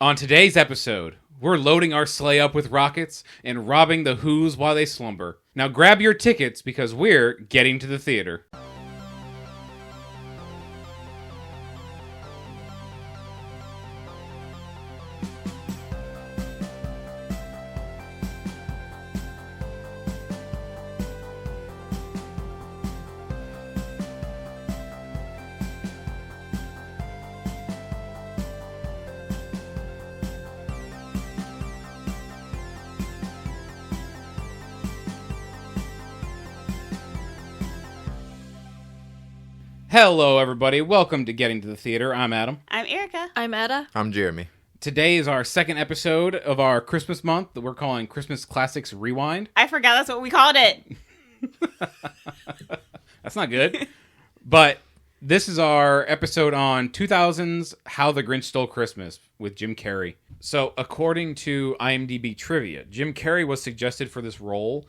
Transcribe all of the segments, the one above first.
On today's episode, we're loading our sleigh up with rockets and robbing the Who's while they slumber. Now grab your tickets because we're getting to the theater. Hello, everybody. Welcome to Getting to the Theater. I'm Adam. I'm Erica. I'm Etta. I'm Jeremy. Today is our second episode of our Christmas month that we're calling Christmas Classics Rewind. I forgot that's what we called it. That's not good. But this is our episode on 2000's How the Grinch Stole Christmas with Jim Carrey. So, according to IMDb trivia, Jim Carrey was suggested for this role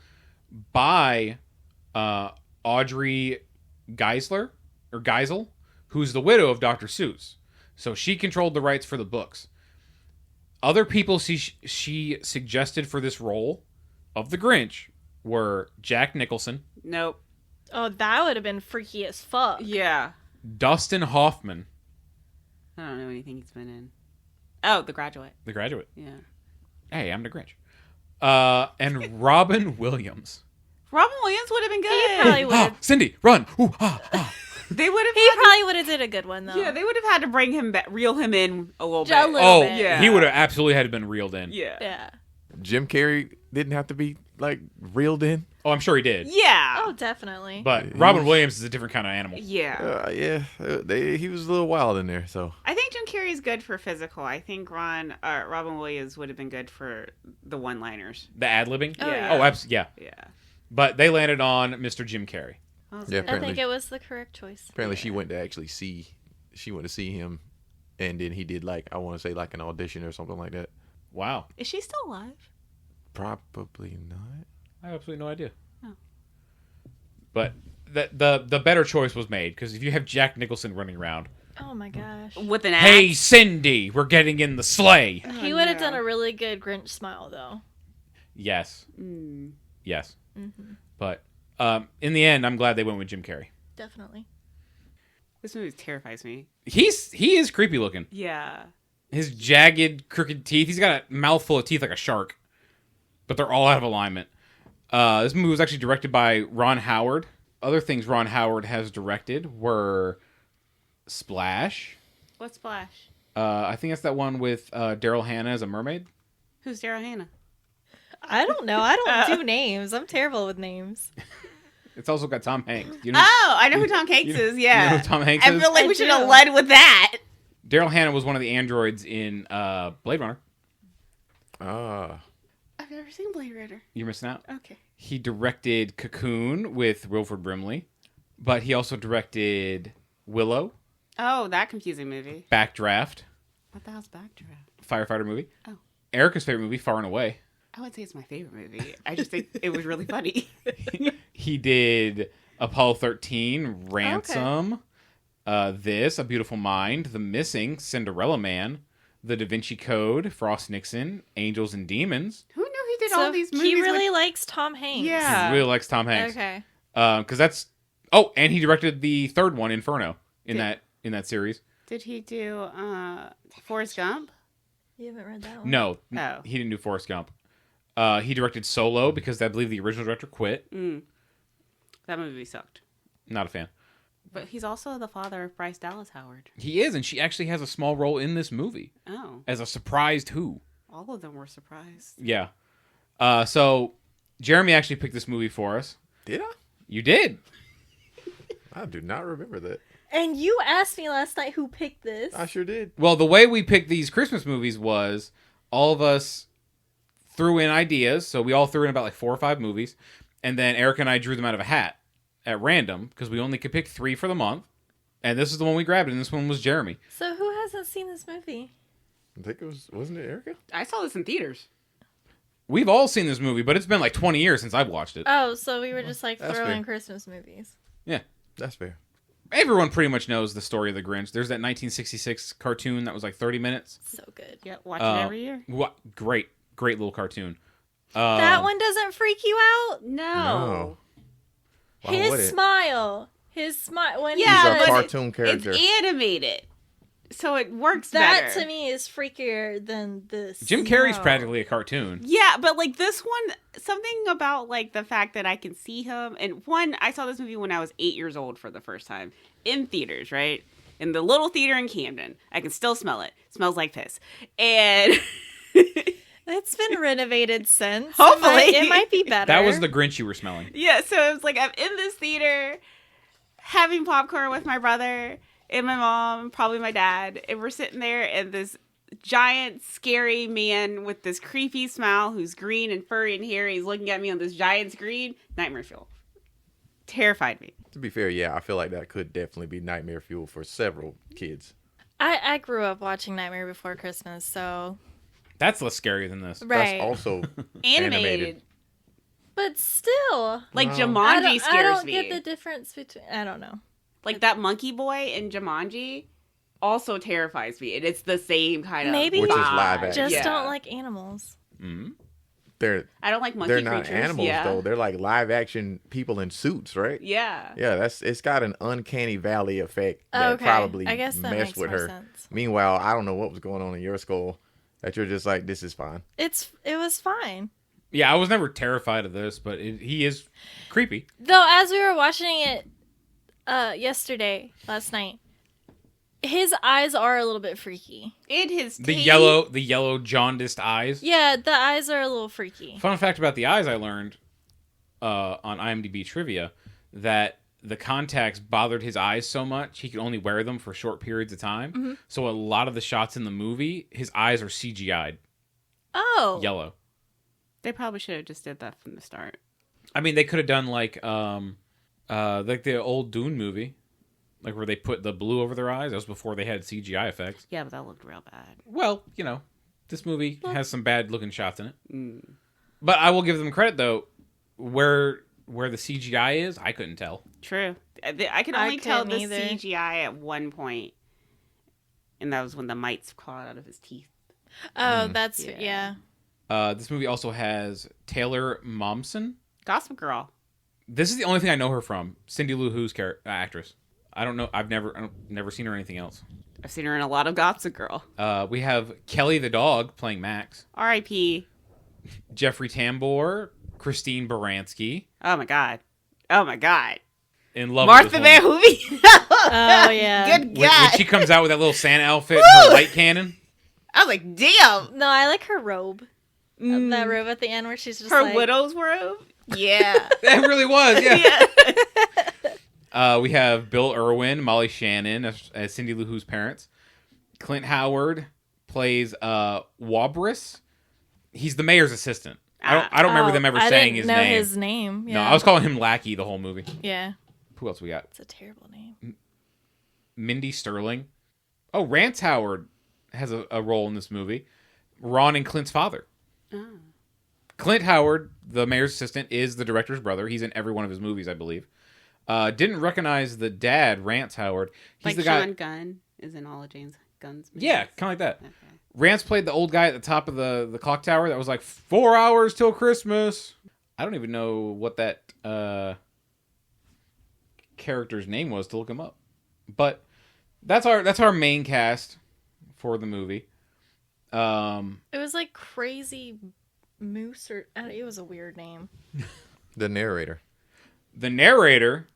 by Audrey Geisel, who's the widow of Dr. Seuss. So she controlled the rights for the books. Other people she suggested for this role of the Grinch were Jack Nicholson. Nope. Oh, that would have been freaky as fuck. Yeah. Dustin Hoffman. I don't know anything he's been in. Oh, The Graduate. The Graduate. Yeah. Hey, I'm the Grinch. And Robin Williams. Robin Williams would have been good. He probably would have. Cindy, run! Ooh, ah, ah. They would have. He probably would have did a good one though. Yeah, they would have had to bring him back, reel him in a little bit. A little Oh, bit. Yeah. he would have absolutely had to been reeled in. Yeah. Yeah. Jim Carrey didn't have to be, reeled in. Oh, I'm sure he did. Yeah. Oh, definitely. But Robin Williams is a different kind of animal. Yeah. He was a little wild in there, so. I think Jim Carrey is good for physical. I think Robin Williams would have been good for the one-liners. The ad-libbing? Oh, Yeah. Oh, absolutely. Yeah. Yeah. But they landed on Mr. Jim Carrey. Yeah, I apparently. think it was the correct choice. Apparently she went to see him, and then he did, I want to say, an audition or something like that. Wow. Is she still alive? Probably not. I have absolutely no idea. Oh. But the better choice was made, because if you have Jack Nicholson running around, Oh my gosh. With an axe? hey, Cindy, we're getting in the sleigh. He would have done a really good Grinch smile though. Yes. Mm. Yes. Mm-hmm. But in the end, I'm glad they went with Jim Carrey. Definitely. This movie terrifies me. He is creepy looking. Yeah. His jagged, crooked teeth. He's got a mouthful of teeth like a shark. But they're all out of alignment. This movie was actually directed by Ron Howard. Other things Ron Howard has directed were Splash. What's Splash? I think that's that one with Daryl Hannah as a mermaid. Who's Daryl Hannah? I don't know. I don't do names. I'm terrible with names. It's also got Tom Hanks. You know, Oh, I know who Tom Hanks is. Yeah. you know who Tom Hanks I is? feel like I we should have do. led with that. Daryl Hannah was one of the androids in Blade Runner. Ah. I've never seen Blade Runner. You're missing out. Okay. He directed Cocoon with Wilford Brimley. But he also directed Willow, Oh, that confusing movie. Backdraft, What the hell's Backdraft? firefighter movie. Oh. Erica's favorite movie, Far and Away. I would say it's my favorite movie. I just think it was really funny. He did Apollo 13, Ransom, A Beautiful Mind, The Missing, Cinderella Man, The Da Vinci Code, Frost Nixon, Angels and Demons. Who knew he did So all these movies? he really likes Tom Hanks. Yeah. He really likes Tom Hanks. Okay. Because that's... Oh, and he directed the third one, Inferno, in Did- that series. Did he do Forrest Gump? You haven't read that one. No, Oh. he didn't do Forrest Gump. He directed Solo because I believe the original director quit. That movie sucked. Not a fan. But he's also the father of Bryce Dallas Howard. He is, and she actually has a small role in this movie Oh. as a surprised who. All of them were surprised. Yeah. So Jeremy actually picked this movie for us. Did I? You did. I do not remember that. And you asked me last night who picked this. I sure did. Well, the way we picked these Christmas movies was all of us threw in ideas. So we all threw in about 4 or 5 movies. And then Erica and I drew them out of a hat at random because we only could pick 3 for the month. And this is the one we grabbed, and this one was Jeremy. So who hasn't seen this movie? I think wasn't it Erica? I saw this in theaters. We've all seen this movie, but it's been 20 years since I've watched it. Oh, so we were just That's throwing fair. Christmas movies. Yeah. That's fair. everyone pretty much knows the story of the Grinch. There's that 1966 cartoon that was like 30 minutes. So good. Yeah, watch it every year. Great little cartoon. That one doesn't freak you out? No. Why would His it? smile. His smile. When Yeah, He's a but cartoon character. It's animated, so it works that better. to me is freakier than this. Jim Carrey's practically a cartoon. Yeah, but like this one, something about like the fact that I can see him. And one, I saw this movie when I was 8 years old for the first time in theaters, right? In the little theater in Camden. I can still smell it. It smells like piss. And It's been renovated since. Hopefully. It might be better. That was the Grinch you were smelling. yeah, so it was like I'm in this theater having popcorn with my brother and my mom, probably my dad, and we're sitting there, and this giant, scary man with this creepy smile who's green and furry and hairy, he's looking at me on this giant screen. Nightmare fuel. Terrified me. To be fair, yeah, I feel like that could definitely be nightmare fuel for several kids. I grew up watching Nightmare Before Christmas, so. That's less scary than this. Right. That's also Animated. But still. Like Wow. Jumanji scares I don't me. get the difference between. I don't know. Like that monkey boy in Jumanji also terrifies me. And it's the same kind of Maybe- Which is vibe. live action. Just Yeah. don't like animals. Mm-hmm. I don't like monkey they're not creatures. animals yeah. though. They're like live action people in suits, right? Yeah. Yeah, it's got an uncanny valley effect that Okay. probably I guess that messed makes with more her. sense. Meanwhile, I don't know what was going on in your skull that you're just like, this is fine. It was fine. Yeah, I was never terrified of this, but he is creepy. Though, as we were watching it last night, his eyes are a little bit freaky. And his The teeth. yellow jaundiced eyes. Yeah, the eyes are a little freaky. Fun fact about the eyes I learned on IMDb trivia that the contacts bothered his eyes so much he could only wear them for short periods of time. Mm-hmm. So a lot of the shots in the movie, his eyes are CGI'd Oh. yellow. They probably should have just did that from the start. I mean, they could have done like the old Dune movie, like where they put the blue over their eyes. That was before they had CGI effects. Yeah, but that looked real bad. Well, this movie has some bad looking shots in it. Mm. But I will give them credit though, where the CGI is, I couldn't tell. True. I can I only tell couldn't the either. CGI at one point, and that was when the mites clawed out of his teeth. Oh, that's Yeah. yeah. This movie also has Taylor Momsen. Gossip Girl. This is the only thing I know her from. Cindy Lou Who's actress. I don't know. I've never seen her in anything else. I've seen her in a lot of Gossip Girl. We have Kelly the dog playing Max. R.I.P. Jeffrey Tambor, Christine Baranski. Oh my god. Oh my god. In love Martha with this woman. Van Hoovy. Oh, yeah. Good When God. she comes out with that little Santa outfit, and her light cannon. I was like, damn. No, I like her robe. Mm. That robe at the end where she's just Her like... widow's robe. Yeah. That really was, yeah. Yeah. We have Bill Irwin, Molly Shannon as Cindy Lou Who's parents. Clint Howard plays Wabris. He's the mayor's assistant. I don't remember them ever saying his name. I didn't know his name. Yeah. No, I was calling him Lackey the whole movie. Yeah. Who else we got? It's a terrible name. Mindy Sterling. Oh, Rance Howard has a role in this movie. Ron and Clint's father. Oh. Clint Howard, the mayor's assistant, is the director's brother. He's in every one of his movies, I believe. Didn't recognize the dad, Rance Howard. He's Like the guy. Sean Gunn is in all of James Gunn's movies. Yeah, kind of like that. Okay. Rance played the old guy at the top of the clock tower that was like 4 hours till Christmas. I don't even know what that character's name was to look him up. But that's our main cast for the movie. It was like Crazy Moose or... it was a weird name. The narrator. The narrator,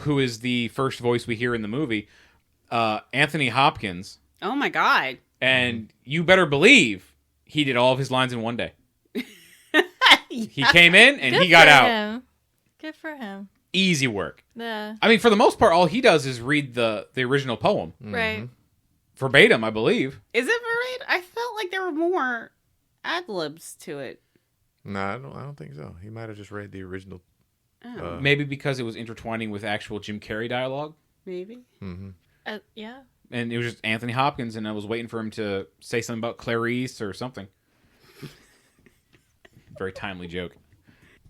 who is the first voice we hear in the movie, Anthony Hopkins, Oh my god. and you better believe he did all of his lines in one day. He came in and he got out. Him. Good for him. Easy work. Yeah. I mean, for the most part, all he does is read the original poem. Right. Verbatim, I believe. Is it right? I felt like there were more ad libs to it. No, I don't think so. He might have just read the original. Oh, Maybe because it was intertwining with actual Jim Carrey dialogue. maybe. Mm-hmm. Yeah. And it was just Anthony Hopkins, and I was waiting for him to say something about Clarice or something. Very timely joke.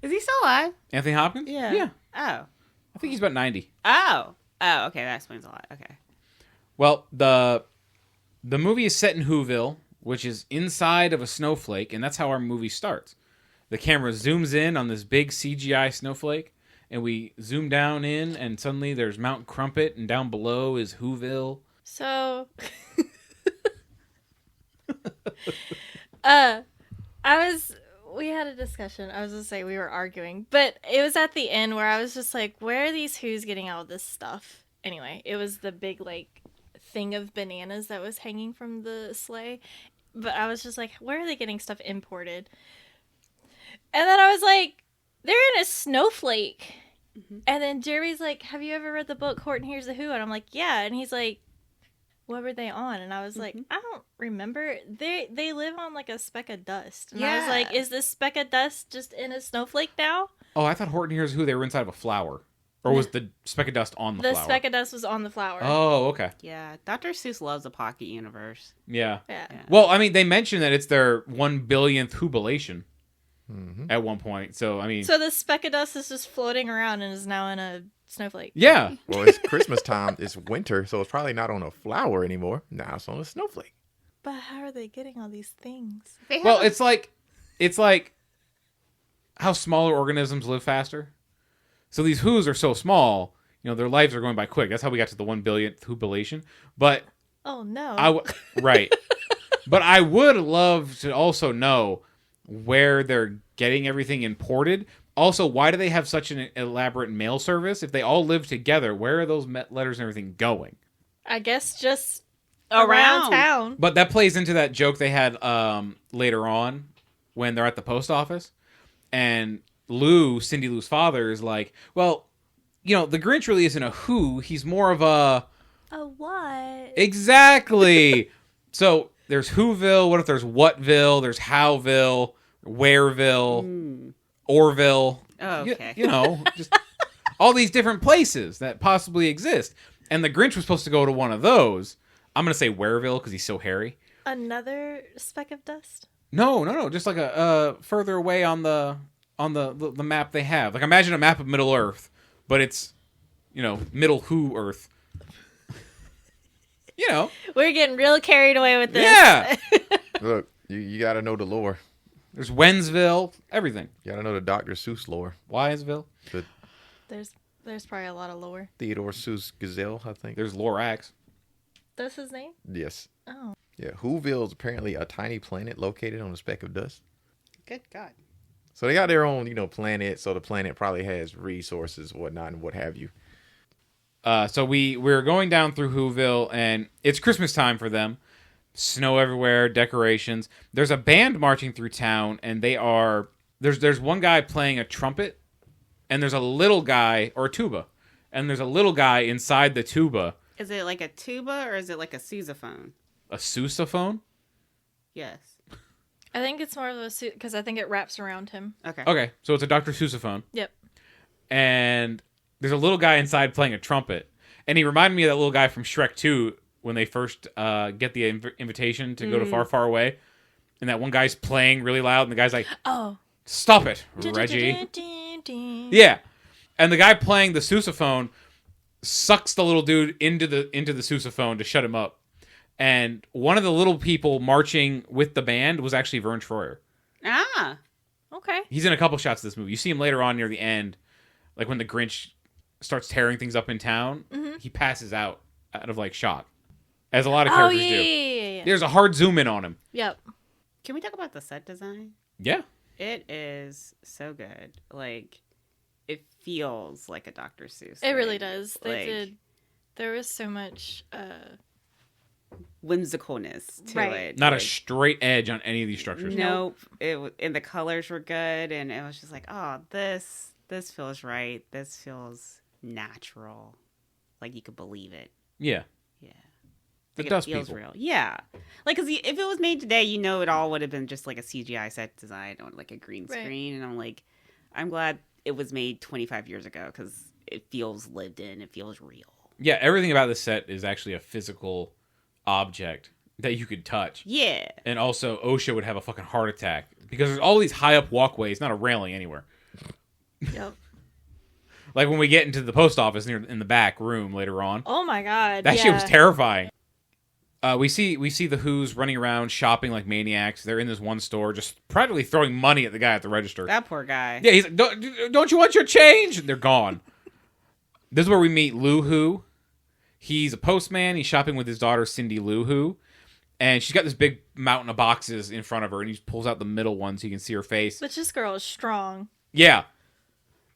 Is he still alive? Anthony Hopkins? Yeah. Yeah. Oh. I think he's about 90. Oh. Oh, okay, that explains a lot. Okay. Well, the movie is set in Whoville, which is inside of a snowflake, and that's how our movie starts. The camera zooms in on this big CGI snowflake, and we zoom down in, and suddenly there's Mount Crumpet, and down below is Whoville. So, we had a discussion. I was going to say we were arguing, but it was at the end where I was just like, where are these Who's getting all this stuff? Anyway, it was the big, like, thing of bananas that was hanging from the sleigh. But I was just like, where are they getting stuff imported? And then I was like, they're in a snowflake. Mm-hmm. And then Jerry's like, have you ever read the book Horton Hears the Who? And I'm like, yeah. And he's like, what were they on? And I was like, I don't remember. They live on like a speck of dust. And I was like, is this speck of dust just in a snowflake now? Oh, I thought Horton Hears Who, they were inside of a flower. Or was the speck of dust on the flower? The speck of dust was on the flower. Oh, okay. Yeah, Dr. Seuss loves a pocket universe. Yeah. Yeah. Well, I mean, they mentioned that it's their 1 billionth Whobilation at one point. So, I mean... So the speck of dust is just floating around and is now in a snowflake. Yeah. Well, it's Christmas time. It's winter, so it's probably not on a flower anymore. Now it's on a snowflake. But how are they getting all these things? Well, it's like how smaller organisms live faster. So these Whos are so small, you know, their lives are going by quick. That's how we got to the 1 billionth Whobilation. But oh no, right. But I would love to also know where they're getting everything imported. Also, why do they have such an elaborate mail service? If they all live together, where are those letters and everything going? I guess just around town. But that plays into that joke they had later on when they're at the post office. And Cindy Lou's father, is like, well, you know, the Grinch really isn't a Who. He's more of a what? Exactly. So there's Whoville. What if there's Whatville? There's Howville, Whereville, Orville. Oh, okay. You know, just all these different places that possibly exist. And the Grinch was supposed to go to one of those. I'm going to say Whereville because he's so hairy. Another speck of dust? No. Just like a further away on the map they have. Like, imagine a map of Middle Earth, but it's, you know, Middle Who Earth. You know. We're getting real carried away with this. Yeah. Look, you got to know the lore. There's Wensville, everything. You got to know the Dr. Seuss lore. Wyesville. There's probably a lot of lore. Theodore Seuss Gazelle, I think. There's Lorax. That's his name? Yes. Oh. Yeah, Whoville is apparently a tiny planet located on a speck of dust. Good God. So they got their own, you know, planet. So the planet probably has resources, whatnot, and what have you. So we're going down through Whoville, and it's Christmas time for them. Snow everywhere, decorations. There's a band marching through town, and there's one guy playing a trumpet, and there's a little guy, or a tuba, and there's a little guy inside the tuba. Is it like a tuba or is it like a sousaphone? A sousaphone? Yes. I think it's more of a suit because I think it wraps around him. Okay, so it's a Dr. Sousaphone. Yep. And there's a little guy inside playing a trumpet. And he reminded me of that little guy from Shrek 2 when they first get the invitation to go to Far, Far Away. And that one guy's playing really loud, and the guy's like, oh, stop it, Reggie. Yeah. And the guy playing the sousaphone sucks the little dude into the sousaphone to shut him up. And one of the little people marching with the band was actually Vern Troyer. Ah. Okay. He's in a couple shots of this movie. You see him later on near the end, like when the Grinch starts tearing things up in town. Mm-hmm. He passes out of like shot, as a lot of characters do. Yeah. There's a hard zoom in on him. Yep. Can we talk about the set design? Yeah. It is so good. Like, it feels like a Dr. Seuss. It really does. They like, did. There was so much whimsicalness to it. Not like, a straight edge on any of these structures. Nope. And the colors were good, and it was just like, oh, this feels right. This feels natural. Like you could believe it. Yeah. Yeah. The Like dust it feels people. real. Yeah. Like, because if it was made today, you know, it all would have been just like a CGI set design or like a green screen. And I'm like, I'm glad it was made 25 years ago because it feels lived in. It feels real. Yeah, everything about this set is actually a physical object that you could touch. Yeah. And also, OSHA would have a fucking heart attack because there's all these high up walkways, not a railing anywhere. Yep. Like when we get into the post office in the back room later on. Oh my god. That shit was terrifying. We see the Who's running around shopping like maniacs. They're in this one store just practically throwing money at the guy at the register. That poor guy. Yeah, he's like, don't you want your change? And they're gone. This is where we meet Lou Who. He's a postman. He's shopping with his daughter, Cindy Lou Who. And she's got this big mountain of boxes in front of her, and he pulls out the middle one so you can see her face. But this girl is strong. Yeah.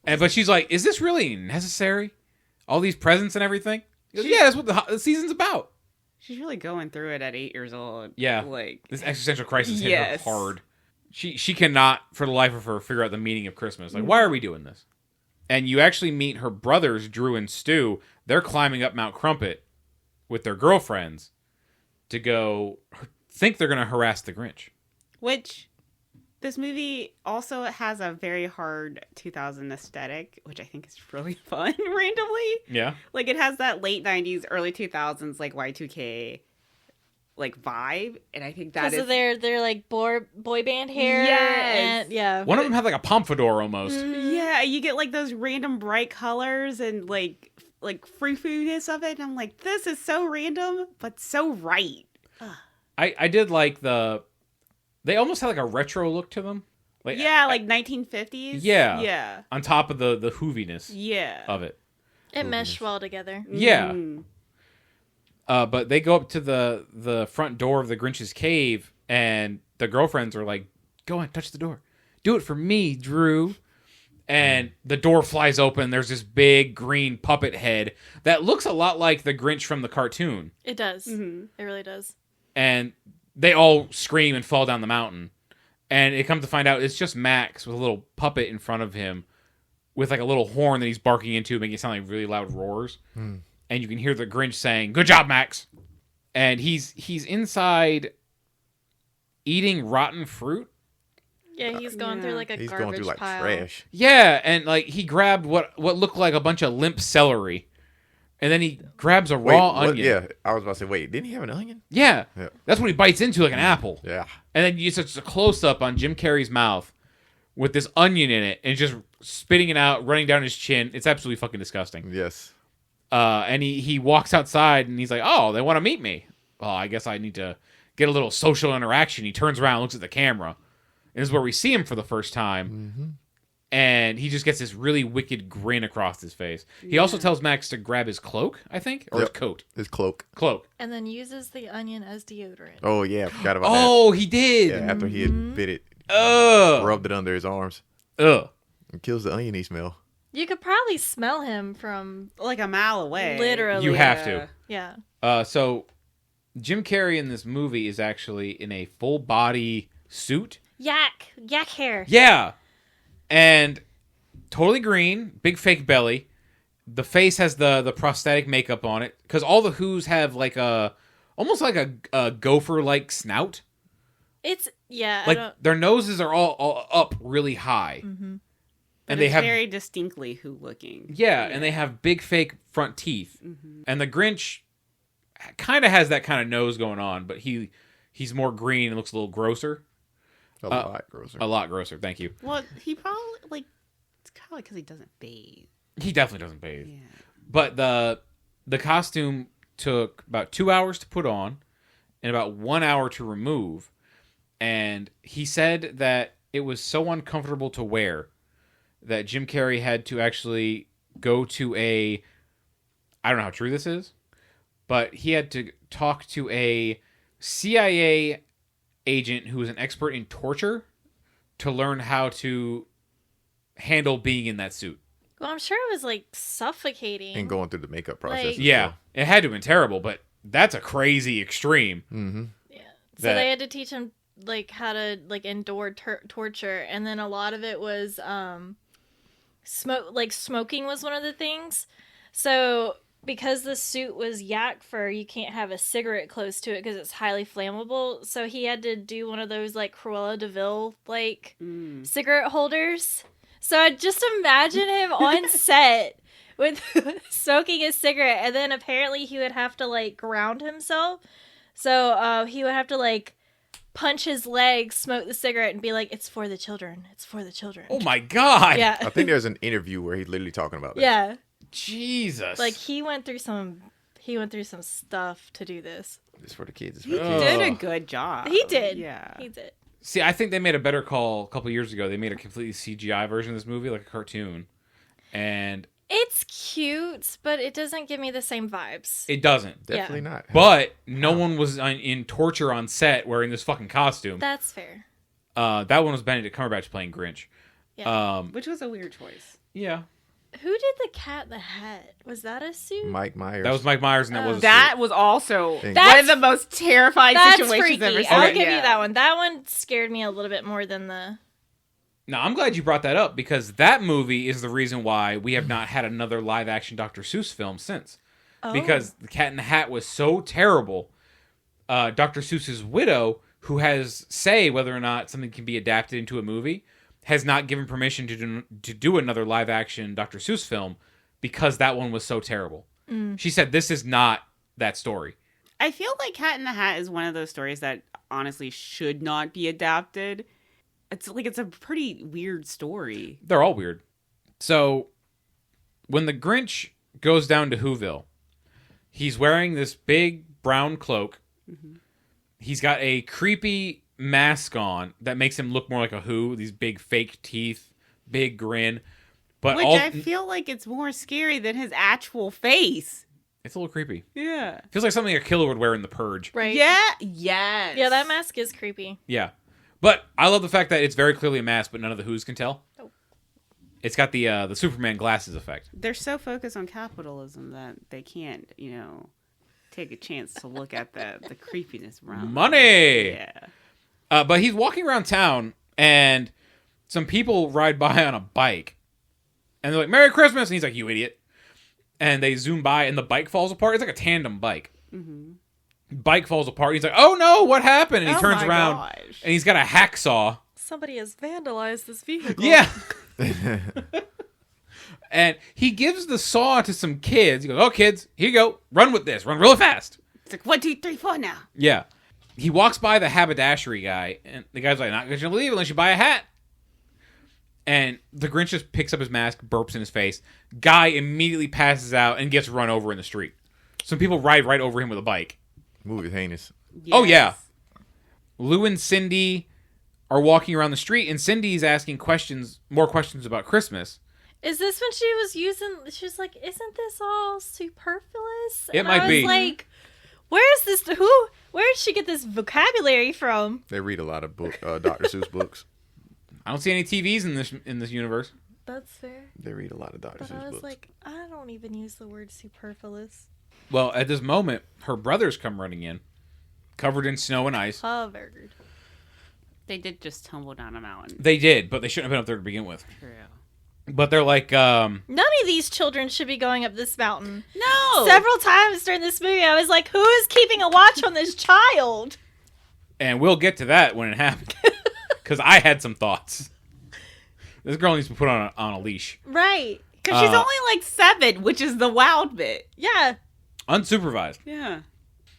But she's like, is this really necessary? All these presents and everything? He goes, yeah, that's what the season's about. She's really going through it at 8 years old. Yeah. Like this existential crisis hit her hard. She cannot, for the life of her, figure out the meaning of Christmas. Like, why are we doing this? And you actually meet her brothers, Drew and Stu. They're climbing up Mount Crumpet with their girlfriends to go think they're going to harass the Grinch. Which, this movie also has a very hard 2000 aesthetic, which I think is really fun, randomly. Yeah. Like, it has that late 90s, early 2000s, like, Y2K, like, vibe. And I think that is... Because of their like, boy band hair. Yes. And, yeah. One of them had, like, a pompadour almost. Yeah, you get, like, those random bright colors and, like frou-frou-ness of it. And I'm like, this is so random, but so right. I did like they almost had like a retro look to them. Like, yeah, like 1950s. Yeah. Yeah. On top of the hooviness of it. It meshed well together. Yeah. Mm. But they go up to the front door of the Grinch's cave, and the girlfriends are like, go on, touch the door. Do it for me, Drew. And the door flies open. There's this big green puppet head that looks a lot like the Grinch from the cartoon. It does. Mm-hmm. It really does. And they all scream and fall down the mountain. And it comes to find out it's just Max with a little puppet in front of him with like a little horn that he's barking into, making it sound like really loud roars. And you can hear the Grinch saying, "Good job, Max." And he's inside eating rotten fruit. Yeah, he's going through like a He's garbage going through like pile. trash. Yeah, and like he grabbed what looked like a bunch of limp celery. And then he grabs a raw onion. Yeah, I was about to say, wait, didn't he have an onion? Yeah. Yeah. That's what he bites into like an apple. Yeah. And then you just a close up on Jim Carrey's mouth with this onion in it and just spitting it out, running down his chin. It's absolutely fucking disgusting. Yes. And he walks outside and he's like, "Oh, they want to meet me. Well, I guess I need to get a little social interaction." He turns around, looks at the camera. And this is where we see him for the first time. Mm-hmm. And he just gets this really wicked grin across his face. He also tells Max to grab his cloak, I think, or his coat. His cloak. Cloak. And then uses the onion as deodorant. Oh, yeah, I forgot about that. Oh, he did. Yeah, after he had bit it, Ugh. rubbed it under his arms. Ugh. It kills the oniony smell. You could probably smell him from Like a mile away. literally. You have to. Yeah. So Jim Carrey in this movie is actually in a full body suit. Yak hair. Yeah. And totally green, big fake belly. The face has the prosthetic makeup on it because all the Who's have like almost like a gopher like snout. It's I Like don't, their noses are all up really high. mm-hmm. But And they it's have very distinctly Who looking. and they have big fake front teeth. And the Grinch kind of has that kind of nose going on, but he's more green and looks a little grosser. A lot grosser. A lot grosser, thank you. Well, he probably, like, it's probably because he doesn't bathe. He definitely doesn't bathe. Yeah. But the costume took about 2 hours to put on and about 1 hour to remove. And he said that it was so uncomfortable to wear that Jim Carrey had to actually go to I don't know how true this is, but he had to talk to a CIA agent who was an expert in torture to learn how to handle being in that suit. Well, I'm sure it was like suffocating. And going through the makeup process. Like- Yeah, it had to have been terrible, but that's a crazy extreme. Mm-hmm. Yeah. So That- they had to teach him like how to like endure torture, and then a lot of it was smoking was one of the things. So because the suit was yak fur, you can't have a cigarette close to it because it's highly flammable. So he had to do one of those like Cruella de Vil like cigarette holders. So I just imagine him on set with smoking a cigarette, and then apparently he would have to like ground himself. So he would have to like punch his leg, smoke the cigarette, and be like, "It's for the children. It's for the children." Oh my God. Yeah. I think there's an interview where he's literally talking about that. Yeah. Jesus. Like he went through some stuff to do this. It's for the kids. It's for He the kids. did a good job. He did. Yeah. He did. See, I think they made a better call a couple years ago. They made a completely CGI version of this movie, like a cartoon. And It's cute, but it doesn't give me the same vibes. it doesn't. Definitely not. But no one was in torture on set wearing this fucking costume. That's fair. That one was Benedict Cumberbatch playing Grinch. Yeah. Which was a weird choice. Yeah. Who did the Cat in the Hat? Was that a suit? Mike Myers. That was Mike Myers, and that was a That suit. was also Think- one of the most terrifying That's situations freaky. I've ever seen. I'll give Yeah. you that one. That one scared me a little bit more than the... Now, I'm glad you brought that up, because that movie is the reason why we have not had another live-action Dr. Seuss film since. Oh. Because The Cat in the Hat was so terrible. Dr. Seuss's widow, who has say whether or not something can be adapted into a movie, has not given permission to do another live-action Dr. Seuss film because that one was so terrible. She said, this is not that story. I feel like Cat in the Hat is one of those stories that honestly should not be adapted. It's a pretty weird story. They're all weird. So, when the Grinch goes down to Whoville, he's wearing this big brown cloak. He's got a creepy mask on that makes him look more like a Who. These big fake teeth, big grin. But Which I feel like it's more scary than his actual face. it's a little creepy. Yeah. Feels like something a killer would wear in The Purge. Right? Yeah. Yes. Yeah, that mask is creepy. Yeah. But I love the fact that it's very clearly a mask, but none of the Who's can tell. Oh. It's got the Superman glasses effect. They're so focused on capitalism that they can't, take a chance to look at the creepiness around. Money! Yeah. But he's walking around town, and some people ride by on a bike. And they're like, Merry Christmas! And he's like, you idiot. And they zoom by, and the bike falls apart. It's like a tandem bike. Mm-hmm. Bike falls apart. He's like, oh no, what happened? And he Oh turns my around, gosh. and he's got a hacksaw. Somebody has vandalized this vehicle. Yeah. And he gives the saw to some kids. He goes, oh, kids, here you go. Run with this. Run really fast. It's like 1, 2, 3, 4 now. Yeah. He walks by the haberdashery guy, and the guy's like, not going to leave unless you buy a hat. And the Grinch just picks up his mask, burps in his face. Guy immediately passes out and gets run over in the street. Some people ride right over him with a bike. Movie heinous. Oh, yeah. Yes. Lou and Cindy are walking around the street, and Cindy's asking more questions about Christmas. Is this when she was like, isn't this all superfluous? It And might I was be. like, where did she get this vocabulary from? They read a lot of Dr. Seuss books. I don't see any TVs in this universe. That's fair. They read a lot of Dr. But Seuss I was books. like, I don't even use the word superfluous. Well, at this moment, her brothers come running in, covered in snow and ice. Covered. They did just tumble down a mountain. They did, but they shouldn't have been up there to begin with. True. But they're like, None of these children should be going up this mountain. No. Several times during this movie, I was like, who is keeping a watch on this child? and we'll get to that when it happens, because I had some thoughts. This girl needs to be put on a leash, Right. Because she's only like 7, which is the wild bit. Yeah. unsupervised. Yeah.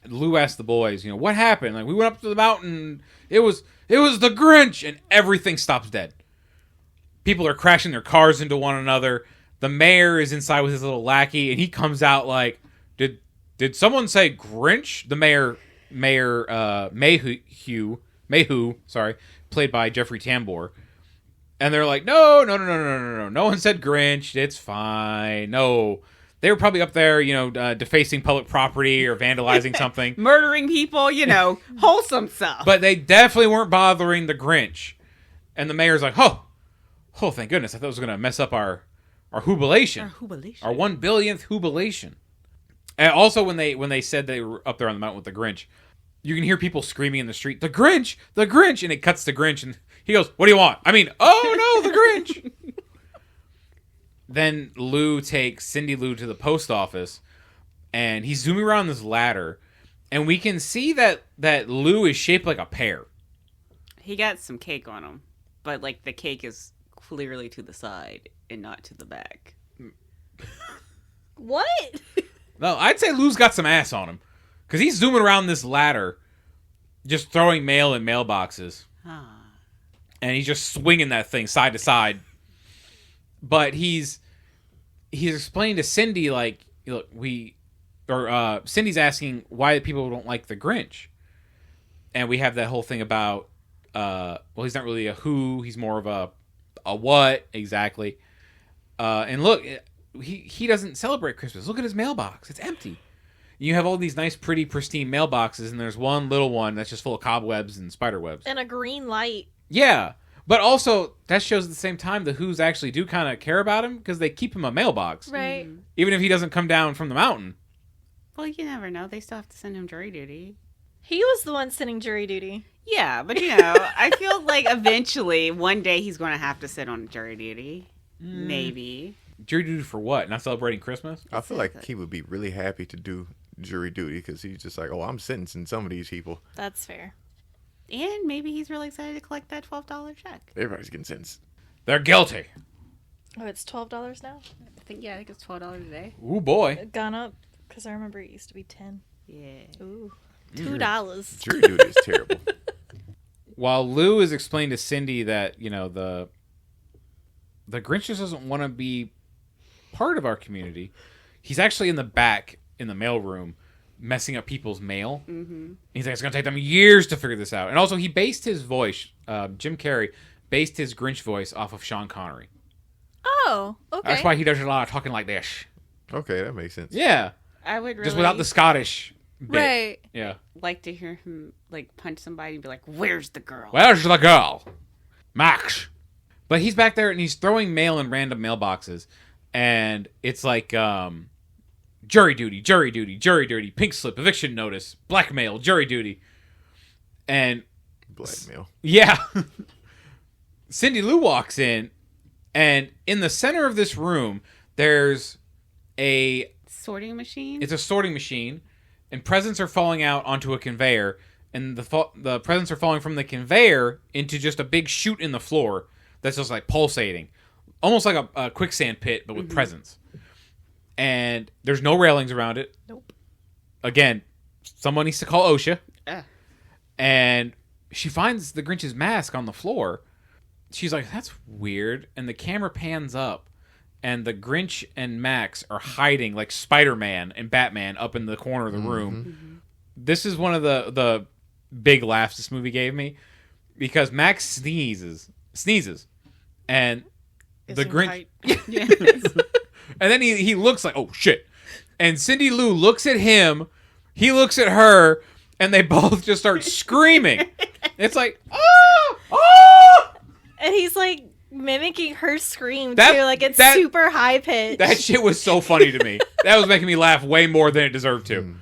Lou asked the boys, what happened? Like, we went up to the mountain. It was the Grinch, and everything stops dead. People are crashing their cars into one another. The mayor is inside with his little lackey, and he comes out like, "Did someone say Grinch?" The mayor Mayhew, sorry, played by Jeffrey Tambor, and they're like, "No, no one said Grinch. It's fine. No." They were probably up there, defacing public property or vandalizing something. Murdering people, wholesome stuff. But they definitely weren't bothering the Grinch. And the mayor's like, oh, thank goodness. I thought it was going to mess up our jubilation. Our 1 billionth jubilation. And also, when they said they were up there on the mountain with the Grinch, you can hear people screaming in the street, the Grinch! The Grinch! And it cuts to Grinch, and he goes, what do you want? Oh no, the Grinch! Then Lou takes Cindy Lou to the post office, and he's zooming around this ladder, and we can see that Lou is shaped like a pear. He got some cake on him, but the cake is clearly to the side and not to the back. What? No, I'd say Lou's got some ass on him, because he's zooming around this ladder, just throwing mail in mailboxes. Ah. And he's just swinging that thing side to side. But he's explaining to Cindy, like, look, Cindy's asking why people don't like the Grinch. And we have that whole thing about, well, he's not really a who, he's more of a what, exactly. And look, he doesn't celebrate Christmas. Look at his mailbox. It's empty. You have all these nice, pretty, pristine mailboxes, and there's one little one that's just full of cobwebs and spider webs. And a green light. Yeah. But also, that shows at the same time the Who's actually do kind of care about him because they keep him a mailbox. Right. Even if he doesn't come down from the mountain. Well, you never know. They still have to send him jury duty. He was the one sitting jury duty. Yeah, but I feel like eventually, one day he's going to have to sit on jury duty. Maybe. Jury duty for what? Not celebrating Christmas? I feel like he would be really happy to do jury duty because he's just like, oh, I'm sentencing some of these people. That's fair. And maybe he's really excited to collect that $12 check. Everybody's getting sentenced. They're guilty. Oh, it's $12 now? I think it's $12 a day. Ooh, boy. It gone up because I remember it used to be 10. Yeah. Ooh. $2. Jury duty is terrible. While Lou is explaining to Cindy that, the Grinch just doesn't want to be part of our community, he's actually in the back in the mailroom messing up people's mail. Mm-hmm. He's like, it's going to take them years to figure this out. And also, he based his voice, Jim Carrey, based his Grinch voice off of Sean Connery. Oh, okay. That's why he does a lot of talking like this. Okay, that makes sense. Yeah. I would really Just without the Scottish bit. Right. Yeah. like to hear him like punch somebody and be like, "Where's the girl?" Where's the girl? Max. But he's back there and he's throwing mail in random mailboxes. And it's like jury duty, jury duty, jury duty, pink slip, eviction notice, blackmail, jury duty. And Blackmail. yeah. Cindy Lou walks in, and in the center of this room, there's a sorting machine. It's a sorting machine, and presents are falling out onto a conveyor, and the presents are falling from the conveyor into just a big chute in the floor that's just like pulsating, almost like a quicksand pit, but with presents. And there's no railings around it. Nope. Again, someone needs to call OSHA. Ugh. And she finds the Grinch's mask on the floor. She's like, that's weird. And the camera pans up, and the Grinch and Max are hiding like Spider-Man and Batman up in the corner of the room. This is one of the big laughs this movie gave me, because Max sneezes, and the Grinch... And then he looks like, oh, shit. And Cindy Lou looks at him, he looks at her, and they both just start screaming. It's like, oh! Oh! And he's like mimicking her scream That- too. Like it's that- super high pitched. That shit was so funny to me. That was making me laugh way more than it deserved to.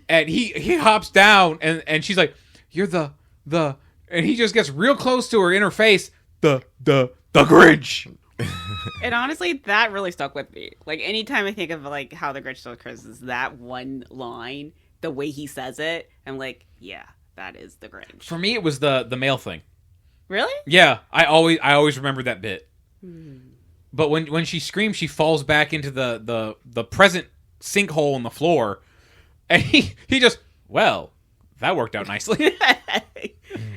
And he hops down, and she's like, you're the... And he just gets real close to her in her face. The Grinch. And honestly, that really stuck with me. Like, anytime I think of like how the Grinch Stole Christmas, that one line, the way he says it, I'm like, yeah, that is the Grinch. For me, it was the mail thing. Really? Yeah, I always remember that bit. But when she screams, she falls back into the present sinkhole in the floor, and he just, well, that worked out nicely.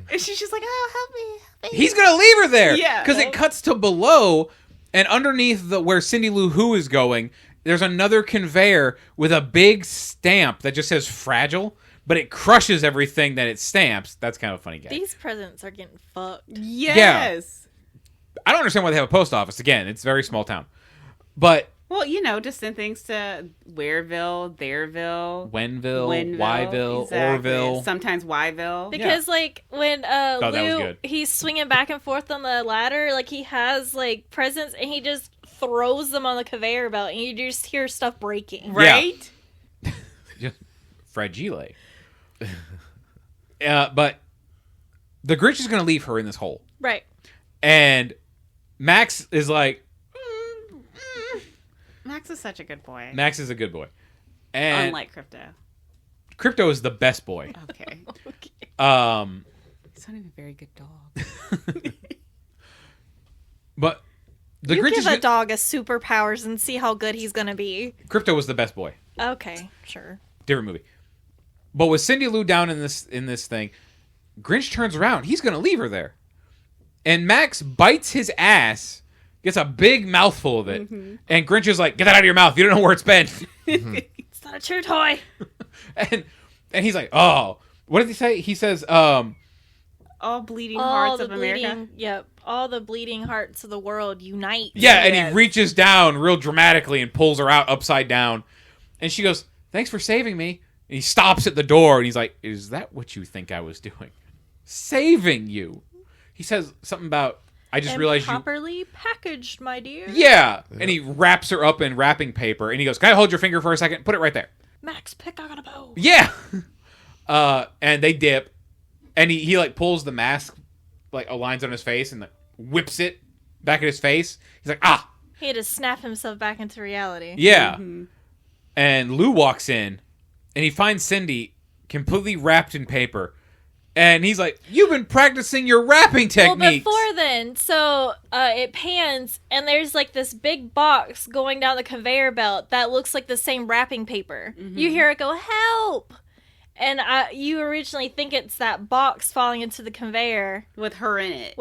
And she's just like, oh, help me. He's gonna leave her there. Yeah. Because it cuts to below, and underneath where Cindy Lou Who is going, there's another conveyor with a big stamp that just says fragile, but it crushes everything that it stamps. That's kind of a funny gag. These presents are getting fucked. Yes. I don't understand why they have a post office. Again, it's a very small town. But Well, just send things to Wareville, Thereville, Wenville, Yville, exactly. Orville. Sometimes Yville. Because like when that was Lou good. he's swinging back and forth on the ladder, like he has like presents and he just throws them on the conveyor belt, and you just hear stuff breaking. Right? Just fragile. But the Grinch is going to leave her in this hole. Right. And Max is like, Max is such a good boy. Max is a good boy. And Unlike Crypto. Crypto is the best boy. Okay. Um, He's not even a very good dog. but the You Grinch give is a dog a superpowers and see how good he's gonna be. Crypto was the best boy. Okay, sure. Different movie. But with Cindy Lou down in this thing, Grinch turns around. He's going to leave her there. And Max bites his ass, gets a big mouthful of it. Mm-hmm. And Grinch is like, get that out of your mouth. You don't know where it's been. It's not a true toy. and he's like, oh. What did he say? He says, all bleeding hearts of America. Yep. All the bleeding hearts of the world unite. Yeah, and he reaches down real dramatically and pulls her out upside down. And she goes, thanks for saving me. And he stops at the door and he's like, is that what you think I was doing? Saving you. He says something about, I just realized properly packaged, my dear. Yeah. And he wraps her up in wrapping paper. And he goes, can I hold your finger for a second? Put it right there. Max, pick on a bow. Yeah. And they dip. And he like pulls the mask, like aligns on his face and like, whips it back at his face. He's like, ah. He had to snap himself back into reality. Yeah. Mm-hmm. And Lou walks in and he finds Cindy completely wrapped in paper. And he's like, you've been practicing your wrapping techniques. Well, before then, so it pans, and there's like this big box going down the conveyor belt that looks like the same wrapping paper. Mm-hmm. You hear it go, help! And you originally think it's that box falling into the conveyor. With her in it.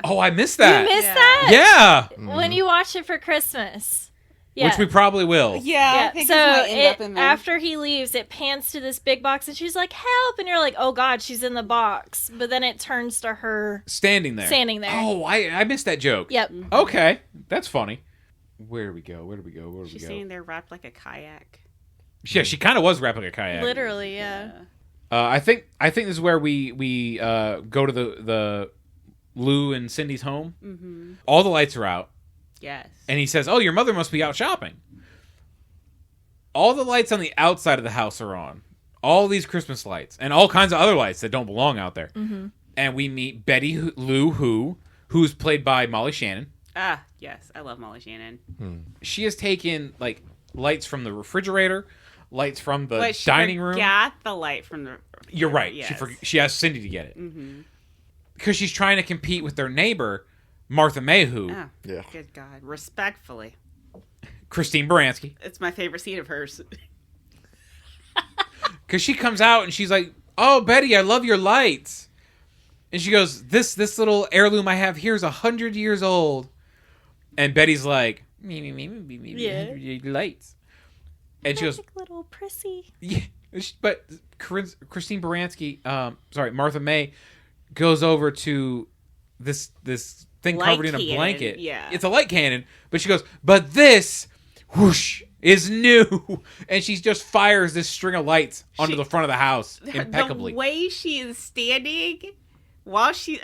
Oh, I missed that. You missed that? Yeah. Mm-hmm. When you watch it for Christmas. Yeah. Which we probably will. Yeah. I think after he leaves, it pans to this big box, and she's like, help! And you're like, oh God, she's in the box. But then it turns to her standing there. Oh, I missed that joke. Yep. Mm-hmm. Okay. That's funny. Where do we go? She's standing there wrapped like a kayak. Yeah, she kind of was wrapped like a kayak. Literally, yeah. I think this is where we go to the Lou and Cindy's home. Mm-hmm. All the lights are out. Yes. And he says, oh, your mother must be out shopping. All the lights on the outside of the house are on. All these Christmas lights. And all kinds of other lights that don't belong out there. Mm-hmm. And we meet Betty Lou who's played by Molly Shannon. Ah, yes. I love Molly Shannon. She has taken, like, lights from the refrigerator, lights from the dining room. She got the light from the refrigerator. You're right. Yes. She asked Cindy to get it. Mm-hmm. Because she's trying to compete with their neighbor, Martha Mayhew. Oh, yeah. Good God. Respectfully. Christine Baranski. It's my favorite scene of hers. Because she comes out and she's like, oh, Betty, I love your lights. And she goes, this little heirloom I have here is 100 years old. And Betty's like, me, lights. And she goes, little prissy. Yeah. But Christine Baranski, Martha May, goes over to this thing light covered in cannon. A blanket. Yeah. It's a light cannon, but she goes, but this, whoosh, is new. And she just fires this string of lights onto the front of the house impeccably. The way she is standing while she,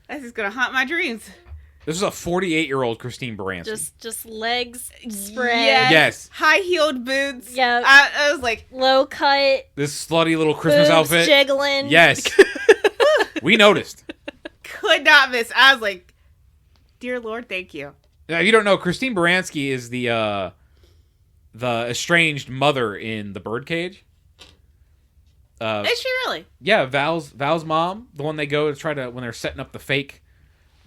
this is going to haunt my dreams. This is a 48-year-old Christine Baranski. Just legs spread. Yes. High-heeled boots. Yeah. I was like, low cut. This slutty little Christmas boobs outfit. Jiggling. Yes. We noticed. Could not miss. I was like, dear Lord, thank you. Now, if you don't know, Christine Baranski is the estranged mother in The Birdcage. Is she really? Yeah, Val's mom, the one they go to try to when they're setting up the fake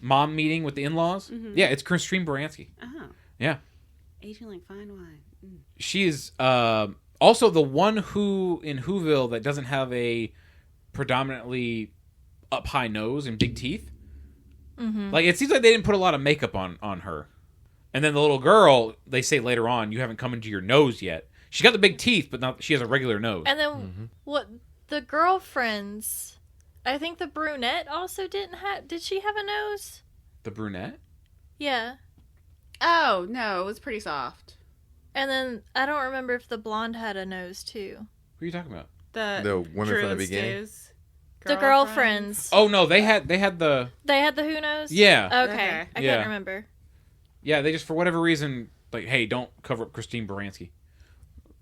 mom meeting with the in-laws. Mm-hmm. Yeah, it's Christine Baranski. Oh. Yeah. Aging like fine wine. Mm. She is also the one who in Whoville that doesn't have a predominantly up high nose and big teeth. Mm-hmm. Like, it seems like they didn't put a lot of makeup on her. And then the little girl, they say later on, you haven't come into your nose yet. She got the big teeth, but she has a regular nose. And then what the girlfriends, I think the brunette also did she have a nose? The brunette? Yeah. Oh, no, it was pretty soft. And then I don't remember if the blonde had a nose too. What are you talking about? The women from the beginning? The girlfriends. Oh no, they had the who knows? Yeah. Okay. I can't remember. Yeah, they just for whatever reason like, hey, don't cover up Christine Baranski.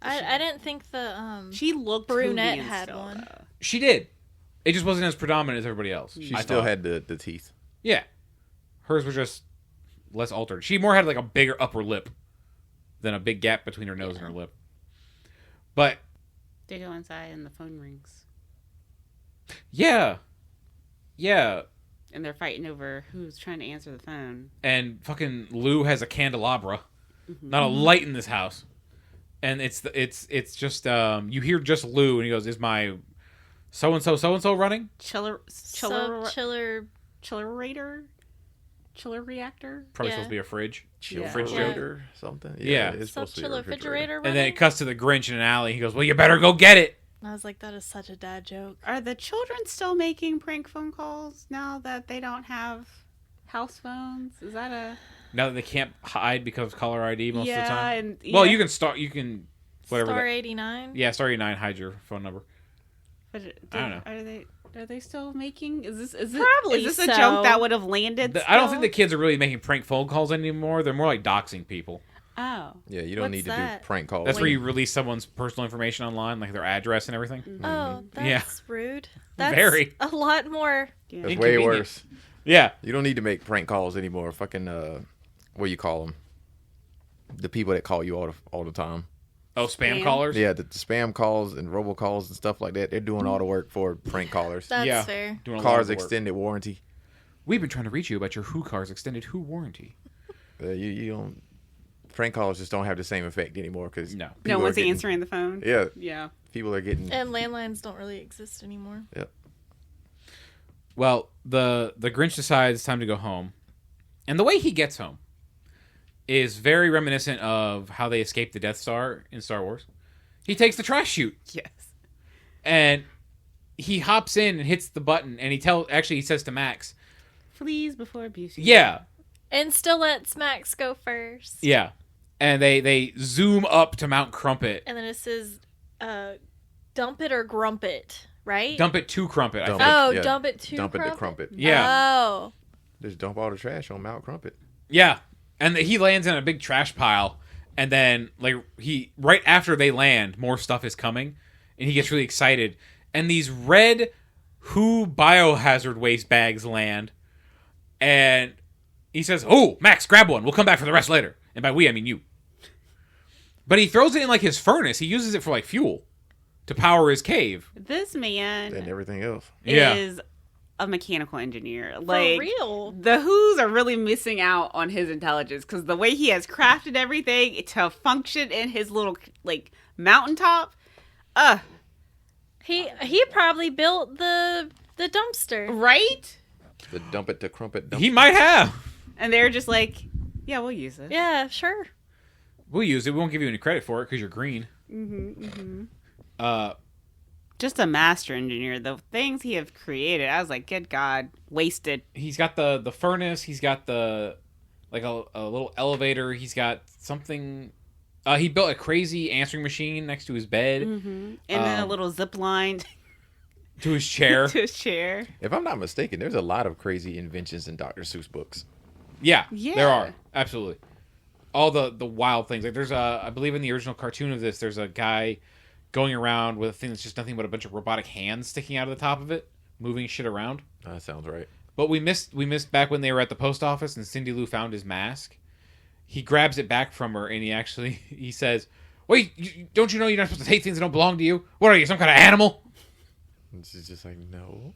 I didn't think the she looked brunette had one. Though. She did. It just wasn't as predominant as everybody else. She still had the teeth. Yeah. Hers was just less altered. She more had like a bigger upper lip than a big gap between her nose and her lip. But they go inside and the phone rings. Yeah. Yeah. And they're fighting over who's trying to answer the phone. And fucking Lou has a candelabra. Mm-hmm. Not a light in this house. And it's just you hear just Lou and he goes, "Is my so and so running. Chiller reactor. Probably Yeah. supposed to be a fridge. Chill Fridge joke. refrigerator, something. Yeah. It's supposed to be a refrigerator. And then it cuts to the Grinch in an alley. He goes, "Well, you better go get it." I was like, that is such a dad joke. Are the children still making prank phone calls now that they don't have house phones? Is that a Now that they can't hide because of caller ID most of the time. And, Well, yeah. you can whatever. Star that- 89. Yeah, Star 89, hide your phone number. But I don't know. Are they still making? Probably Is this a so. joke that would have landed? I don't still? think the kids are really making prank phone calls anymore. They're more like doxing people. Oh. Yeah, you don't What's need to that? do prank calls. That's where you release someone's personal information online, like their address and everything. Oh, that's Yeah. rude. That's Very. a lot more. Yeah. That's way inconvenient. worse. Yeah. You don't need to make prank calls anymore. Fucking what do you call them? The people that call you all the time. Oh, spam Spam? callers? Yeah, the spam calls and robocalls and stuff like that. They're doing all the work for prank callers. That's Yeah. fair. Doing a lot Cars of work. extended warranty. We've been trying to reach you about your Who Car's extended Who warranty. You don't. Prank calls just don't have the same effect anymore because No. No one's answering the phone. Yeah, Yeah. people are getting. And landlines don't really exist anymore. Yep. Well, the Grinch decides it's time to go home. And the way he gets home is very reminiscent of how they escaped the Death Star in Star Wars. He takes the trash chute Yes. and he hops in and hits the button and he says to Max, Fleas before abuse. "Yeah, And still lets Max go first. yeah." And they zoom up to Mount Crumpet. And then it says, dump it or grump it, right? Dump it to Crumpet, I Dump think. Oh, Yeah. dump it to Dump it to Crumpet? Crumpet. Yeah. Oh. Just dump all the trash on Mount Crumpet. Yeah. And he lands in a big trash pile. And then, right after they land, more stuff is coming. And he gets really excited. And these red Who biohazard waste bags land. And he says, "Oh, Max, grab one. We'll come back for the rest later." And by we, I mean you. But he throws it in, his furnace. He uses it for, fuel to power his cave. This man And everything else. Yeah. is a mechanical engineer. For Like, real. the Who's are really missing out on his intelligence because the way he has crafted everything to function in his little mountaintop. He probably built the dumpster. Right? The dump it to Crumpet. Dump He might have. And they're just like, yeah, we'll use it. Yeah, sure. We'll use it. We won't give you any credit for it because you're green. Just a master engineer. The things he have created, I was like, good God, wasted. He's got the furnace. He's got a little elevator. He's got something. He built a crazy answering machine next to his bed, And then a little zip line to his chair. to his chair. If I'm not mistaken, there's a lot of crazy inventions in Dr. Seuss books. Yeah, Yeah. there are, absolutely. All the wild things. Like there's I believe in the original cartoon of this, there's a guy going around with a thing that's just nothing but a bunch of robotic hands sticking out of the top of it, moving shit around. That sounds right. But we missed back when they were at the post office and Cindy Lou found his mask. He grabs it back from her and he says, "Wait, don't you know you're not supposed to take things that don't belong to you? What are you, some kind of animal?" And she's just like, no.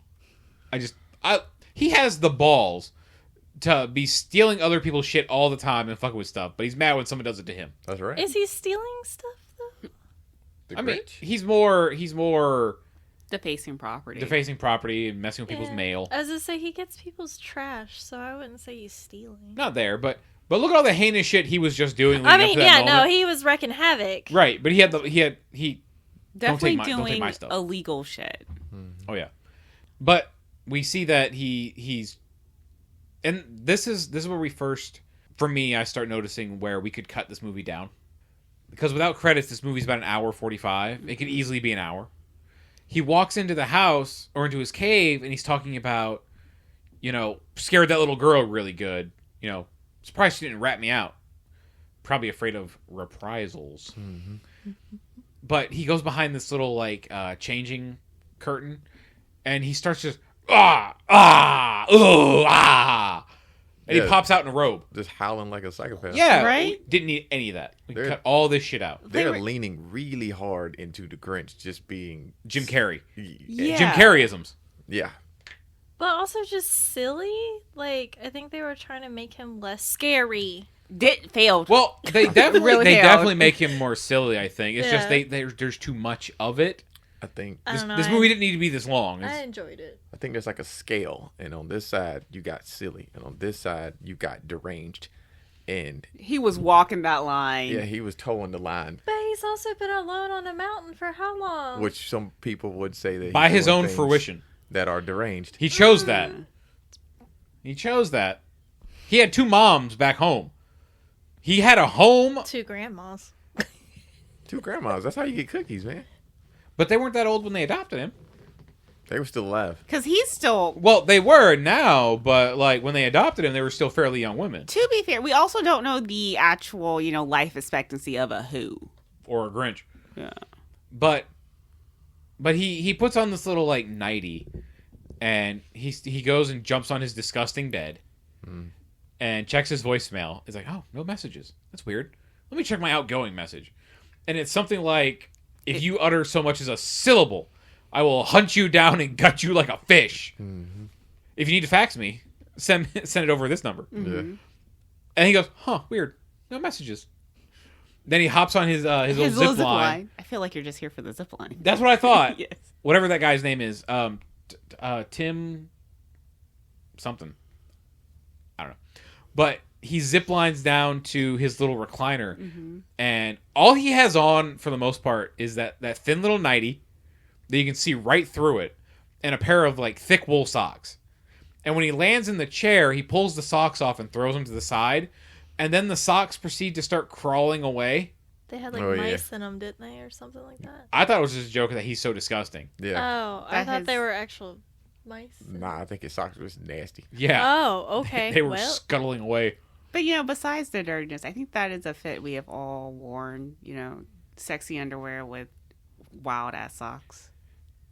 He has the balls to be stealing other people's shit all the time and fucking with stuff, but he's mad when someone does it to him. That's right. Is he stealing stuff though? The I mean, Grinch. he's more Defacing property. defacing property and messing with people's mail. As I say, he gets people's trash, so I wouldn't say he's stealing. Not there, but look at all the heinous shit he was just doing. I leading up mean, to that yeah, no, moment. he was wrecking havoc. Right, but he Definitely don't take doing my stuff. illegal shit. Oh yeah, but we see that he's, and this is where we first, for me, I start noticing where we could cut this movie down, because without credits, this movie's about an hour 45. It could easily be an hour. He walks into the house or into his cave, and he's talking about, scared that little girl really good. Surprised she didn't rat me out. Probably afraid of reprisals. Mm-hmm. But he goes behind this little changing curtain, and he starts just and he pops out in a robe. Just howling like a psychopath. Yeah, Right? we didn't need any of that. We They're- cut all this shit out. They're were- leaning really hard into the Grinch just being Jim Carrey, Yeah. Jim Carreyisms. Yeah. But also just silly. Like, I think they were trying to make him less scary. Failed. Well, they definitely Really failed. make him more silly. I think it's just Yeah. there's too much of it. I think I don't know. This movie didn't need to be this long. I enjoyed it. I think there's like a scale, and on this side you got silly, and on this side you got deranged, and He was walking that line. yeah, he was towing the line, But he's also been alone on a mountain for how long? which some people would say that By he's his doing own things fruition. that are deranged. He chose that. He chose that. He had 2 moms back home. He had a home, 2 grandmas. 2 grandmas. That's how you get cookies, man. but they weren't that old when they adopted him. They were still alive. Because he's still, Well, they were now, but like when they adopted him, they were still fairly young women. to be fair, we also don't know the actual, life expectancy of a who. Or a Grinch. Yeah. But he puts on this little like nightie, and he goes and jumps on his disgusting bed, and checks his voicemail. He's like, oh, no messages. That's weird. Let me check my outgoing message, and it's something like, if you utter so much as a syllable, I will hunt you down and gut you like a fish. If you need to fax me, send it over this number. Yeah. And he goes, huh, weird. No messages. Then he hops on his His little little zip line. I feel like you're just here for the zip line. That's what I thought. Yes. Whatever that guy's name is. Tim something. I don't know. But he zip lines down to his little recliner. And all he has on, for the most part, is that thin little nightie that you can see right through it, and a pair of like thick wool socks. And when he lands in the chair, he pulls the socks off and throws them to the side, and then the socks proceed to start crawling away. They had like Oh, yeah. mice in them, didn't they, or something like that? I thought it was just a joke that he's so disgusting. Yeah. Oh, I That thought has- they were actual mice. Nah, I think his socks was nasty. Yeah. Oh, okay. They were well, scuttling away. But, besides the dirtiness, I think that is a fit we have all worn, sexy underwear with wild-ass socks.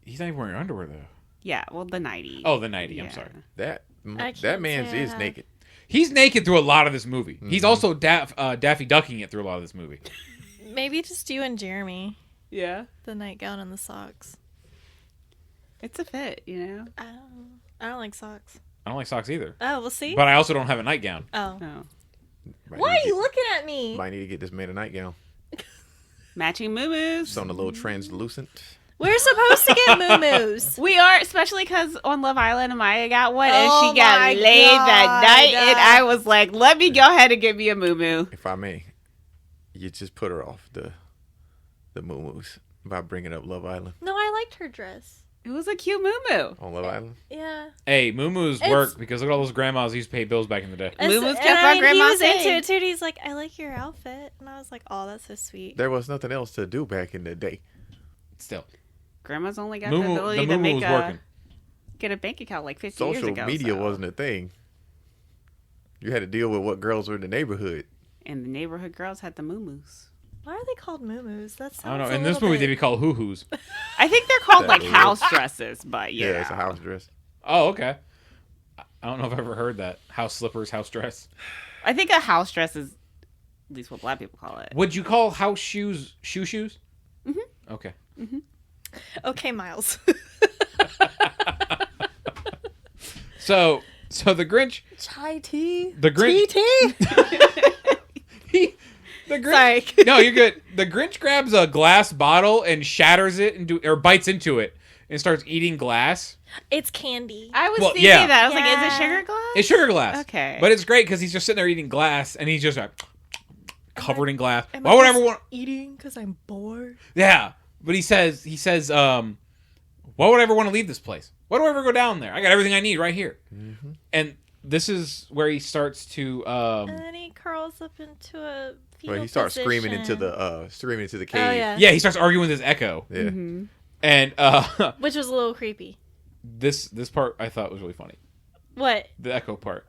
He's not even wearing underwear, though. Yeah, well, the nightie. Oh, the nightie. Yeah. I'm sorry. That can't man's say I is have. naked. He's naked through a lot of this movie. He's also Daffy Ducking it through a lot of this movie. maybe just you and Jeremy, Yeah. the nightgown and the socks. It's a fit, I don't like socks. I don't like socks either. Oh, we'll see. But I also don't have a nightgown. Oh. Oh. Might Why need are to you looking at me? get- Might need to get this man a nightgown. Matching moo It's on a little translucent. We're supposed to get moo-moos. We are, especially because on Love Island, Maya got one, and Oh she got my laid that God. night, and I was like, let me go ahead and get me a moo-moo. If I may, you just put her off the moo-moos by bringing up Love Island. No, I liked her dress. It was a cute moo-moo. On Love Island? Yeah. Hey, moo-moos It's- work because look at all those grandmas who used to pay bills back in the day. Moo-moos And kept I our mean, grandma he was paid. into it too. And he's like, I like your outfit. And I was like, oh, that's so sweet. There was nothing else to do back in the day. Still, Grandma's only got the the ability to moo-moo make was working. get a bank account like 50 years Social ago. media so. wasn't a thing. You had to deal with what girls were in the neighborhood. And the neighborhood girls had the moo-moos. Why are they called moo-moos? That sounds I don't know. a In this little movie, bit... they'd be called hoo-hoos. I think they're called That like weird. house dresses, but Yeah, it's a house dress. Oh, okay. I don't know if I've ever heard that. House slippers, house dress. I think a house dress is at least what black people call it. Would you call house shoes shoes? Mm-hmm. Okay. Okay, Miles. So the Grinch, Chai tea. the Grinch, Tea. the Grinch. Sorry. No, you're good. The Grinch grabs a glass bottle and shatters it or bites into it and starts eating glass. It's candy. I was Well, thinking yeah. that. I was like, Yeah. is it sugar glass? It's sugar glass. Okay. But it's great because he's just sitting there eating glass and he's just like covered in glass. Am Why I would just everyone? eating because I'm bored? Yeah, but he says, why would I ever want to leave this place? Why do I ever go down there? I got everything I need right here. Mm-hmm. And this is where he starts to, And then he curls up into a fetal But he starts screaming into position. the cave. Oh, yeah. yeah, he starts arguing with his echo. Yeah. Mm-hmm. And Which was a little creepy. this part I thought was really funny. What? The echo part.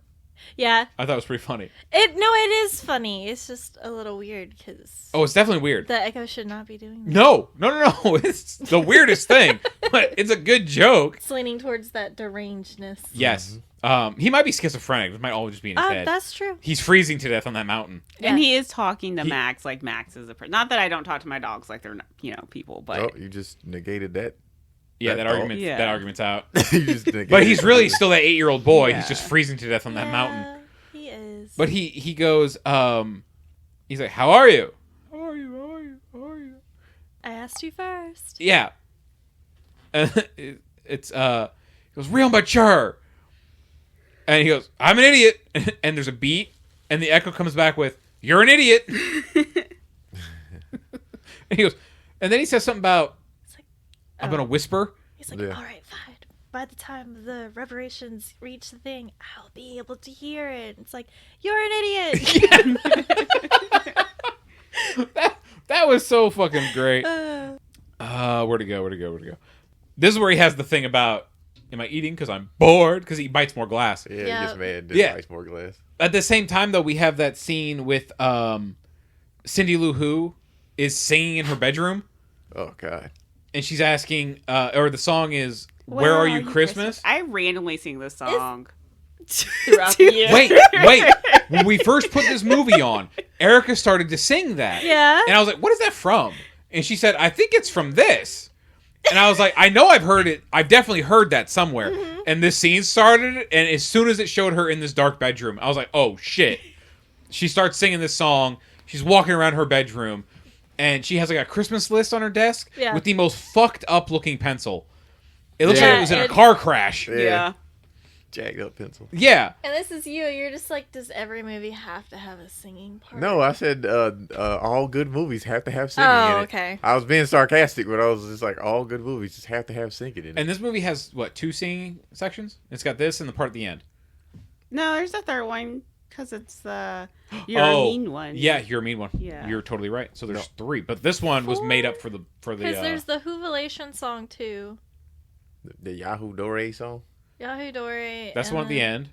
Yeah. I thought it was pretty funny. It is funny. It's just a little weird because Oh, it's definitely weird. the echo should not be doing that. No. It's the weirdest thing. But it's a good joke. It's leaning towards that derangedness. Yes. He might be schizophrenic. It might all just be in his head. That's true. He's freezing to death on that mountain. And Yeah. he is talking to He- Max like Max is a person. Not that I don't talk to my dogs like they're not, people, but Oh, you just negated that. Yeah, That argument's out. You just negated But he's that. really still that 8-year-old boy. Yeah. He's just freezing to death on that mountain. He is. But he goes, he's like, how are you? How are you? How are you? How are you? I asked you first. Yeah. And it's he goes, real mature. And he goes, I'm an idiot. And there's a beat, and the echo comes back with, you're an idiot. And he goes, and then he says something about, Like, I'm going to whisper. He's like, Yeah. all right, fine. By the time the reparations reach the thing, I'll be able to hear it. It's like, you're an idiot. That was so fucking great. Where'd it go? This is where he has the thing about, am I eating because I'm bored? Because he bites more glass. Yeah, Yeah. he gets mad. Yeah. Ice more glass. At the same time, though, we have that scene with Cindy Lou Who is singing in her bedroom. Oh, God. And she's asking, or the song is, Where Are You Christmas? I randomly sing this song throughout the year. Wait. When we first put this movie on, Erica started to sing that. Yeah. And I was like, what is that from? And she said, I think it's from this. And I was like, I know I've heard it. I've definitely heard that somewhere. Mm-hmm. And this scene started, and as soon as it showed her in this dark bedroom, I was like, oh, shit. She starts singing this song. She's walking around her bedroom, and she has like a Christmas list on her desk with the most fucked up looking pencil. It looks like it was in a car crash. Yeah. Jagged up pencil. Yeah. And this is you. You're just like, does every movie have to have a singing part? No, I said all good movies have to have singing in it. Okay. I was being sarcastic, but I was just like, all good movies just have to have singing in it. And this movie has, what, 2 singing sections? It's got this and the part at the end. No, there's a third one because it's the You're a Mean one. Yeah, You're a Mean one. Yeah. You're totally right. So there's 3. But this one was made up for the Because there's the Whovelation song, too. The Yahoo Dore song? Yahoo Dore. That's the one at the end.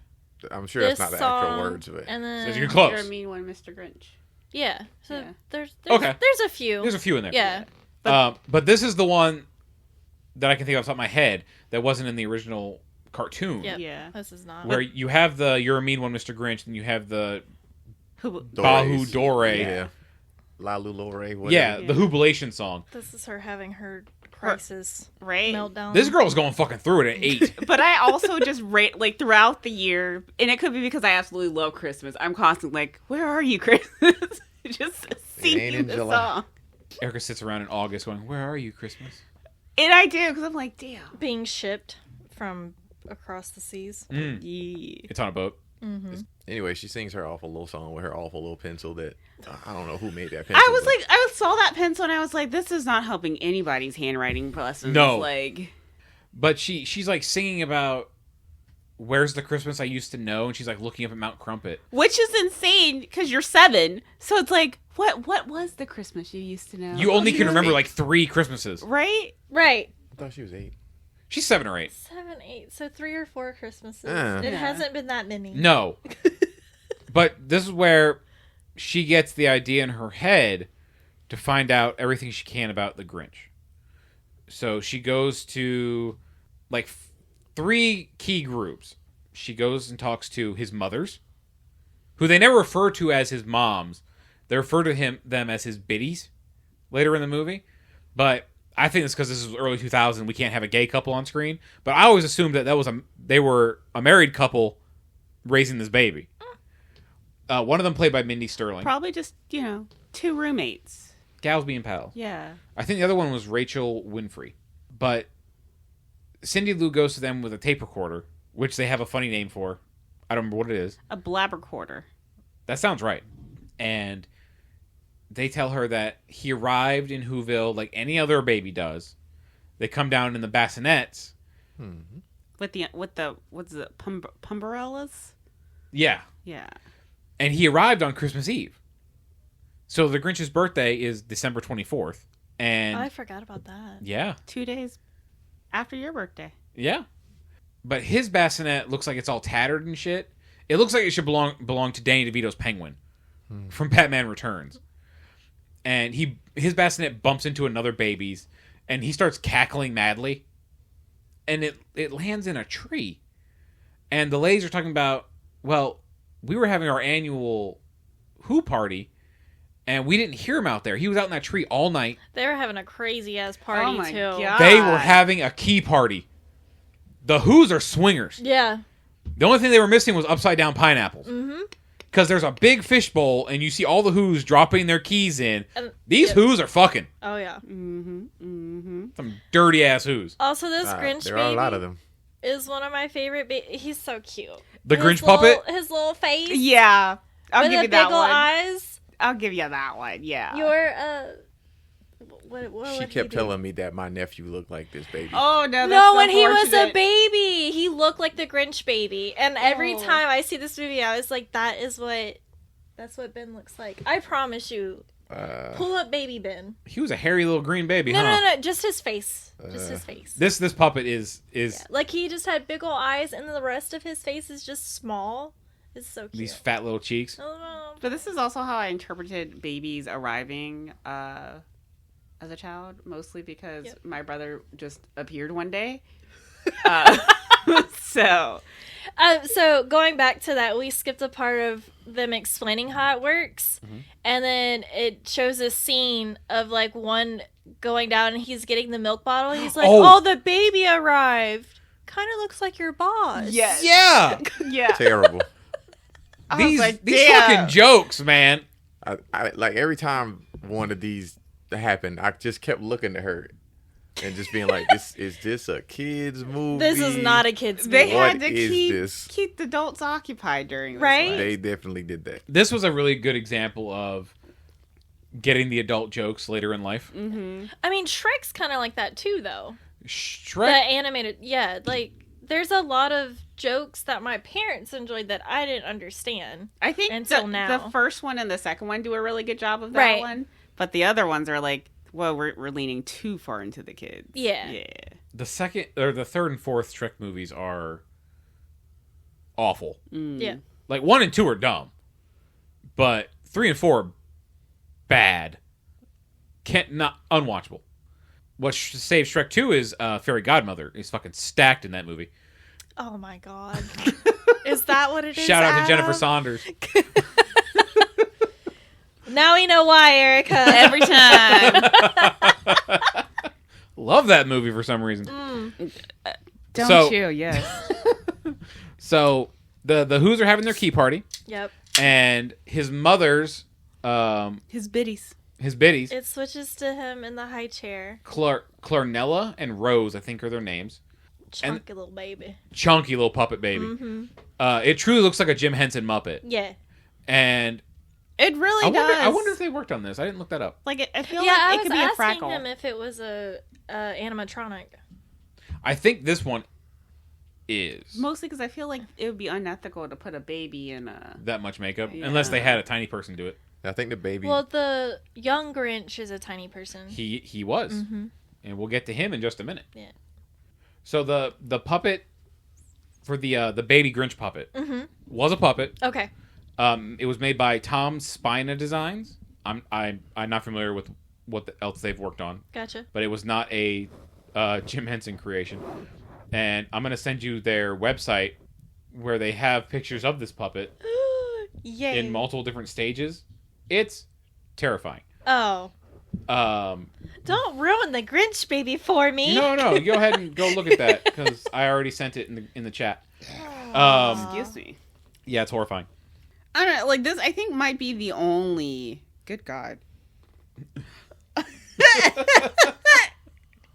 I'm sure that's not the actual words, but And then, So you're close. You're a Mean one, Mr. Grinch. yeah. So Yeah. there's Okay. there's a few. There's a few in there. Yeah. But this is the one that I can think of off the top of my head that wasn't in the original cartoon. Yep. Yeah. This is not. Where you have the You're a Mean one, Mr. Grinch, and you have the Dores. Bahu Dore. Yeah. La Lulore, whatever. Yeah, the Hubilation song. This is her having her crisis Right? meltdown. This girl's going fucking through it at 8. But I also just rate, like, throughout the year, and it could be because I absolutely love Christmas. I'm constantly like, where are you, Christmas? Just ain't singing in the July. song. Erica sits around in August going, where are you, Christmas? And I do, because I'm like, damn. being shipped from across the seas. Mm. Yeah. It's on a boat. Anyway, she sings her awful little song with her awful little pencil that I don't know who made that pencil. I was but- like, I saw that pencil and I was like, this is not helping anybody's handwriting lessons. No. Like, But she's like singing about where's the Christmas I used to know, and she's like looking up at Mount Crumpet. which is insane because you're 7. So it's like, what was the Christmas you used to know? You only can remember like 3 Christmases. Right? Right. I thought she was 8. She's 7 or 8. 7, 8. So 3 or 4 Christmases. Yeah. It hasn't been that many. No. But this is where she gets the idea in her head to find out everything she can about the Grinch. So she goes to like 3 key groups. She goes and talks to his mothers, who they never refer to as his moms. They refer to them as his biddies later in the movie. But I think it's because this is early 2000. We can't have a gay couple on screen. But I always assumed that they were a married couple raising this baby. One of them played by Mindy Sterling. Probably just, 2 roommates. Gals being pals. Yeah. I think the other one was Rachel Winfrey. But Cindy Lou goes to them with a tape recorder, which they have a funny name for. I don't remember what it is. A blabber quarter. That sounds right. And they tell her that he arrived in Whoville like any other baby does. They come down in the bassinets. With the what's it, Pumbarellas? Yeah. Yeah. And he arrived on Christmas Eve. So the Grinch's birthday is December 24th. And I forgot about that. yeah. 2 days after your birthday. Yeah. But his bassinet looks like it's all tattered and shit. It looks like it should belong to Danny DeVito's Penguin from Batman Returns. And his bassinet bumps into another baby's, and he starts cackling madly. And it lands in a tree. And the ladies are talking about, well, we were having our annual Who party, and we didn't hear him out there. He was out in that tree all night. They were having a crazy ass party Oh my too. God. They were having a key party. The Who's are swingers. Yeah. The only thing they were missing was upside down pineapples. because there's a big fishbowl and you see all the Who's dropping their keys in. These yep. Who's are fucking. Oh yeah. Some dirty ass Who's. Also, this Grinch there baby are a lot of them. is one of my favorite. He's so cute. The His Grinch little- puppet. His little face. Yeah. I'll with give the you that big ol' one. eyes. I'll give you that one. Yeah. Your what She would kept he do? telling me that my nephew looked like this baby. Oh no! That's No, when he was a unfortunate. baby, he looked like the Grinch baby. And every Oh. time I see this movie, I was like, that's what Ben looks like. I promise you. Pull up baby Ben. He was a hairy little green baby, No, huh? no, just his face. Just his face. This puppet is Yeah. Like he just had big ol' eyes, and the rest of his face is just small. It's so cute. these fat little cheeks. Oh, But this is also how I interpreted babies arriving as a child, mostly because Yep. my brother just appeared one day. So so going back to that, we skipped a part of them explaining how it works, and then it shows a scene of like one going down and he's getting the milk bottle. He's like, Oh. "Oh, the baby arrived. Kind of looks like your boss." yes, Yeah. yeah. Terrible. I was these like, these damn. fucking jokes, man. I like every time one of these happened, I just kept looking at her and just being like, is this a kid's movie? This is not a kid's movie. They had What to is keep this? keep the adults occupied during this Right? one. They definitely did that. This was a really good example of getting the adult jokes later in life. I mean, Shrek's kind of like that too, though. The Shrek. animated, yeah, like there's a lot of jokes that my parents enjoyed that I didn't understand. I think Until the now. first one and the second one do a really good job of that Right. one, but the other ones are like, well, we're leaning too far into the kids. Yeah. Yeah. The second or the third and fourth Shrek movies are awful. Yeah. Like 1 and 2 are dumb, but 3 and 4 are bad. Not unwatchable. What saves Shrek 2 is Fairy Godmother is fucking stacked in that movie. Oh my god. Is that what it is? Shout out to Jennifer Adam? Saunders. Now we know why, Erica. Every time. Love that movie for some reason. Don't So- you? Yes. So the Who's are having their key party, Yep. and his mother's His biddies. his biddies, It switches to him in the high chair. Clarnella and Rose, I think are their names. Chunky little baby. Chunky little puppet baby. Mm-hmm. It truly looks like a Jim Henson Muppet, Yeah. and It really I does. wonder if they worked on this. I didn't look that up. Like I feel Yeah, like I it was could be a asking frackle. him if it was a animatronic. I think this one is Mostly because I feel like it would be unethical to put a baby in a. that much makeup, Yeah. unless they had a tiny person do it. I think the baby. Well, the young Grinch is a tiny person. He was, Mm-hmm. and we'll get to him in just a minute. Yeah. So the puppet for the baby Grinch puppet was a puppet. Okay. It was made by Tom Spina Designs. I'm not familiar with what else they've worked on, Gotcha. but it was not a Jim Henson creation. And I'm gonna send you their website where they have pictures of this puppet Yay. in multiple different stages. It's terrifying. Oh. Um, Don't ruin the Grinch baby for me. no, go ahead and go look at that because I already sent it in the chat. Excuse me. Yeah, it's horrifying. I don't know. Like this, I think might be the only. Good God.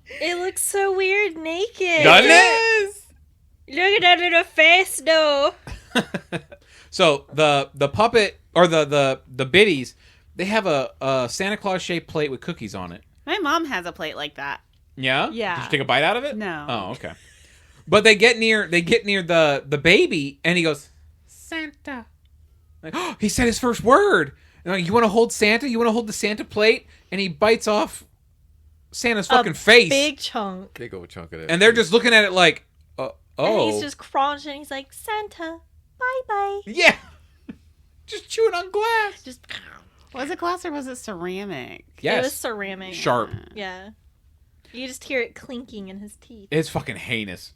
It looks so weird naked. Doesn't it? Look at that little face, though. So the puppet or the biddies, they have a Santa Claus shaped plate with cookies on it. My mom has a plate like that. Yeah. Yeah. Did you take a bite out of it? No. Oh, okay. But they get near the baby and he goes Santa. Like, oh, he said his first word. And like, you want to hold Santa? You want to hold the Santa plate? And he bites off Santa's fucking face. Big chunk. Big old chunk of that. And they're just looking at it like, oh. And he's just crunching. He's like, Santa, bye-bye. Yeah. Just chewing on glass. Just, Was it glass or was it ceramic? Yes. It was ceramic. Sharp. Yeah. You just hear it clinking in his teeth. It's fucking heinous.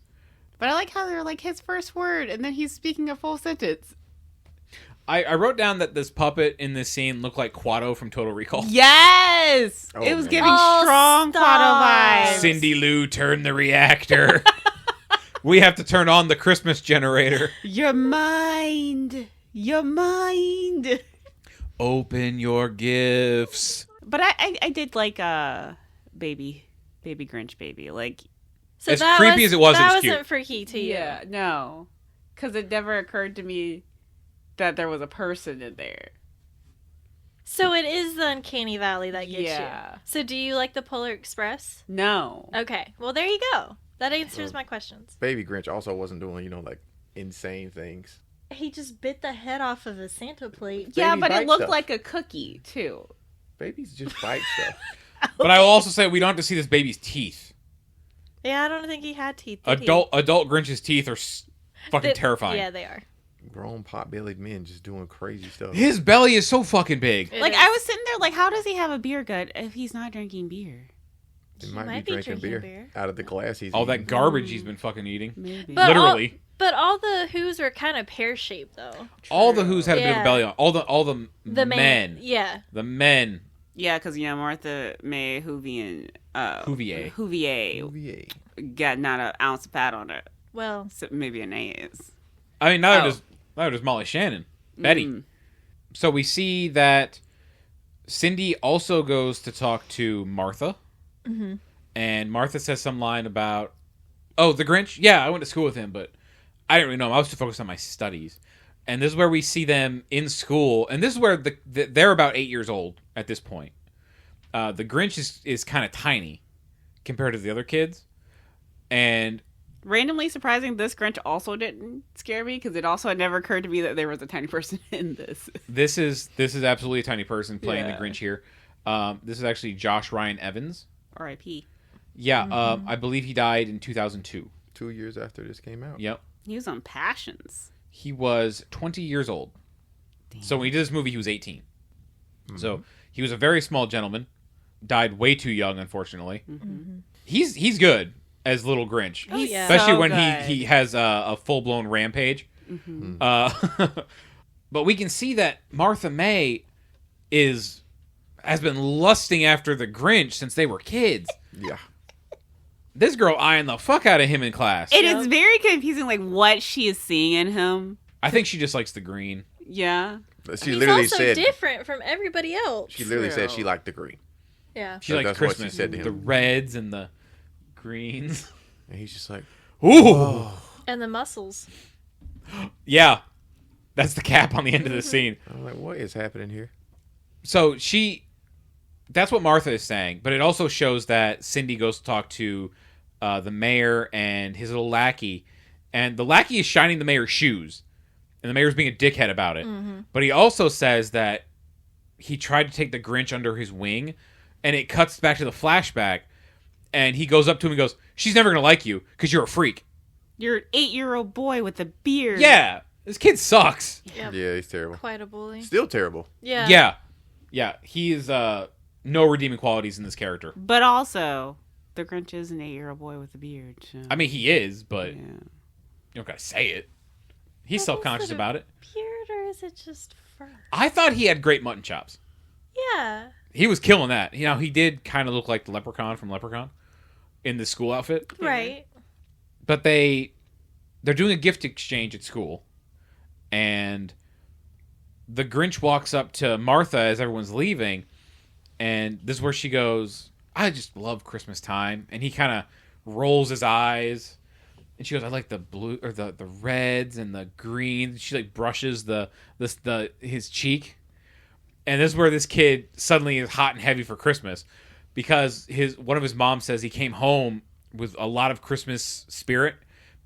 But I like how they're like his first word and then he's speaking a full sentence. I wrote down that this puppet in this scene looked like Quado from Total Recall. Yes! Oh, it was man. giving Oh, strong stop. Quado vibes. Cindy Lou, turn the reactor. We have to turn on the Christmas generator. Your mind your mind. Open your gifts. But I did like baby Grinch baby. Like, So As that creepy as it was, it was wasn't cute. freaky to you. yeah, no, because it never occurred to me that there was a person in there. So it is the uncanny valley that gets Yeah. you. So do you like the Polar Express? No. Okay. Well, there you go. That answers my questions. Baby Grinch also wasn't doing, like insane things. He just bit the head off of a Santa plate. Yeah, Baby but it bite looked stuff. like a cookie too. Babies just bite stuff. But I will also say we don't have to see this baby's teeth. Yeah, I don't think he had teeth. did he? Adult Grinch's teeth are fucking They- terrifying. Yeah, they are. Grown pot-bellied men just doing crazy stuff. His belly is so fucking big. It Like, is. I was sitting there like, how does he have a beer gut if he's not drinking beer? He He might might be be drinking drinking beer beer. out of the glass he's All that eating. garbage he's been fucking eating. Maybe. But Literally. But all the Who's were kind of pear-shaped, though. All the Who's had a bit of Yeah. a belly on. All the The men. Yeah. The men. Yeah, because, Martha May Houvier, Houvier. UVA. got not an ounce of fat on it. Well, So maybe an ass. I mean, neither does Molly Shannon. Betty. Mm. So we see that Cindy also goes to talk to Martha. Mm-hmm. And Martha says some line about, oh, the Grinch? Yeah, I went to school with him, but I didn't really know him. I was too focused on my studies. And this is where we see them in school. And this is where they're about 8 years old at this point. The Grinch is kind of tiny compared to the other kids. And Randomly surprising, this Grinch also didn't scare me because it also had never occurred to me that there was a tiny person in this. this is absolutely a tiny person playing Yeah. the Grinch here. This is actually Josh Ryan Evans. R.I.P. Yeah, I believe he died in 2002. 2 years after this came out. Yep. He was on Passions. He was 20 years old. So when he did this movie, he was 18. So he was a very small gentleman. Died way too young, unfortunately. He's good as Little Grinch. Oh, yeah. Especially So when good. he has a full-blown rampage. But we can see that Martha May has been lusting after the Grinch since they were kids. Yeah. This girl eyeing the fuck out of him in class. It is very confusing, like, what she is seeing in him. I think she just likes the green. Yeah. She he's literally also said different from everybody else. she literally said True. she liked the green. Yeah. She likes That's what she Christmas. said to him. The reds and the greens. And he's just like, Ooh. And the muscles. Yeah. That's the cap on the end of the scene. I'm like, what is happening here? So that's what Martha is saying, but it also shows that Cindy goes to talk to the mayor and his little lackey, and the lackey is shining the mayor's shoes, and the mayor's being a dickhead about it. But he also says that he tried to take the Grinch under his wing, and it cuts back to the flashback, and he goes up to him and goes, "She's never gonna like you because you're a freak." You're an 8-year-old boy with a beard. Yeah, this kid sucks. Yep. Yeah, he's terrible. Quite a bully. Still terrible. Yeah. Yeah. He is no redeeming qualities in this character. But also, the Grinch is an 8-year-old boy with a beard. So. I mean, he is, but yeah. you don't gotta say it. He's But self-conscious is it a about it. Beard or is it just fur? I thought he had great mutton chops. Yeah. He was killing that. You know, he did kind of look like the Leprechaun from Leprechaun in the school outfit. Right. But they're doing a gift exchange at school, and the Grinch walks up to Martha as everyone's leaving, and this is where she goes, "I just love Christmas time," and he kind of rolls his eyes. And she goes, "I like the blue or the reds and the greens." She like brushes his cheek, and this is where this kid suddenly is hot and heavy for Christmas, because one of his moms says he came home with a lot of Christmas spirit,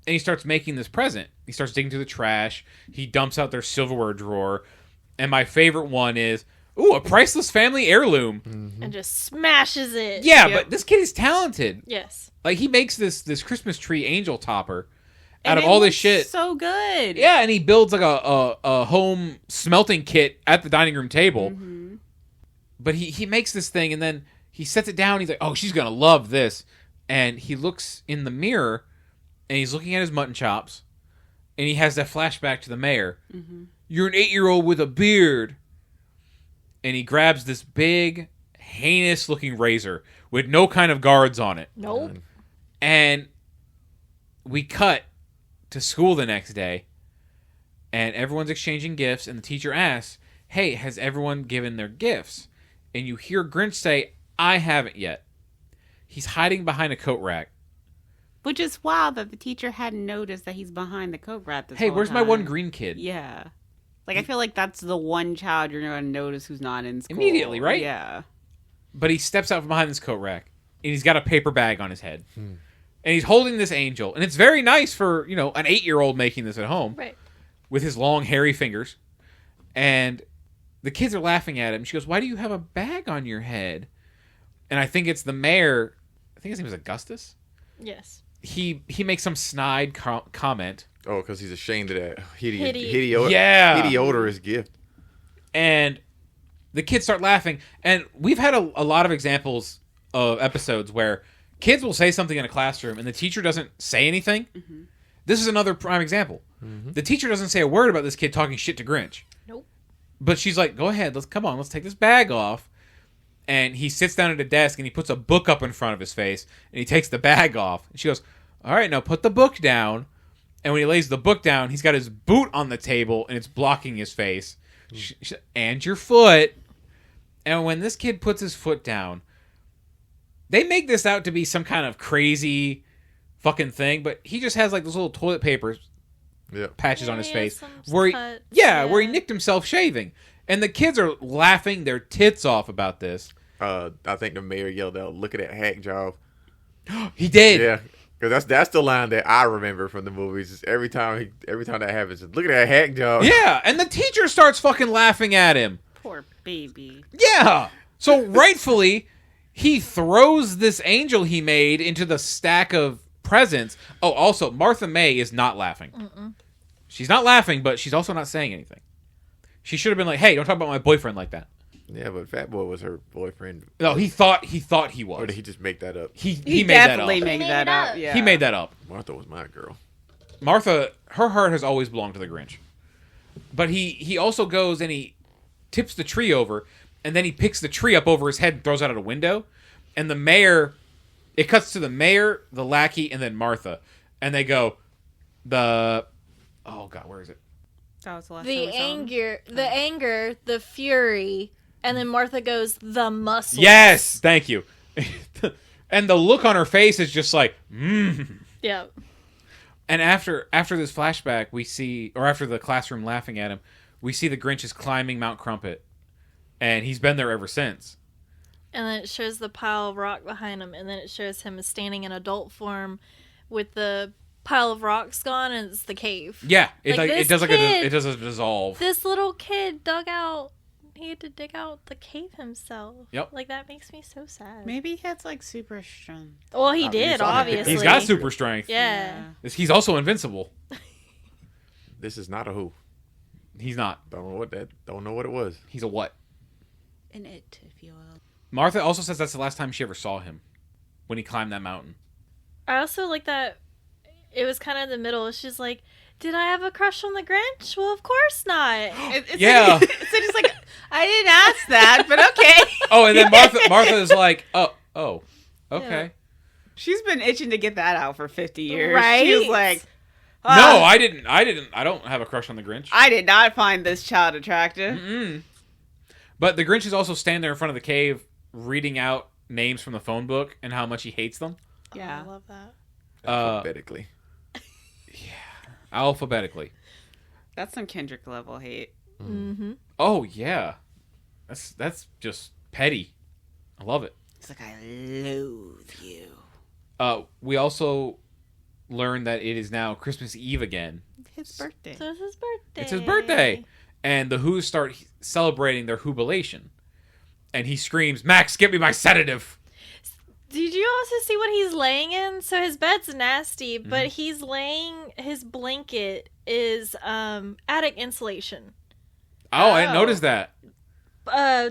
and he starts making this present. He starts digging through the trash. He dumps out their silverware drawer, and my favorite one is, "Ooh, a priceless family heirloom." And just smashes it. Yeah, Yep. but this kid is talented. Yes. Like, he makes this Christmas tree angel topper And out of it all this looks shit. so good. Yeah, and he builds like a home smelting kit at the dining room table. But he makes this thing, and then he sets it down. He's like, "Oh, she's gonna love this." And he looks in the mirror, and he's looking at his mutton chops, and he has that flashback to the mayor. "You're an 8-year-old with a beard." And he grabs this big, heinous-looking razor with no kind of guards on it. Nope. And we cut to school the next day, and everyone's exchanging gifts, and the teacher asks, hey, has everyone given their gifts? And you hear Grinch say, I haven't yet. He's hiding behind a coat rack. Which is wild that the teacher hadn't noticed that he's behind the coat rack this Hey, whole where's my time. one green kid? Yeah. Like, I feel like that's the one child you're going to notice who's not in school. Immediately, right? Yeah. But he steps out from behind this coat rack, and he's got a paper bag on his head. And he's holding this angel. And it's very nice for, an 8-year-old making this at home. Right. With his long, hairy fingers. And the kids are laughing at him. She goes, why do you have a bag on your head? And I think it's the mayor. I think his name is Augustus. Yes. He makes some snide comment. Oh, because he's ashamed of that Yeah. hideous gift. And the kids start laughing. And we've had a lot of examples of episodes where kids will say something in a classroom and the teacher doesn't say anything. Mm-hmm. This is another prime example. Mm-hmm. The teacher doesn't say a word about this kid talking shit to Grinch. Nope. But she's like, go ahead, let's take this bag off. And he sits down at a desk and he puts a book up in front of his face and he takes the bag off. And she goes, all right, now put the book down. And when he lays the book down, he's got his boot on the table and it's blocking his face. And your foot. And when this kid puts his foot down, they make this out to be some kind of crazy fucking thing, but he just has like those little toilet paper patches on his face where he nicked himself shaving. And the kids are laughing their tits off about this. I think the mayor yelled out, "Look at that hack job." He did. Yeah. Because that's the line that I remember from the movies. Is every time that happens, look at that hack job. Yeah, and the teacher starts fucking laughing at him. Poor baby. Yeah. So rightfully, he throws this angel he made into the stack of presents. Oh, also, Martha May is not laughing. Mm-mm. She's not laughing, but she's also not saying anything. She should have been like, "Hey, don't talk about my boyfriend like that." Yeah, but Fat Boy was her boyfriend. No, he thought he was. Or did he just make that up? He made definitely that up. made that up. Yeah. He made that up. Martha was my girl. Martha, her heart has always belonged to the Grinch. But he also goes and he tips the tree over, and then he picks the tree up over his head and throws it out a window. And the mayor, it cuts to the mayor, the lackey, and then Martha. And they go, oh God, where is it? That was the last The anger, the fury, and then Martha goes, the muscles. Yes, thank you. And the look on her face is just like, Yeah. And after this flashback, we see, or after the classroom laughing at him, we see the Grinch is climbing Mount Crumpet. And he's been there ever since. And then it shows the pile of rock behind him, and then it shows him standing in adult form with the pile of rocks gone, and it's the cave. Yeah, it does a dissolve. This little kid he had to dig out the cave himself. Yep. Like, that makes me so sad. Maybe he has like super strength. Well, he did, obviously. He's got super strength. Yeah. He's also invincible. This is not a who. He's not. Don't know what it was. He's a what? An it, if you will. Martha also says that's the last time she ever saw him. When he climbed that mountain. I also like that it was kind of in the middle. She's like, did I have a crush on the Grinch? Well, of course not. Yeah. So just like, I didn't ask that, but okay. Oh, and then Martha is like, oh, okay. Yeah. She's been itching to get that out for 50 years. Right? She was like, No, I didn't. I don't have a crush on the Grinch. I did not find this child attractive. Mm-mm. But the Grinch is also standing there in front of the cave reading out names from the phone book and how much he hates them. Yeah. Oh, I love that. Alphabetically. Alphabetically. That's some Kendrick level hate. Mm-hmm. Oh, yeah. That's just petty. I love it. It's like, I loathe you. We also learned that it is now Christmas Eve again. His birthday. So it's his birthday. It's his birthday. And the Who's start celebrating their Whobilation. And he screams, Max, get me my sedative. Did you also see what he's laying in? So his bed's nasty, but he's laying, his blanket is attic insulation. Oh, I didn't notice that.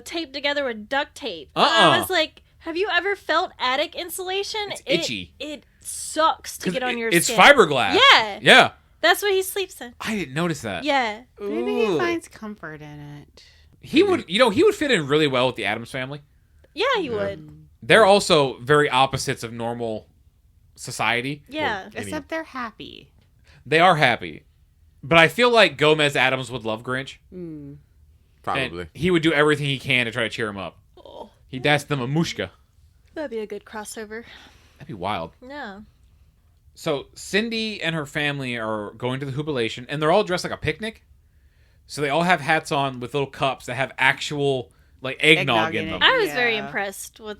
Taped together with duct tape. I was like, have you ever felt attic insulation? It's itchy. It sucks to get on your It's skin. fiberglass. Yeah. Yeah. That's what he sleeps in. I didn't notice that. Yeah. Maybe he finds comfort in it. He would fit in really well with the Addams family. Yeah, he would. They're also very opposites of normal society. Yeah. Except they're happy. They are happy. But I feel like Gomez Adams would love Grinch. Probably. And he would do everything he can to try to cheer him up. Oh, That's the mamushka. that'd be a good crossover. That'd be wild. Yeah. So Cindy and her family are going to the jubilation, and they're all dressed like a picnic. So they all have hats on with little cups that have actual like eggnog in them. I was very impressed with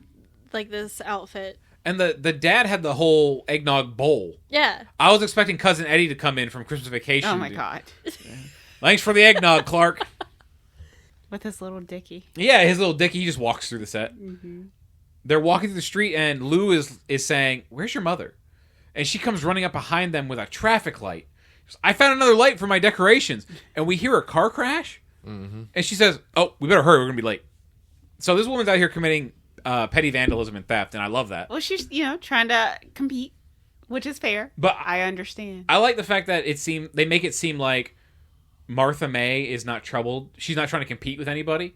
like this outfit. And the dad had the whole eggnog bowl. Yeah. I was expecting Cousin Eddie to come in from Christmas Vacation. Oh my god. Thanks for the eggnog, Clark. With his little dicky. Yeah, his little dickie. He just walks through the set. They're walking through the street, and Lou is saying, "Where's your mother?" And she comes running up behind them with a traffic light. She goes, "I found another light for my decorations." And we hear a car crash. And she says, "Oh, we better hurry. We're going to be late." So this woman's out here committing petty vandalism and theft, and I love that. Well, she's, trying to compete, which is fair. But I understand. I like the fact that they make it seem like Martha May is not troubled. She's not trying to compete with anybody.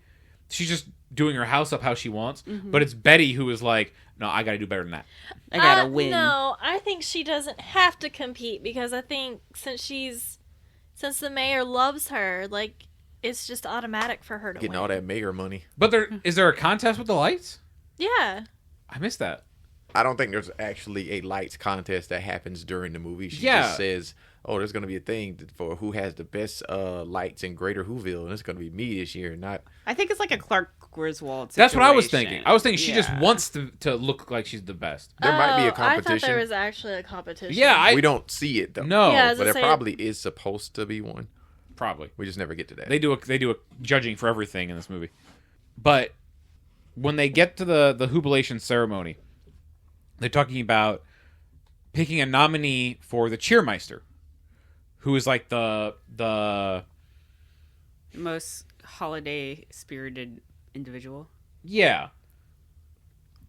She's just doing her house up how she wants. But it's Betty who is like, "No, I got to do better than that." I gotta win. No, I think she doesn't have to compete because I think since the mayor loves her, like it's just automatic for her to Getting win. all that mayor money. But is there a contest with the lights? Yeah. I missed that. I don't think there's actually a lights contest that happens during the movie. She Yeah. just says, "Oh, there's going to be a thing for who has the best lights in Greater Whoville, and it's going to be me this year, not." I think it's like a Clark Griswold situation. That's what I was thinking. I was thinking she just Yeah. wants to look like she's the best. There might be a I thought competition. there was actually a competition. Yeah, We don't see it though. No, Yeah, but there say- probably is supposed to be one. probably. We just never get to that. They do a judging for everything in this movie. But when they get to the jubilation ceremony, they're talking about picking a nominee for the cheermeister, who is like the most holiday spirited individual. yeah.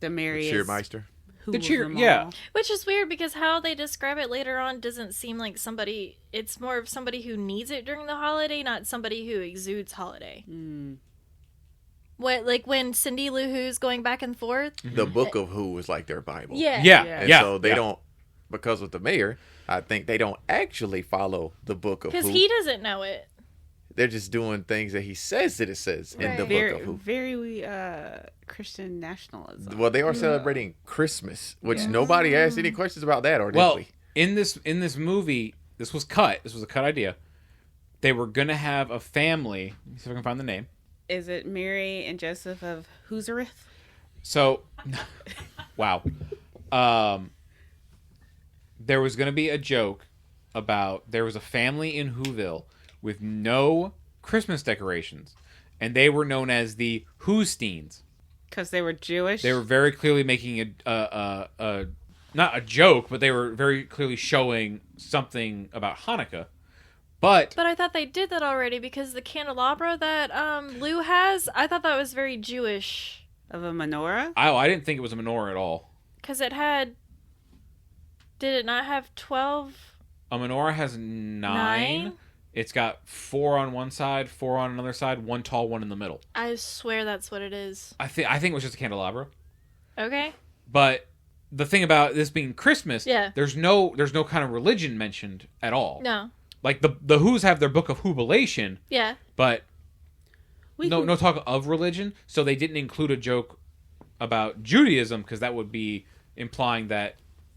The merriest. Cheermeister. Who The of cheer- them yeah. all. Which is weird because how they describe it later on doesn't seem like somebody. It's more of somebody who needs it during the holiday, not somebody who exudes holiday. What, like when Cindy Lou Who's going back and forth? The Book of Who is like their Bible. Yeah. Yeah. Yeah. And Yeah. so they yeah. don't, because with the mayor, I think they don't actually follow the Book of Because Who. he doesn't know it. They're just doing things that he says that it says in the Right. Book of Very, Who. very Christian nationalism. Well, they are celebrating Christmas, which nobody asked any questions about that, or did Well, we? in this movie, this was cut. This was a cut idea. They were gonna have a family. Let me see if I can find the name. Is it Mary and Joseph of Huzareth? So, wow. There was going to be a joke about there was a family in Whoville with no Christmas decorations, and they were known as the Whosteins. Because they were Jewish? They were very clearly making a not a joke, but they were very clearly showing something about Hanukkah. But But I thought they did that already because the candelabra that Lou has, I thought that was very Jewish. Of a menorah? I didn't think it was a menorah at all. Because it had... Did it not have 12? A menorah has nine. It's got 4 on one side, 4 on another side, one tall one in the middle. I swear that's what it is. I think it was just a candelabra. Okay. But the thing about this being Christmas, Yeah. there's no kind of religion mentioned at all. No. Like the Who's have their Book of Jubilation, Yeah. but We no can- talk of religion. So they didn't include a joke about Judaism because that would be implying that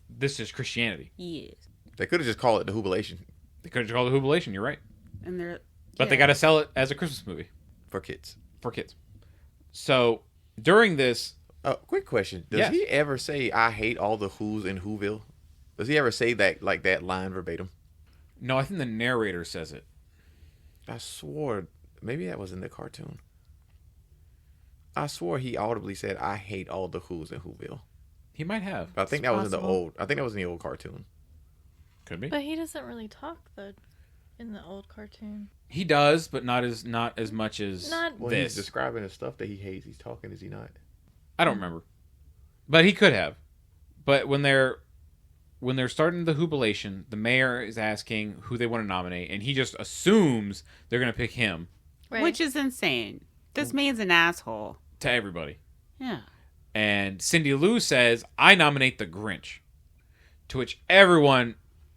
this is Christianity. Yes. They could have just called it the Jubilation They could have called it Jubilation. You're right, And they're... but they got to sell it as a Christmas movie for kids. for kids. So during this, Quick question. Does Yes. he ever say, "I hate all the Who's in Whoville"? Does he ever say that, like that line verbatim? no, I think the narrator says it. I swore, maybe that was in the cartoon. I swore he audibly said, "I hate all the Who's in Whoville." He might have. But I think It's that was in the possible. old. I think that was in the old cartoon. Could be. But he doesn't really talk in the old cartoon. He does, but not as much as Not- Well, this. he's describing the stuff that he hates. He's talking, is he not? I don't remember, but he could have. But when they're starting the jubilation, the mayor is asking who they want to nominate, and he just assumes they're going to pick him Right. Which is insane. This man's an asshole. to everybody. Yeah. And Cindy Lou says, "I nominate the Grinch," to which everyone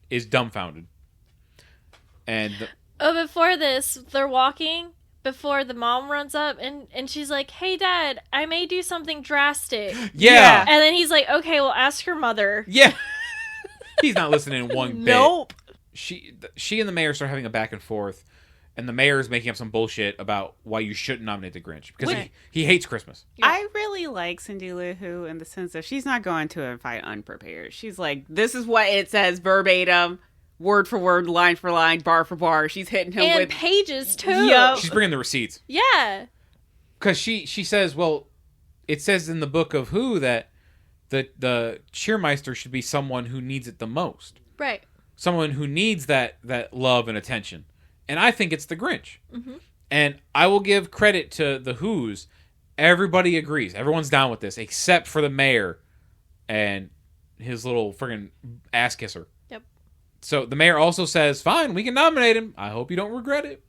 is dumbfounded. And before this, they're walking. Before the mom runs up and she's like, "Hey, Dad, I may do something drastic." yeah. And then he's like, "Okay, well, ask your mother." Yeah. He's not listening one bit. Nope. She and the mayor start having a back and forth, and the mayor is making up some bullshit about why you shouldn't nominate the Grinch because he hates Christmas. I really like Cindy Lou Who in the sense that she's not going to a fight unprepared. She's like, this is what it says verbatim, word for word, line for line, bar for bar. She's hitting him And with pages, too. Yup. She's bringing the receipts. Yeah. Because she says, well, it says in the book of Who that the cheermeister should be someone who needs it the most. Right. Someone who needs that love and attention. And I think it's the Grinch. Mm-hmm. And I will give credit to the Who's. Everybody agrees. Everyone's down with this, except for the mayor and his little friggin' ass kisser. Yep. So the mayor also says, fine, we can nominate him. I hope you don't regret it.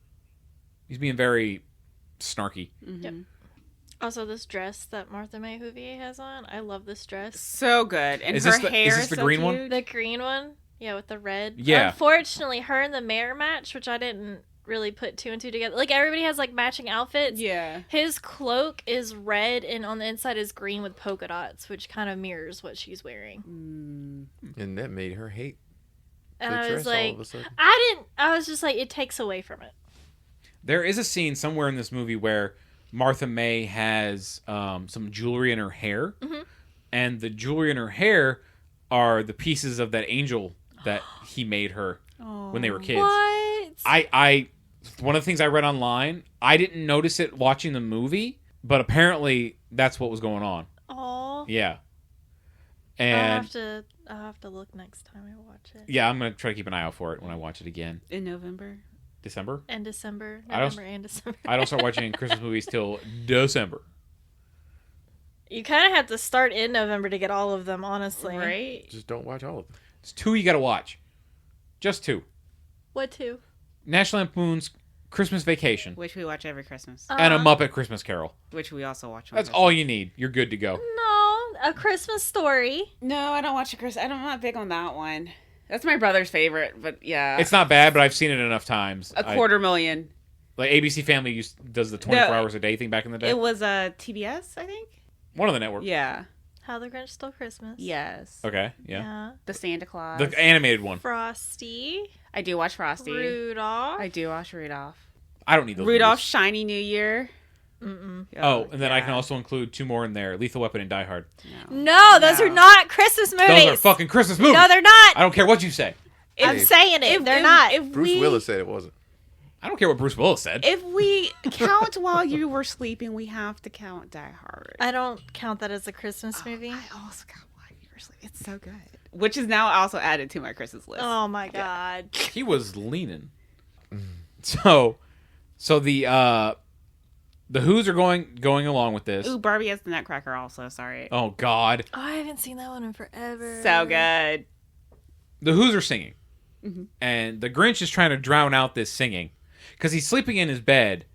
He's being very snarky. Mm-hmm. Yep. Also, this dress that Martha May Whovier has on, I love this dress. so good. And Is her this the- hair is this is the so green one? cute. The green one? Yeah, with the red. Yeah. Unfortunately, her and the mayor match, which I didn't really put two and two together. Like, everybody has, like, matching outfits. Yeah. His cloak is red, and on the inside is green with polka dots, which kind of mirrors what she's wearing. And that made her hate And the I dress was all like, of a sudden. I was just like, it takes away from it. There is a scene somewhere in this movie where Martha May has some jewelry in her hair. Mm-hmm. And the jewelry in her hair are the pieces of that angel that he made her when they were kids. What? I one of the things I read online, I didn't notice it watching the movie, but apparently that's what was going on. Aw. Yeah. I'll And have to look next time I watch it. yeah, I'm going to try to keep an eye out for it when I watch it again. In November. December? And December. I don't- November and December. I don't start watching Christmas movies till December. You kind of have to start in November to get all of them, honestly. Right? Just don't watch all of them. It's 2 you got to watch. Just 2. What two? National Lampoon's Christmas Vacation Which we watch every Christmas. and A Muppet Christmas Carol. Which we also watch. on That's Christmas. all you need. You're good to go. No, A Christmas Story. No, I don't watch a Christmas. I'm not big on that one. That's my brother's favorite, but yeah. It's not bad, but I've seen it enough times. a $250,000. Like ABC Family does the 24 No. hours a day thing back in the day. It was a TBS, I think. One of the networks. Yeah. How the Grinch Stole Christmas. Yes. Okay, yeah. The Santa Claus. The animated one. Frosty. I do watch Frosty. Rudolph. I do watch Rudolph. I don't need those Rudolph's movies. Shiny New Year. Mm-mm. Oh, and then I yeah. can also include 2 more in there. Lethal Weapon and Die Hard. No, those are not Christmas movies. Those are fucking Christmas movies. No, they're not. I don't care what you say. I'm saying it. They're not. If Bruce we, Willis said it wasn't. I don't care what Bruce Willis said. If we count while you were sleeping, we have to count Die Hard. I don't count that as a Christmas movie. I also count while you were sleeping. It's so good. Which is now also added to my Christmas list. Oh my god. He was leaning. So the Who's are going along with this. Ooh, Barbie has the Nutcracker also. Sorry. Oh God, Oh, I haven't seen that one in forever. So good. the Who's are singing, Mm-hmm. and the Grinch is trying to drown out this singing because he's sleeping in his bed,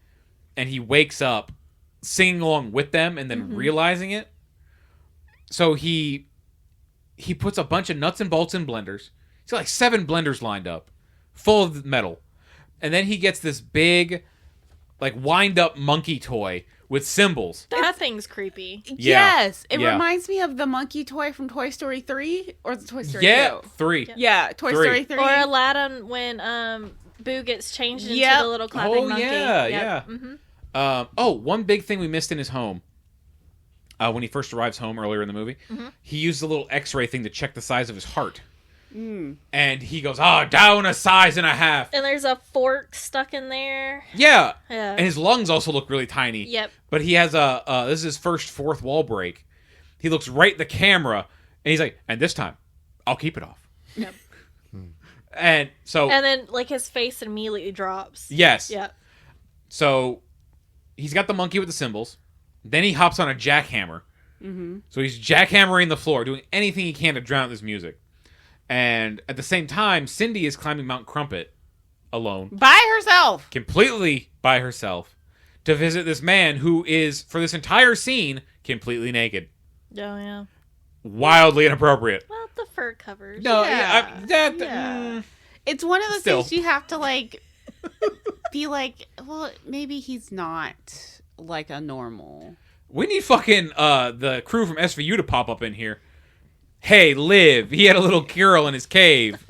and he wakes up singing along with them, and then realizing it. So he puts a bunch of nuts and bolts in blenders. He's got like 7 blenders lined up, full of metal, and then he gets this big, like wind up monkey toy with cymbals. That thing's creepy. Yeah. Yes. It Yeah. reminds me of the monkey toy from Toy Story 3 or the Toy Story Yeah, 2. 3. Yeah, Toy 3. Story 3. Or Aladdin when Boo gets changed into Yep. the little clapping Oh, monkey. yeah, Yep. yeah. Mm-hmm. One big thing we missed in his home. When he first arrives home earlier in the movie, he used a little X-ray thing to check the size of his heart, and he goes, down a size and a half." And there's a fork stuck in there. Yeah, Yeah. and his lungs also look really tiny. Yep. But he has this is his first fourth wall break. He looks right at the camera, and he's like, "And this time, I'll keep it off." Yep. And so, And then like his face immediately drops. yes, Yep. so he's got the monkey with the cymbals. Then he hops on a jackhammer. So he's jackhammering the floor, doing anything he can to drown out this music. And at the same time, Cindy is climbing Mount Crumpet alone, By herself. completely by herself, to visit this man who is, for this entire scene, completely naked. Oh yeah. Wildly inappropriate. Well, the fur covers. No, Yeah. yeah. Yeah. It's one of those Still. things you have to like be like, well, maybe he's not like a normal. We need fucking the crew from SVU to pop up in here. Hey, Liv, he had a little girl in his cave.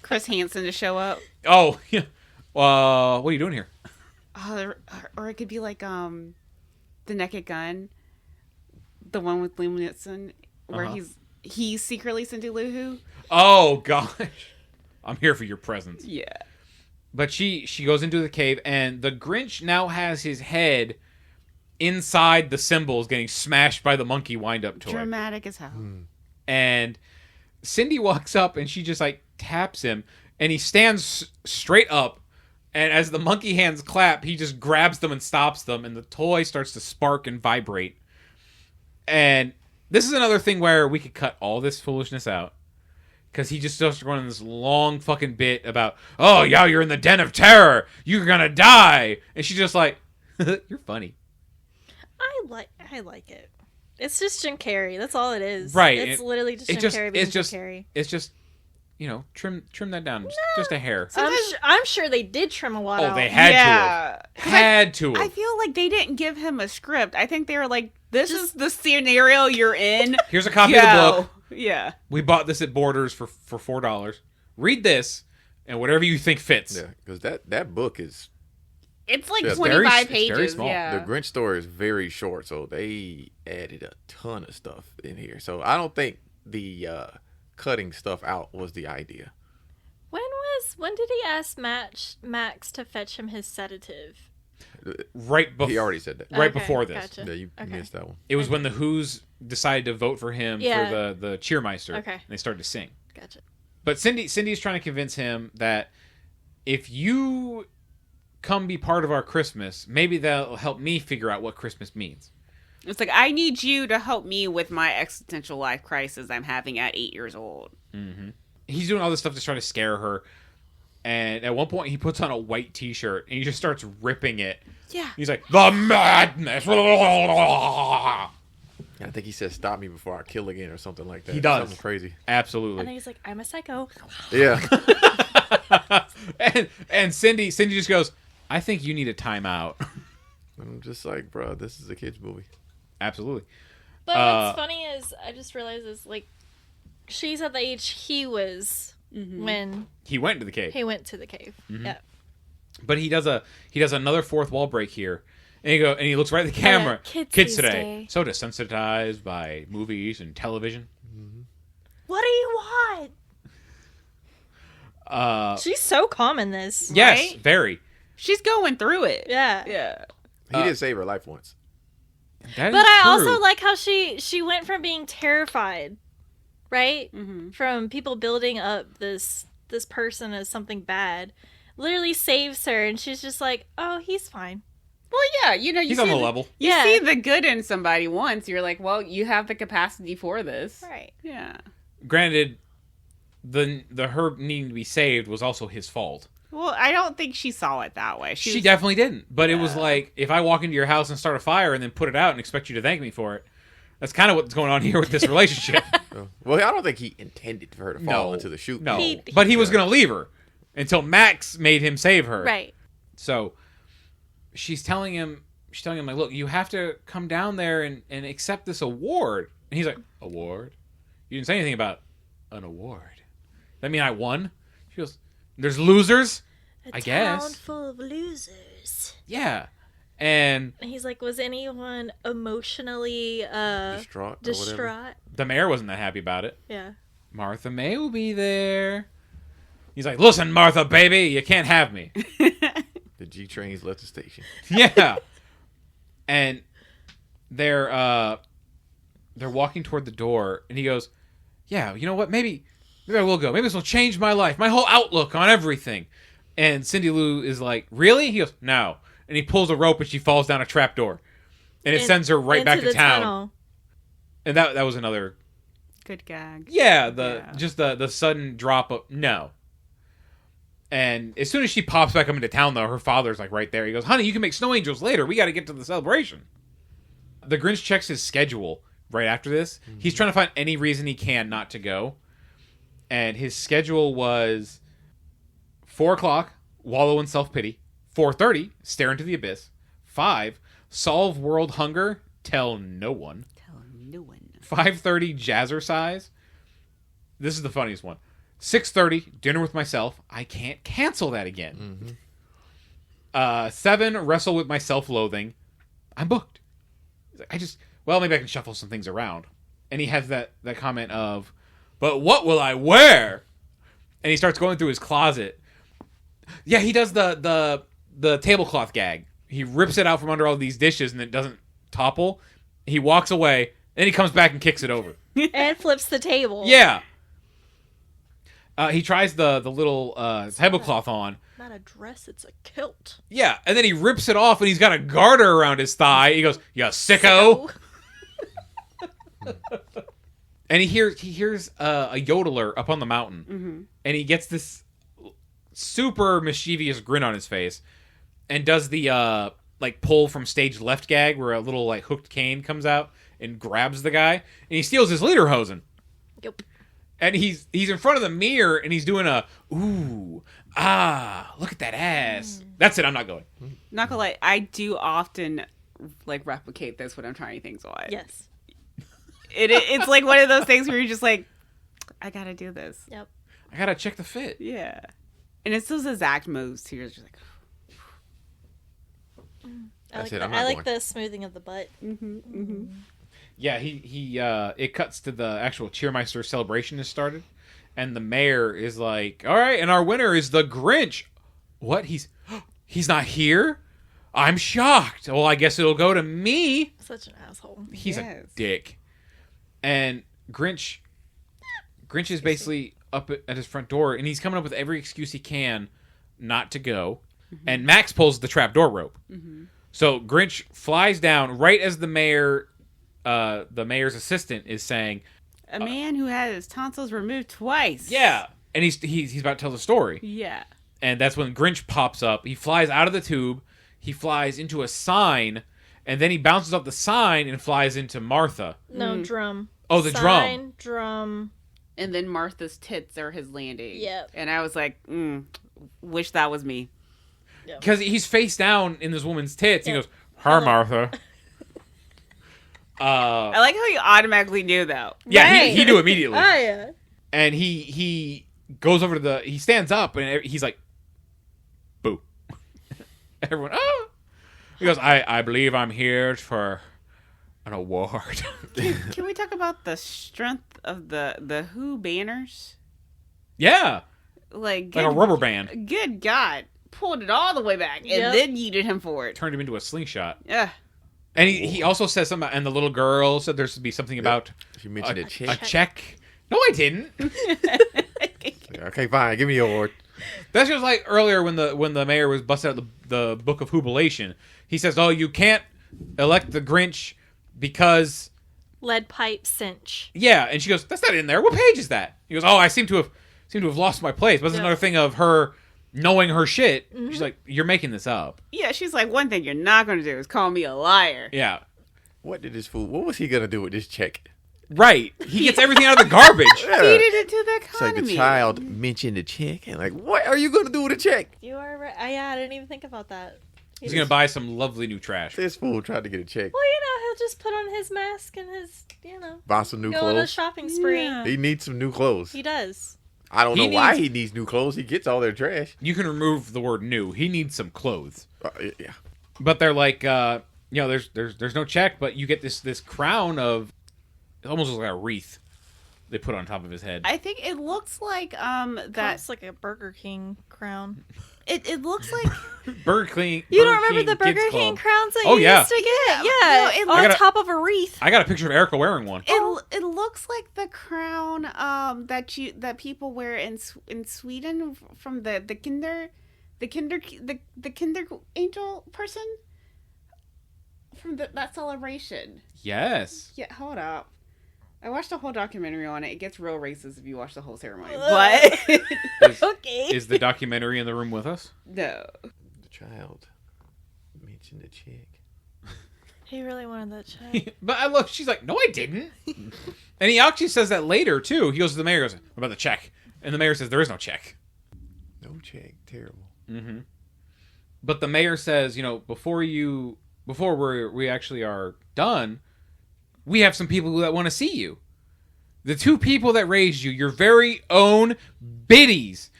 Chris Hansen to show up. Oh, yeah. What are you doing here? Or it could be like The Naked Gun, the one with Liam Neeson, where he's secretly Cindy Lou Who. Oh gosh, I'm here for your presence. Yeah. But she goes into the cave, and the Grinch now has his head inside the symbols, getting smashed by the monkey wind-up toy. Dramatic as hell. And Cindy walks up, and she just like taps him, and he stands straight up. And as the monkey hands clap, he just grabs them and stops them, and the toy starts to spark and vibrate. And this is another thing where we could cut all this foolishness out. Because he just starts going on this long fucking bit about, oh, yeah, you're in the den of terror. You're going to die. And she's just like, you're funny. I like it. It's just Jim Carrey. That's all it is. Right. It's literally just Jim Carrey being Jim Carrey. It's just, trim that down just a hair. I'm sure they did trim a lot out. Oh, they had to have. Had to have. I feel like they didn't give him a script. I think they were like, this is the scenario you're in. Here's a copy of the book. Yeah. We bought this at Borders for $4. Read this, and whatever you think fits. Yeah, because that book is... It's like Yeah, 25 it's very pages. small. Yeah. The Grinch story is very short, so they added a ton of stuff in here. So I don't think the cutting stuff out was the idea. When did he ask Max to fetch him his sedative? Right before He already said that. Right Okay, before this. gotcha. Yeah, you missed that one. It was when the Who's decided to vote for him Yeah. for the Cheermeister. Okay. And they started to sing. Gotcha. But Cindy's trying to convince him that if you come be part of our Christmas, maybe that'll help me figure out what Christmas means. It's like, I need you to help me with my existential life crisis I'm having at 8 years old. Mm-hmm. He's doing all this stuff to try to scare her. And at one point, he puts on a white T-shirt, and he just starts ripping it. Yeah. He's like, the madness! I think he said, stop me before I kill again or something like that. He does. Something crazy. Absolutely. And then he's like, I'm a psycho. Yeah. and Cindy just goes, I think you need a timeout. I'm just like, bro, this is a kid's movie. Absolutely. But what's funny is, I just realized is, like, she's at the age he was when He went into the cave. he went to the cave. Mm-hmm. Yeah. But he does another fourth wall break here. And he looks right at the camera. Kids Kids these today. days. So desensitized by movies and television. What do you want? She's so calm in this. Yes, Right? very. She's going through it. Yeah. Yeah. He did save her life once. That But is I true. also like how she went from being terrified, right? Mm-hmm. From people building up this person as something bad, literally saves her, and she's just like, oh, he's fine. Well, yeah, you He's on the level. You Yeah. see the good in somebody once, you're like, well, you have the capacity for this. Right. Yeah. Granted, the her needing to be saved was also his fault. Well, I don't think she saw it that way. She was- definitely didn't. But it was like, if I walk into your house and start a fire and then put it out and expect you to thank me for it, that's kind of what's going on here with this relationship. Well, I don't think he intended for her to fall into the chute. No. He- But he was going to leave her until Max made him save her. Right. So she's telling him, like, look, you have to come down there and accept this award. And he's like, award? You didn't say anything about an award. That mean I won? She goes, there's losers? I guess. Town full of losers. Yeah. And And he's like, was anyone emotionally Distraught. Or whatever. distraught? the mayor wasn't that happy about it. Yeah. Martha May will be there. He's like, listen, Martha, baby, you can't have me. The G trains left the station. Yeah. And they're walking toward the door, and he goes, yeah, you know what? Maybe I will go. Maybe this will change my life, my whole outlook on everything. And Cindy Lou is like, really? He goes, no. And he pulls a rope, and she falls down a trap door. And it sends her right back to the town. tunnel. And that was another... Good gag. Yeah, just the sudden drop of... No. And as soon as she pops back up into town, though, her father's like right there. He goes, honey, you can make snow angels later. We got to get to the celebration. The Grinch checks his schedule right after this. Mm-hmm. He's trying to find any reason he can not to go. And his schedule was 4 o'clock, wallow in self-pity. 4:30, stare into the abyss. 5, solve world hunger, tell no one. 5:30, jazzercise. This is the funniest one. 6:30, dinner with myself. I can't cancel that again. 7, wrestle with my self-loathing. I'm booked. He's like, maybe I can shuffle some things around. And he has that comment of, but what will I wear? And he starts going through his closet. Yeah, he does the tablecloth gag. He rips it out from under all these dishes and it doesn't topple. He walks away, then he comes back and kicks it over. And flips the table. Yeah. He tries the little tablecloth on. Not a dress, it's a kilt. Yeah, and then he rips it off and he's got a garter around his thigh. He goes, "Ya sicko!" And he hears a yodeler up on the mountain, and he gets this super mischievous grin on his face, and does the pull from stage left gag where a little hooked cane comes out and grabs the guy, and he steals his lederhosen. Yep. And he's in front of the mirror and he's doing a ooh ah look at that ass. That's it. I'm not going. Not gonna lie, I do often replicate this when I'm trying things on. Yes. It's like one of those things where you're just like, I gotta do this. Yep. I gotta check the fit. Yeah. And it's those exact moves too. You're just like, I like the smoothing of the butt. Yeah, he it cuts to the actual Cheermeister celebration has started, and the mayor is like, "All right, and our winner is the Grinch." What? He's not here? I'm shocked. Well, I guess it'll go to me. Such an asshole. He's a dick. And Grinch is basically up at his front door, and he's coming up with every excuse he can not to go. And Max pulls the trapdoor rope. So Grinch flies down right as the mayor's assistant is saying, a man who had his tonsils removed twice. yeah, and he's about to tell the story. Yeah. And that's when Grinch pops up. He flies out of the tube. He flies into a sign, and then he bounces off the sign and flies into Martha. No, drum. Oh, the Sign, drum. And then Martha's tits are his landing. Yep. And I was like, wish that was me. Because he's face down in this woman's tits. He goes, "Her Martha." I like how you automatically knew, though. Yeah, Right. he knew immediately. Oh, yeah. And he goes over to he stands up, and he's like, "Boo." Everyone, oh. He goes, I believe I'm here for an award. Can we talk about the strength of the Who banners? Yeah. Like a rubber band. Good God. Pulled it all the way back and then yeeted him for it. Turned him into a slingshot. Yeah. And he also says something about, and the little girl said there's to be something about She mentioned a check. a check. No, I didn't. Okay, fine. Give me your award. That's just like earlier when the mayor was busting out the Book of Hubilation. He says, "Oh, you can't elect the Grinch because Lead pipe cinch. yeah." And she goes, "That's not in there. What page is that?" He goes, "Oh, I seem to have lost my place." But there's another thing of her knowing her shit. She's like, "You're making this up." Yeah, she's like, one thing you're not going to do is call me a liar. Yeah. What was he gonna do with this check? Right. He gets everything out of the garbage. Feeded it to the It's like economy. the child mentioned the check, and like, what are you gonna do with a check? You are right. I didn't even think about that. He's going to buy some lovely new trash. This fool tried to get a check. Well, he'll just put on his mask and his, Buy some new go on a clothes. shopping spree. Yeah. He needs some new clothes. He does. I don't He know why needs- he needs new clothes. He gets all their trash. You can remove the word new. He needs some clothes. Yeah. But they're like, there's no check, but you get this crown of, it almost looks like a wreath they put on top of his head. I think it looks like That's like a Burger King crown. it looks like Burger King. You don't Burger remember King the Burger Kids King Club. crowns that Oh, you yeah. used to get? No, Yeah, it on looks- top of a wreath. I got a picture of Erica wearing one. it looks like the crown that people wear in Sweden from the kinder angel person from that celebration. Yes. Yeah, hold up. I watched a whole documentary on it. It gets real racist if you watch the whole ceremony. But Okay. Is the documentary in the room with us? no. The child mentioned the check. He really wanted that check. But I look, she's like, "No, I didn't." And he actually says that later too. He goes to the mayor, goes, "What about the check?" And the mayor says, "There is no check." No check. Terrible. Mm-hmm. But the mayor says, before we actually are done, we have some people that want to see you. The two people that raised you, your very own biddies.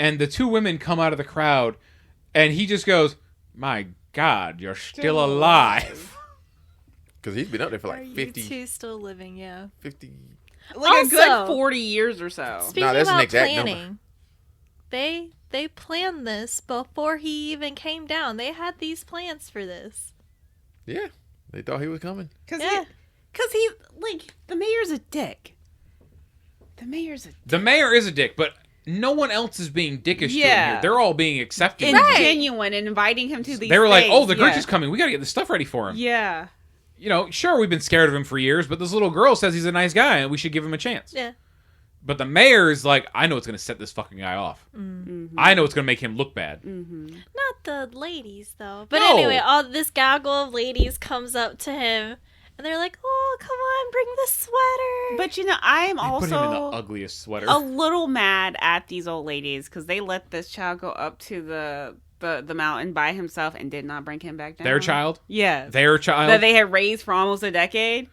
And the two women come out of the crowd, and he just goes, "My God, you're still alive." Because he's been up there for like Are 50. you two still living? Yeah. 50. Like a good Also- 40 years or so. Speaking that's an about exact number. planning, they planned this before he even came down. They had these plans for this. Yeah. They thought he was coming. Because Yeah. he, like, the mayor's a dick. The mayor's a dick. The mayor is a dick, but no one else is being dickish to him Yeah. here. They're all being accepting. And Right. genuine and inviting him to these They were like, things. "Oh, the Grinch Yeah. is coming. We got to get this stuff ready for him." Yeah. Sure, we've been scared of him for years, but this little girl says he's a nice guy and we should give him a chance. Yeah. But the mayor is like, "I know it's going to set this fucking guy off. Mm-hmm. I know it's going to make him look bad." Mm-hmm. Not the ladies though. But No. anyway, all this gaggle of ladies comes up to him and they're like, "Oh, come on, bring the sweater." But I am They put him in the also ugliest sweater. a little mad at these old ladies because they let this child go up to the mountain by himself and did not bring him back down. Their child? Yeah. Their child? That they had raised for almost a decade.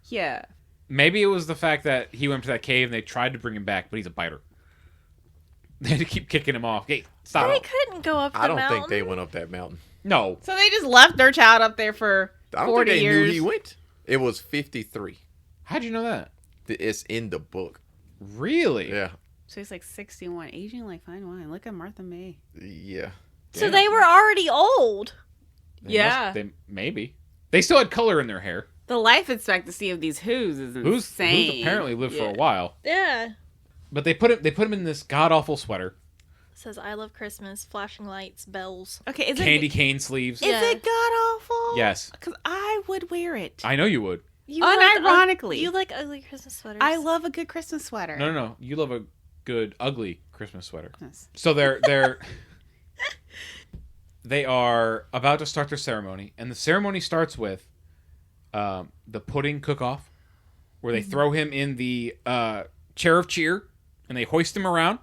Yeah. Maybe it was the fact that he went to that cave and they tried to bring him back, but he's a biter. They had to keep kicking him off. Hey, stop. They couldn't go up the I don't mountain. think they went up that mountain. No. So they just left their child up there for I don't 40 think they years. knew he went. It was 53. How'd you know that? It's in the book. Really? Yeah. So he's like 61, aging like fine wine. Look at Martha May. Yeah. So Yeah. they were already old. They Yeah. maybe. They still had color in their hair. The life expectancy of these Who's is Who's insane. apparently lived for Yeah. a while. Yeah. But they put him in this god awful sweater. It says I love Christmas, flashing lights, bells. Okay, is Candy cane sleeves. Is Yeah. it god awful? Yes. Because I would wear it. I know you would. You Unironically. you like ugly Christmas sweaters. I love a good Christmas sweater. No. You love a good ugly Christmas sweater. Yes. So they are about to start their ceremony, and the ceremony starts with the pudding cook-off, where they throw him in the chair of cheer, and they hoist him around,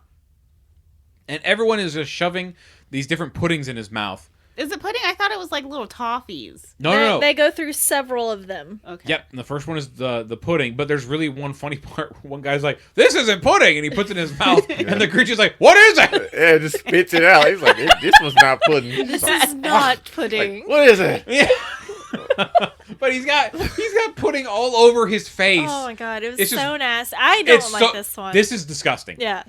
and everyone is just shoving these different puddings in his mouth. Is it pudding? I thought it was like little toffees. No. They go through several of them. Okay. Yep, and the first one is the pudding, but there's really one funny part. One guy's like, "This isn't pudding," and he puts it in his mouth, and the Grinch is like, "What is it?" Yeah, just spits it out. He's like, this one's not pudding. This is not pudding. Like, what is it? Yeah. But he's got pudding all over his face. Oh my god, it was It's so just- nasty. I don't like this one. This is disgusting. Yeah.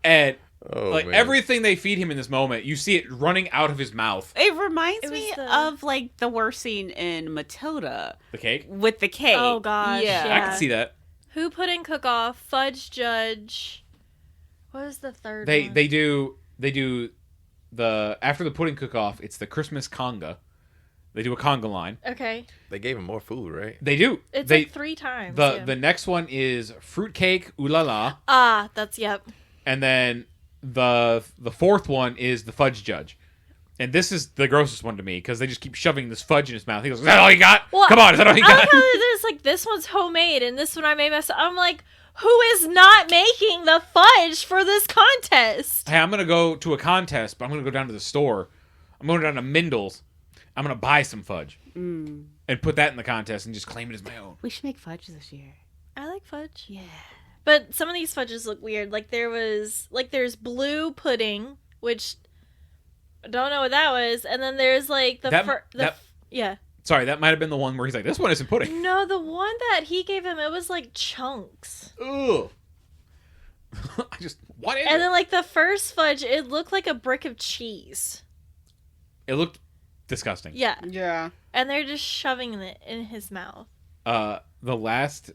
And Oh, man. everything they feed him in this moment, you see it running out of his mouth. It reminds It was me the- of like the worst scene in Matilda The cake. with the cake. Oh, gosh, Yeah. I yeah. can see that. Who pudding cook off, fudge judge. What was the third They one? they do the after the pudding cook off. It's the Christmas conga. They do a conga line. Okay. They gave him more food, right? They do. It's they like 3 times. the yeah. the next one is fruitcake ooh la la, Ah, that's yep. and then the fourth one is the fudge judge. And this is the grossest one to me because they just keep shoving this fudge in his mouth. He goes, "Is that all you got? Well, Come on, is that all you I got?" like how there's like this one's homemade and this one I made myself. I'm like, who is not making the fudge for this contest? Hey, I'm going to go to a contest, but I'm going to go down to the store. I'm going down to Mindle's. I'm going to buy some fudge and put that in the contest and just claim it as my own. We should make fudge this year. I like fudge. Yeah. But some of these fudges look weird. Like there's blue pudding, which I don't know what that was, and then there's like yeah. Sorry, that might have been the one where he's like, "This one isn't pudding." No, the one that he gave him, it was like chunks. Ugh. What is And it? then like the first fudge, it looked like a brick of cheese. It looked disgusting. Yeah. Yeah. And they're just shoving it in his mouth. The last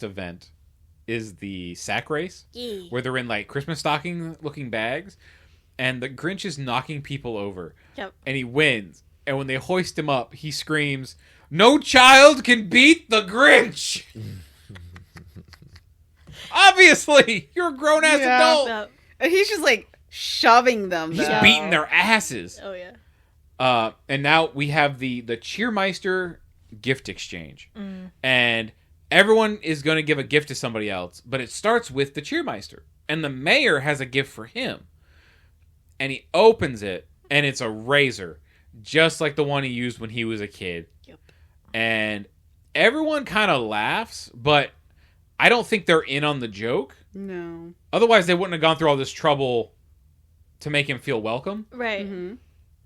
event is the sack race Yee. where they're in like Christmas stocking looking bags, and the Grinch is knocking people over. Yep. And he wins. And when they hoist him up, he screams, "No child can beat the Grinch!" Obviously, you're a grown ass Yeah. adult. Yep. And he's just like shoving them. He's though. beating their asses. Oh yeah. And now we have the Cheermeister gift exchange. And everyone is going to give a gift to somebody else, but it starts with the Cheermeister. And the mayor has a gift for him. and he opens it, and it's a razor, just like the one he used when he was a kid. Yep. And everyone kind of laughs, but I don't think they're in on the joke. No. Otherwise, they wouldn't have gone through all this trouble to make him feel welcome. Right. Mm-hmm.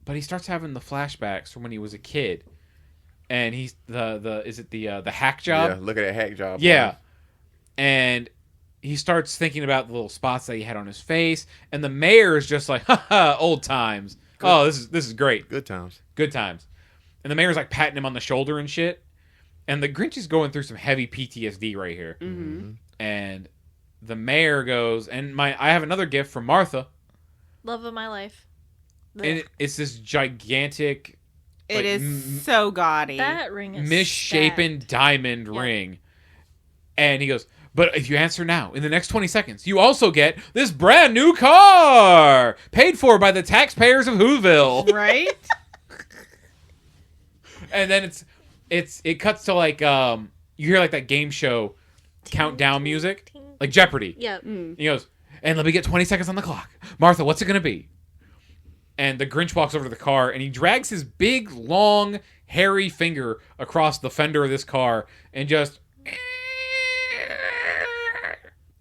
But he starts having the flashbacks from when he was a kid, and he's the hack job? Yeah, look at that hack job. Yeah. And he starts thinking about the little spots that he had on his face, and the mayor is just like, haha, old times. Good. Oh, this is great. Good times. Good times. And the mayor's like patting him on the shoulder and shit. And the Grinch is going through some heavy PTSD right here. Mm-hmm. And the mayor goes, and I have another gift from Martha. Love of my life. And it's this gigantic, It like, is so gaudy. That ring is misshapen stacked. diamond Yeah. ring. And he goes, but if you answer now, in the next 20 seconds, you also get this brand new car, paid for by the taxpayers of Whoville. Right? And then it cuts to like you hear like that game show countdown music, like Jeopardy. Yep. Mm. He goes, and let me get 20 seconds on the clock. Martha, what's it gonna be? And the Grinch walks over to the car and he drags his big, long, hairy finger across the fender of this car and just.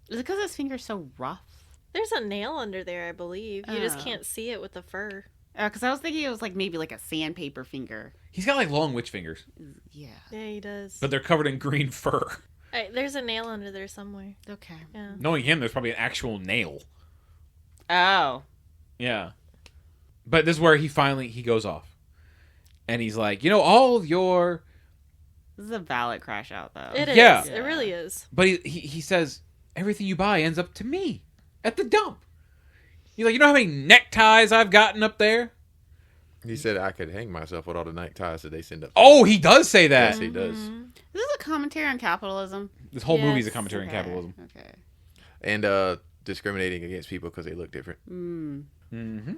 Is it because his finger's so rough? There's a nail under there, I believe. You just Oh. can't see it with the fur. Because I was thinking it was like maybe like a sandpaper finger. He's got like long witch fingers, Yeah. Yeah, he does. but they're covered in green fur. There's a nail under there somewhere. Okay. Yeah. Knowing him, there's probably an actual nail. Oh. Yeah. But this is where he goes off. And he's like, all your... This is a valid crash out, though. It is. Yeah. It really is. But he says, everything you buy ends up to me at the dump. He's like, you know how many neckties I've gotten up there? He said I could hang myself with all the neckties that they send up. Oh, he does say that. Yes, he does. This is a commentary on capitalism. This whole movie's a Yes. commentary on Okay. capitalism. Okay. And discriminating against people because they look different. Mm. Mm-hmm.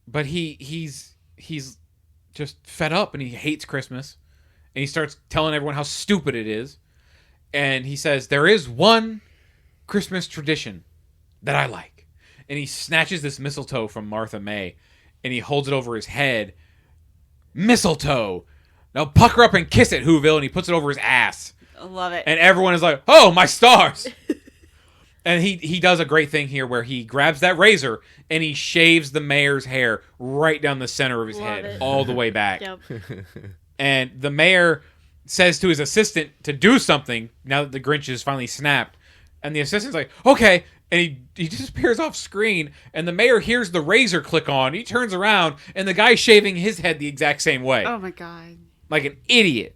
But he's just fed up and he hates Christmas. And he starts telling everyone how stupid it is. And he says, there is one Christmas tradition that I like. And he snatches this mistletoe from Martha May. And he holds it over his head. Mistletoe! Now pucker up and kiss it, Whoville. And he puts it over his ass. I love it. And everyone is like, oh, my stars! And he does a great thing here where he grabs that razor and he shaves the mayor's hair right down the center of his Love head, it. all the way back. Yep. And the mayor says to his assistant to do something now that the Grinch is finally snapped. And the assistant's like, okay. And he disappears off screen. And the mayor hears the razor click on. He turns around and the guy's shaving his head the exact same way. Oh, my God. Like an idiot.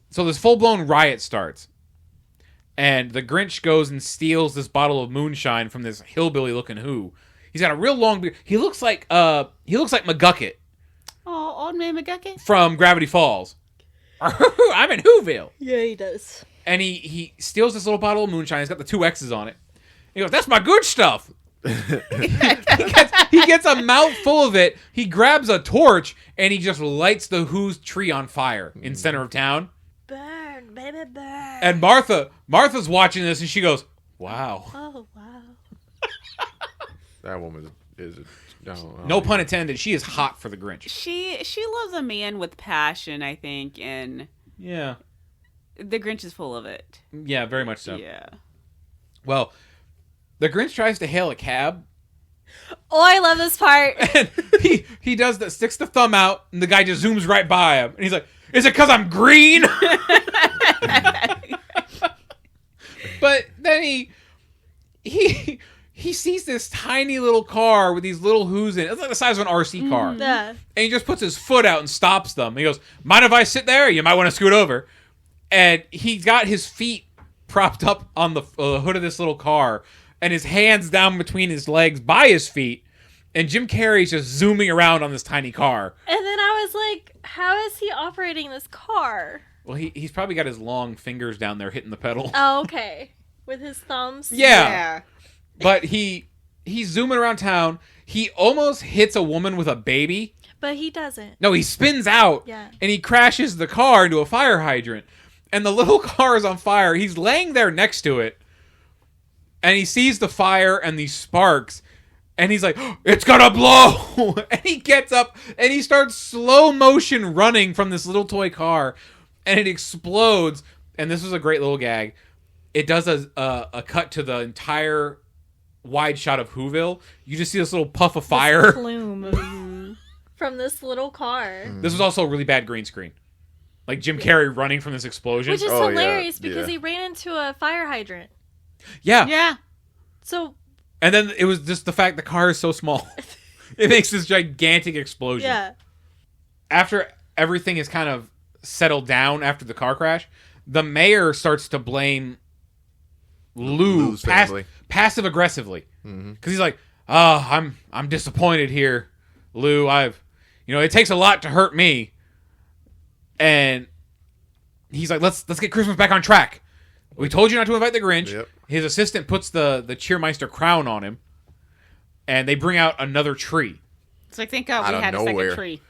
So this full-blown riot starts. And the Grinch goes and steals this bottle of moonshine from this hillbilly-looking who. He's got a real long beard. He looks like McGucket Oh, old man McGucket. from Gravity Falls. I'm in Whoville. Yeah, he does. And he steals this little bottle of moonshine. He's got the 2 X's on it. He goes, that's my good stuff. He gets a mouthful of it. He grabs a torch and he just lights the Who's tree on fire in center of town. Burn, baby, burn. And Martha's watching this and she goes, wow. Oh, wow. That woman is No pun intended. She is hot for the Grinch. She loves a man with passion, I think, and Yeah. the Grinch is full of it. Yeah, very much so. Yeah. Well, the Grinch tries to hail a cab. Oh, I love this part. And he does that, sticks the thumb out, and the guy just zooms right by him. And he's like, is it because I'm green? But then he sees this tiny little car with these little Who's in it. It's like the size of an RC car. Yeah. And he just puts his foot out and stops them. He goes, mind if I sit there? You might want to scoot over. And he's got his feet propped up on the hood of this little car and his hands down between his legs by his feet. And Jim Carrey's just zooming around on this tiny car. And then I was like, how is he operating this car? Well, he's probably got his long fingers down there hitting the pedal. Oh, okay. With his thumbs? Yeah. But he's zooming around town. He almost hits a woman with a baby. But he doesn't. No, he spins out. Yeah. And he crashes the car into a fire hydrant. And the little car is on fire. He's laying there next to it. And he sees the fire and these sparks. And he's like, it's gonna blow! And he gets up and he starts slow motion running from this little toy car. And it explodes. And this was a great little gag. It does a cut to the entire wide shot of Whoville. You just see this little puff of fire. This plume from this little car. This was also a really bad green screen. Like Jim Carrey running from this explosion. Which is Oh, hilarious yeah. because he ran into a fire hydrant. Yeah. Yeah. So, And then it was just the fact the car is so small. It makes this gigantic explosion. yeah. After everything is kind of settled down after the car crash, the mayor starts to blame Lou's family. passive aggressively. Because he's like, I'm disappointed here, Lou. It takes a lot to hurt me. And he's like, let's get Christmas back on track. We told you not to invite the Grinch. Yep. His assistant puts the Cheermeister crown on him. And they bring out another tree. It's like, thank God Out we of had a nowhere. second tree.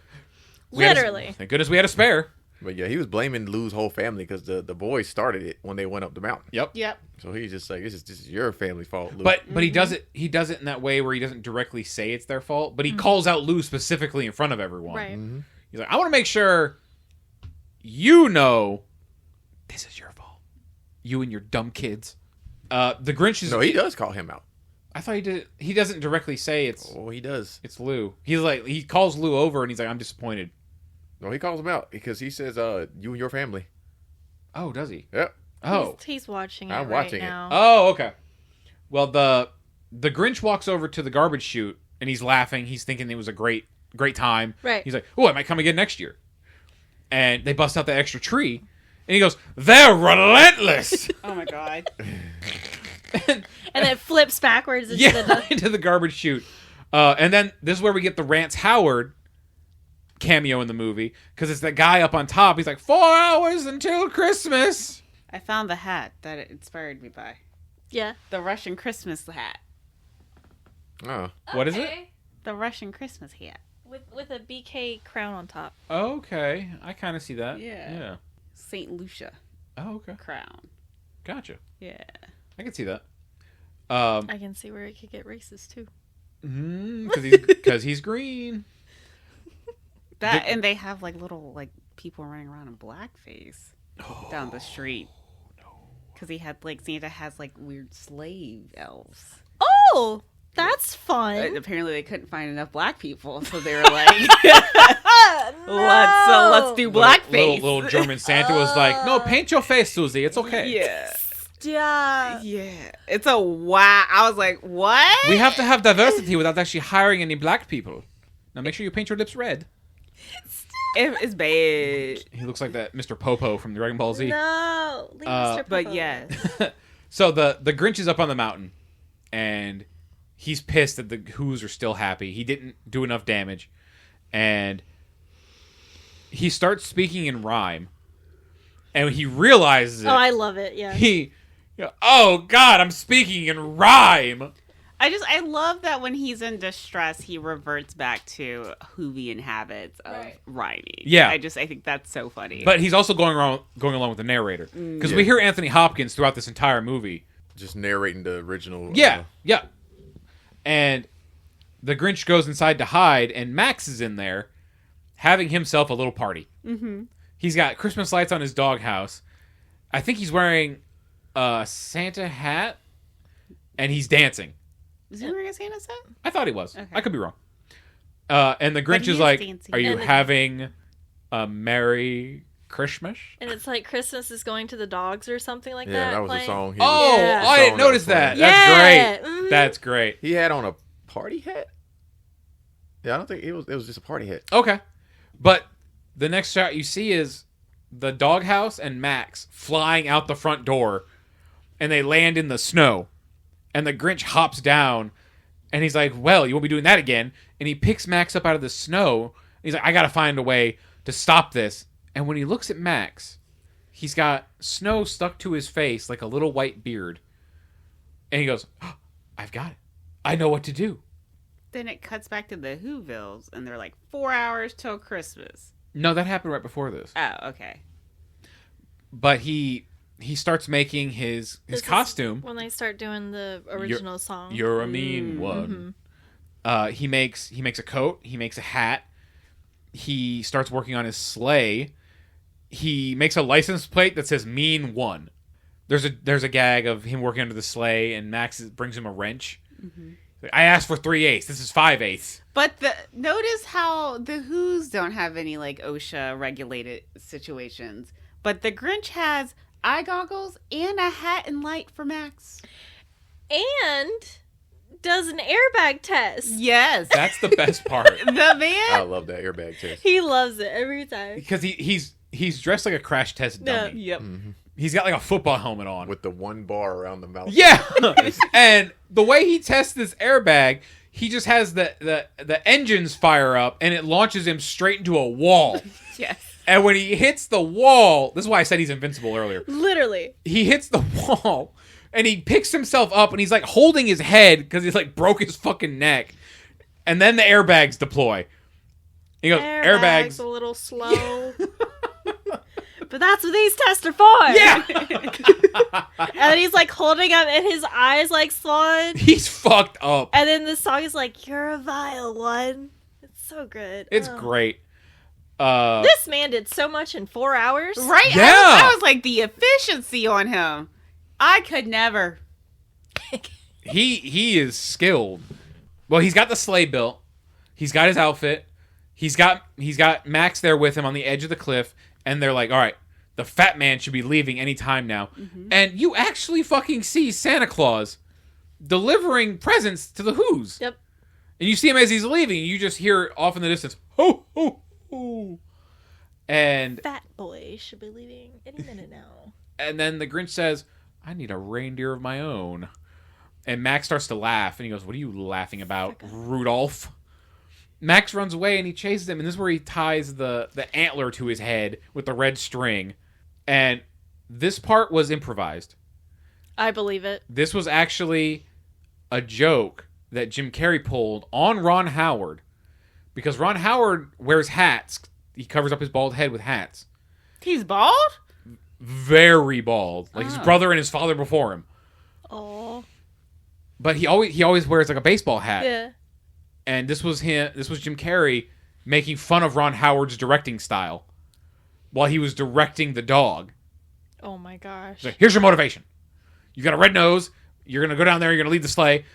Literally. Thank goodness we had a spare. But yeah, he was blaming Lou's whole family because the boys started it when they went up the mountain. Yep. Yep. So he's just like, this is your family's fault, Lou. But he does it in that way where he doesn't directly say it's their fault, but he calls out Lou specifically in front of everyone. Right. He's like, I want to make sure you know this is your fault. You and your dumb kids. The Grinch is... No, he does call him out. I thought he did. He doesn't directly say it's Oh, he does. Lou. He's like, he calls Lou over and he's like, I'm disappointed. No, he calls him out because he says, you and your family. Oh, does he? Yep. Oh. He's watching it I'm right watching it. now. Oh, okay. Well, the Grinch walks over to the garbage chute and he's laughing. He's thinking it was a great time. Right. He's like, oh, I might come again next year. And they bust out the extra tree. And he goes, they're relentless. Oh my God. And then flips backwards into the... into the garbage chute. And then this is where we get the Rance Howard cameo in the movie. Because it's that guy up on top. He's like, 4 hours until Christmas. I found the hat that it inspired me by. Yeah. The Russian Christmas hat. Oh. What is it? Okay. The Russian Christmas hat. With a BK crown on top. Okay. I kind of see that. Yeah. Yeah. St. Lucia Oh, okay. crown. Gotcha. Yeah. I can see that. I can see where it could get racist too. Because he's green. That and they have like little like people running around in blackface down the street. Because he had like Santa has like weird slave elves. Oh, that's fun. Apparently they couldn't find enough black people, so they were like, let's do blackface. Little German Santa was like, no, paint your face, Susie. It's okay. Yeah. Yeah. Yeah. It's a wow. I was like, what? We have to have diversity without actually hiring any black people. Now make sure you paint your lips red. It's bad. He looks like that Mr. Popo from Dragon Ball Z. No. Leave Mr. But Popo. yes. So the Grinch is up on the mountain, and he's pissed that the Who's are still happy. He didn't do enough damage, and he starts speaking in rhyme, and he realizes it. Oh, I love it. Yeah. Oh God, I'm speaking in rhyme. I love that when he's in distress, he reverts back to Whovian habits of rhyming. Yeah. I think that's so funny. But he's also going along with the narrator, because we hear Anthony Hopkins throughout this entire movie. Just narrating the original. Yeah. And the Grinch goes inside to hide, and Max is in there having himself a little party. Mm-hmm. He's got Christmas lights on his doghouse. I think he's wearing a Santa hat, and he's dancing. Is he wearing a Santa set? I thought he was. Okay. I could be wrong. And the Grinch he is is like, dancing. are you And the- having a Merry Christmas? And it's like Christmas is going to the dogs or something like Yeah, that. that was playing. the song. Oh, Yeah. I didn't notice that. Yeah. That's great. Mhm. That's great. He had on a party hat. Yeah, I don't think it was just a party hat. Okay. But the next shot you see is the doghouse and Max flying out the front door, and they land in the snow. And the Grinch hops down, and he's like, well, you won't be doing that again. And he picks Max up out of the snow. And he's like, I got to find a way to stop this. And when he looks at Max, he's got snow stuck to his face like a little white beard. And he goes, oh, I've got it. I know what to do. Then it cuts back to the Whovilles, and they're like 4 hours till Christmas. No, that happened right before this. Oh, okay. But he starts making his This is costume. when they start doing the original song. You're a mean one. Mm-hmm. He makes a coat. He makes a hat. He starts working on his sleigh. He makes a license plate that says "Mean One." There's a gag of him working under the sleigh, and Max brings him a wrench. Mm-hmm. I asked for 3/8. This is 5/8. But notice how the Who's don't have any like OSHA regulated situations, but the Grinch has eye goggles and a hat and light for Max, and does an airbag test. Yes, that's the best part. The man, I love that airbag test. He loves it every time because he's dressed like a crash test dummy. Yep. Mm-hmm. He's got like a football helmet on with the one bar around the mouth. Yeah, and the way he tests this airbag, he just has the engines fire up, and it launches him straight into a wall. Yes. And when he hits the wall, this is why I said he's invincible earlier. Literally, he hits the wall, and he picks himself up, and he's like holding his head because he's like broke his fucking neck, and then the airbags deploy. He goes, airbags a little slow. But that's what these tests are for. Yeah. And then he's like holding up and his eyes like swollen. He's fucked up. And then the song is like, "You're a vile one." It's so good. It's great. This man did so much in 4 hours. Right? Yeah. I was like, the efficiency on him. I could never. He is skilled. Well, he's got the sleigh built. He's got his outfit. He's got Max there with him on the edge of the cliff. And they're like, all right, the fat man should be leaving any time now. Mm-hmm. And you actually fucking see Santa Claus delivering presents to the Who's. Yep. And you see him as he's leaving. You just hear off in the distance, ho, ho, ho. And fat boy should be leaving any minute now. And then the Grinch says, I need a reindeer of my own. And Max starts to laugh. And he goes, what are you laughing about, Rudolph? Max runs away and he chases him, and this is where he ties the antler to his head with the red string. And this part was improvised. I believe it. This was actually a joke that Jim Carrey pulled on Ron Howard. Because Ron Howard wears hats. He covers up his bald head with hats. He's bald? Very bald. Like his brother and his father before him. Oh. But he always wears like a baseball hat. Yeah. And this was Jim Carrey making fun of Ron Howard's directing style while he was directing the dog. Oh my gosh. Like, here's your motivation. You've got a red nose. You're going to go down there. You're going to lead the sleigh.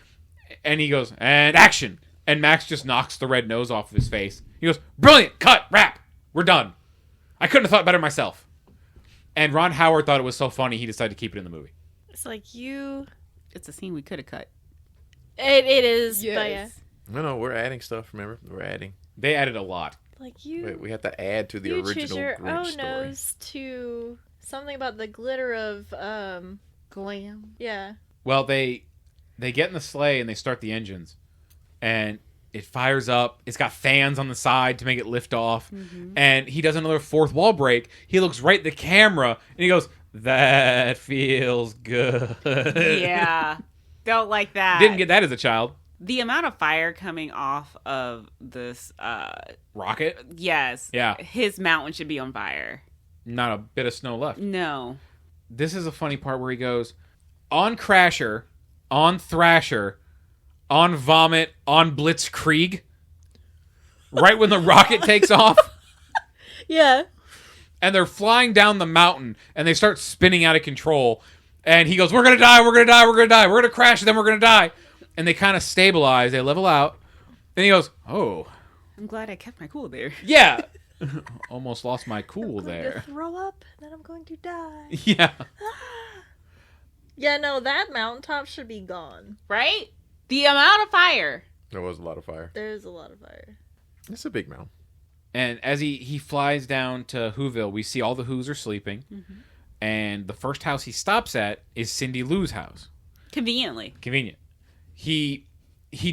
And he goes, and action. And Max just knocks the red nose off of his face. He goes, brilliant, cut, wrap. We're done. I couldn't have thought better myself. And Ron Howard thought it was so funny, he decided to keep it in the movie. It's like you... It's a scene we could have cut. It is, yes. but yeah. No, we're adding stuff, remember? We're adding. They added a lot. Like you... Wait, we have to add to the you original choose your Grinch own story. nose to something about the glitter of, Glam. yeah. Well, they get in the sleigh and they start the engines. And it fires up. It's got fans on the side to make it lift off. Mm-hmm. And he does another fourth wall break. He looks right at the camera and he goes, that feels good. Yeah. Don't like that. Didn't get that as a child. The amount of fire coming off of this rocket? Yes. Yeah. His mountain should be on fire. Not a bit of snow left. No. This is a funny part where he goes, on Crasher, on Thrasher, on Vomit, on Blitzkrieg. Right when the rocket takes off. Yeah. And they're flying down the mountain and they start spinning out of control. And he goes, we're going to die, we're going to die, we're going to die. We're going to crash and then we're going to die. And they kind of stabilize. They level out. Then he goes, oh. I'm glad I kept my cool there. Yeah. Almost lost my cool I'm going there. to throw up, then I'm going to die. Yeah. Yeah, no, that mountaintop should be gone. Right? The amount of fire. There was a lot of fire. There's a lot of fire. It's a big mountain. And as he flies down to Whoville, we see all the Who's are sleeping. Mm-hmm. And the first house he stops at is Cindy Lou's house. Conveniently. Convenient. He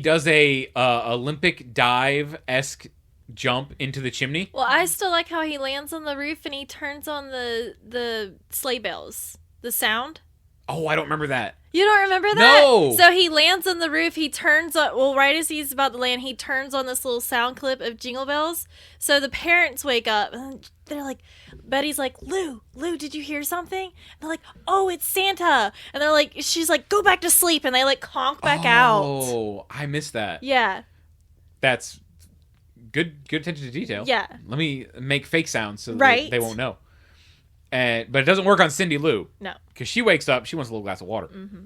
does a Olympic dive-esque jump into the chimney. Well, I still like how he lands on the roof and he turns on the sleigh bells. The sound. Oh, I don't remember that. You don't remember that? No. So he lands on the roof. He turns on. Well, right as he's about to land, he turns on this little sound clip of Jingle Bells. So the parents wake up and they're like, Betty's like, Lou, did you hear something? And they're like, oh, it's Santa. And they're like, she's like, go back to sleep. And they like conk back out. Oh, I missed that. Yeah. That's good attention to detail. Yeah. Let me make fake sounds so that Right. they won't know. But it doesn't work on Cindy Lou. No. Because she wakes up, she wants a little glass of water. Mm-hmm.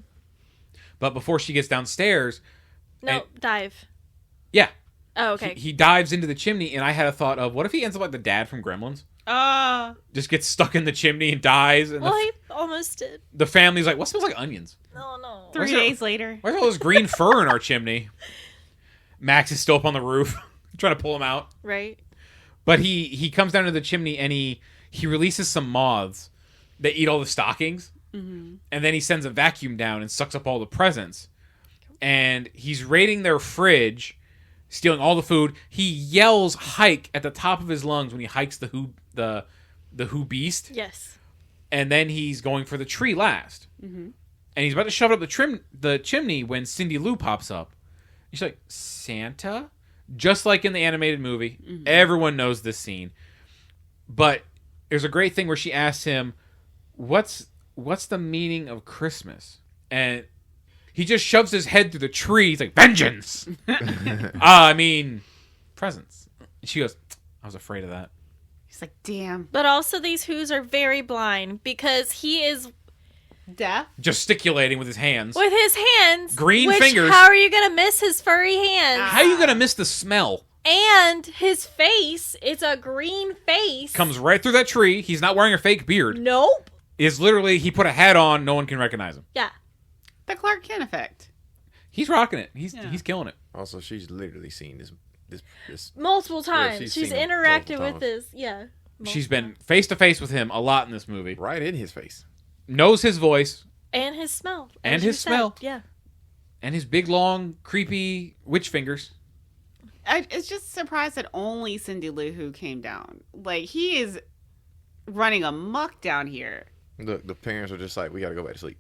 But before she gets downstairs... No, dive. Yeah. Oh, okay. He dives into the chimney, and I had a thought of, what if he ends up like the dad from Gremlins? Just gets stuck in the chimney and dies. And Well, he almost did. the family's like, what smells like onions? Oh, no. 3 days later. Where's all this green fur in our chimney? Max is still up on the roof, trying to pull him out. Right. But he comes down to the chimney, and he releases some moths that eat all the stockings. Mm-hmm. And then he sends a vacuum down and sucks up all the presents. And he's raiding their fridge, stealing all the food. He yells "hike" at the top of his lungs when he hikes the Who Beast. Yes. And then he's going for the tree last. Mm-hmm. And he's about to shove it up the chimney when Cindy Lou pops up. She's like, Santa? Just like in the animated movie. Mm-hmm. Everyone knows this scene. But there's a great thing where she asks him, what's the meaning of Christmas? And he just shoves his head through the tree. He's like, vengeance! I mean, presents. And she goes, I was afraid of that. He's like, damn. But also these Who's are very blind because he is Deaf? Gesticulating with his hands. with his hands. Green which, fingers. How are you going to miss his furry hands? How are you going to miss the smell? And his face, it's a green face. Comes right through that tree. He's not wearing a fake beard. Nope. Is literally, he put a hat on. No one can recognize him. Yeah. The Clark Kent effect. He's rocking it. He's killing it. Also, she's literally seen this. Multiple times. she's she's seen him interacted multiple with this. Yeah. She's been face to face with him a lot in this movie. Right in his face. Knows his voice And his smell. And as his you said. smell. Yeah. and his big, long, creepy witch fingers. It's just surprised that only Cindy Lou Who came down. Like, he is running amok down here. Look, the parents are just like, we got to go back to sleep.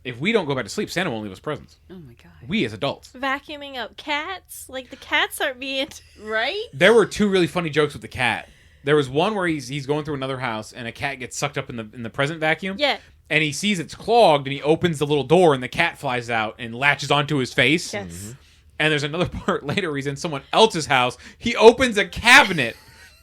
If we don't go back to sleep, Santa won't leave us presents. Oh my god. We as adults. Vacuuming up cats. Like, the cats aren't being... Right? There were two really funny jokes with the cat. There was one where he's going through another house and a cat gets sucked up in the present vacuum. Yeah. And he sees it's clogged and he opens the little door and the cat flies out and latches onto his face. Yes. Mm-hmm. And there's another part later where he's in someone else's house. He opens a cabinet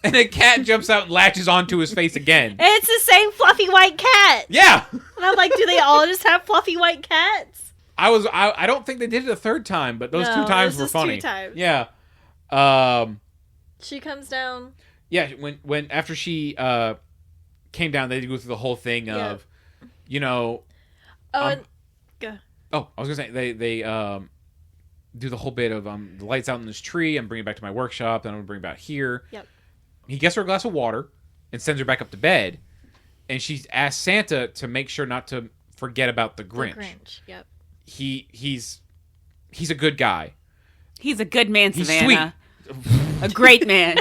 and a cat jumps out and latches onto his face again. And it's the same fluffy white cat. Yeah. And I'm like, do they all just have fluffy white cats? I don't think they did it a third time, but those No, two times it were was just funny. 2 times. Yeah. She comes down. Yeah, when after she came down, they go through the whole thing of, you know. Oh, and go. Oh, I was gonna say they do the whole bit of the lights out in this tree. I'm bringing it back to my workshop. Then I'm gonna bring it back here. Yep. He gets her a glass of water and sends her back up to bed, and she asks Santa to make sure not to forget about the Grinch. The Grinch. Yep. He's a good guy. He's a good man, He's Savannah. sweet. A great man.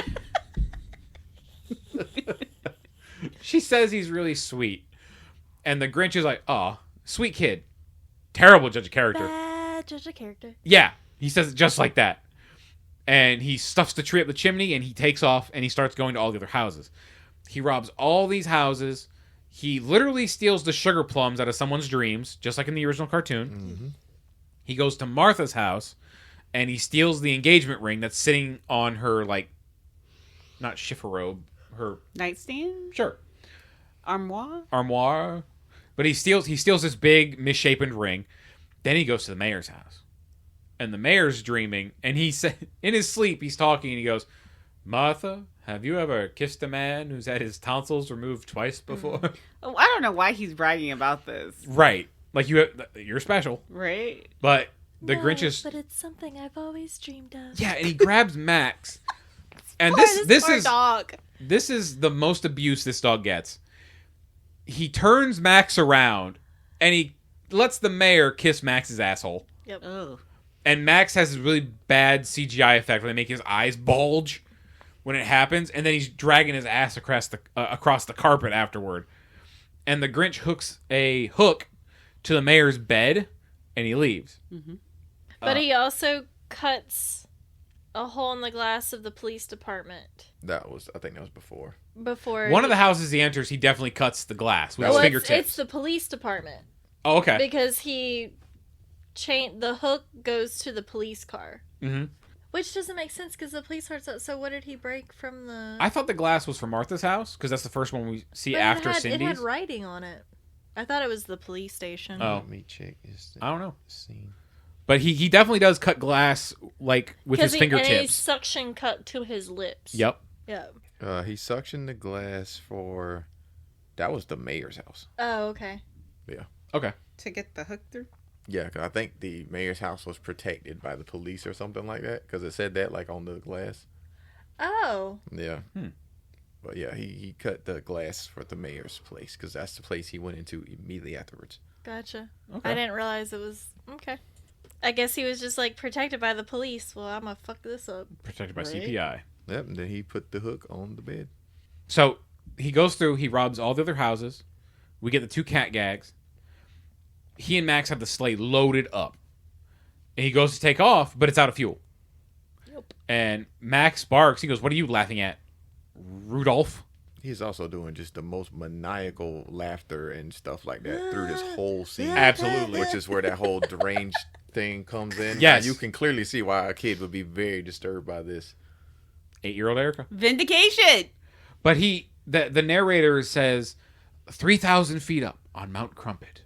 She says he's really sweet, and the Grinch is like, "Aw, sweet kid, terrible judge of character." Bad judge of character. Yeah, he says it just like that. And he stuffs the tree up the chimney and he takes off and he starts going to all the other houses. He robs all these houses. He literally steals the sugar plums out of someone's dreams, just like in the original cartoon. Mm-hmm. He goes to Martha's house and he steals the engagement ring that's sitting on her, like, not chifforobe, her... Nightstand? Sure. Armoire? But he steals this big, misshapen ring. Then he goes to the mayor's house. And the mayor's dreaming, and he said, in his sleep, he's talking, and he goes, "Martha, have you ever kissed a man who's had his tonsils removed twice before?" Oh, I don't know why he's bragging about this. Right. Like, you're special. Right? But the No, Grinch is... But it's something I've always dreamed of. Yeah, and he grabs Max. And Poor this poor is... dog. This is the most abuse this dog gets. He turns Max around, and he lets the mayor kiss Max's asshole. Yep. Oh. And Max has this really bad CGI effect where they make his eyes bulge when it happens, and then he's dragging his ass across the carpet afterward. And the Grinch hooks a hook to the mayor's bed, and he leaves. Mm-hmm. But he also cuts a hole in the glass of the police department I think that was before. before. One of the houses he enters, he definitely cuts the glass with well, his it's fingertips. the police department Oh, okay. because the hook goes to the police car. Mm-hmm. Which doesn't make sense because the police heard so what did he break from the... I thought the glass was from Martha's house because that's the first one we see But after it Cindy's. had writing on it. I thought it was the police station. Oh. Let me check. I don't know. Scene. But he definitely does cut glass like with his And he fingertips. suction cut to his lips. Yep. Yeah. He suctioned the glass for. That was the mayor's house. Oh, okay. Yeah. Okay. To get the hook through. Yeah, because I think the mayor's house was protected by the police or something like that. Because it said that like on the glass. Oh. Yeah. But yeah, he cut the glass for the mayor's place because that's the place he went into immediately afterwards. Gotcha. Okay. I didn't realize it was... Okay. I guess he was just, like, protected by the police. Well, I'm gonna fuck this up. Protected by Right. CPI. Yep, and then he put the hook on the bed. So he goes through, he robs all the other houses. We get the 2 cat gags. He and Max have the sleigh loaded up. And he goes to take off, but it's out of fuel. Yep. And Max barks. He goes, "What are you laughing at, Rudolph?" He's also doing just the most maniacal laughter and stuff like that through this whole scene. Absolutely. Which is where that whole deranged thing comes in. Yes. Now, you can clearly see why a kid would be very disturbed by this. 8-year-old Erica. Vindication. But the narrator says 3,000 feet up on Mount Crumpet.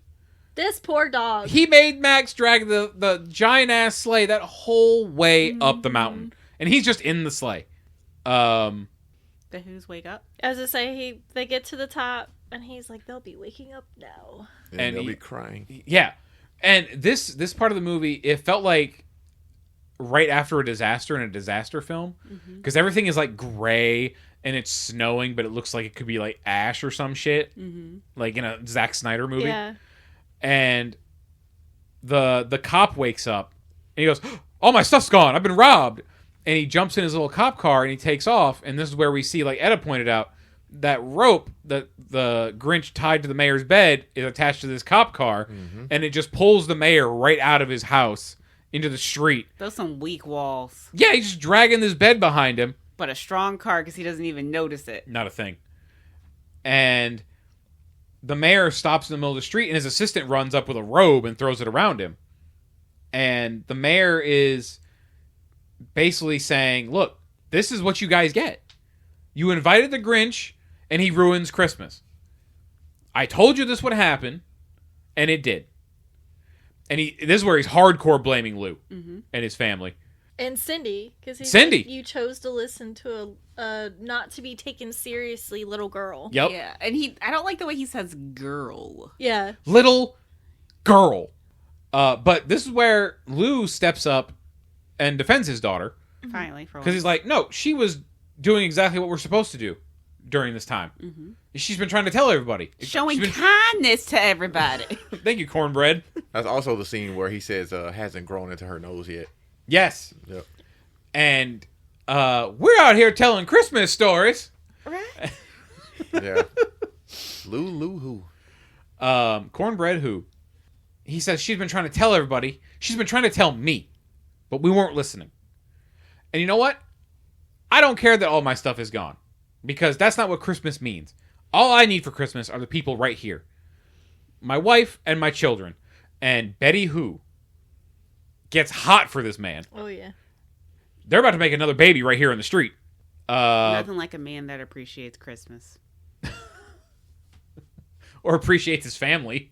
This poor dog. He made Max drag the giant ass sleigh that whole way up the mountain, and he's just in the sleigh. The Who's wake up. As I say, they get to the top, and he's like, they'll be waking up now. And they'll be crying. Yeah, and this part of the movie, it felt like right after a disaster in a disaster film, because everything is like gray and it's snowing, but it looks like it could be like ash or some shit, like in a Zack Snyder movie. Yeah. And the cop wakes up and he goes, "All my stuff's gone. I've been robbed." And he jumps in his little cop car and he takes off. And this is where we see, like Etta pointed out, that rope that the Grinch tied to the mayor's bed is attached to this cop car. And it just pulls the mayor right out of his house into the street. Those some weak walls. Yeah, he's just dragging this bed behind him. But a strong car because he doesn't even notice it. Not a thing. And the mayor stops in the middle of the street and his assistant runs up with a robe and throws it around him. And the mayor is basically saying, "Look, this is what you guys get. You invited the Grinch and he ruins Christmas. I told you this would happen, and it did." And this is where he's hardcore blaming Lou and his family. And Cindy, because he's Cindy. like, you chose to listen to a not to be taken seriously little girl. Yep. Yeah, and I don't like the way he says girl. Yeah. Little girl. But this is where Lou steps up and defends his daughter. Finally, for Because he's like, "No, she was doing exactly what we're supposed to do during this time. She's been trying to tell everybody. showing She's been- kindness to everybody. Thank you, cornbread." That's also the scene where he says hasn't grown into her nose yet. Yes. Yep. And we're out here telling Christmas stories. Right? Yeah. Lou who? Cornbread who? He says she's been trying to tell everybody. She's been trying to tell me. But we weren't listening. And you know what? I don't care that all my stuff is gone. Because that's not what Christmas means. All I need for Christmas are the people right here. My wife and my children. And Betty who gets hot for this man. Oh, yeah. They're about to make another baby right here in the street. Nothing like a man that appreciates Christmas. Or appreciates his family.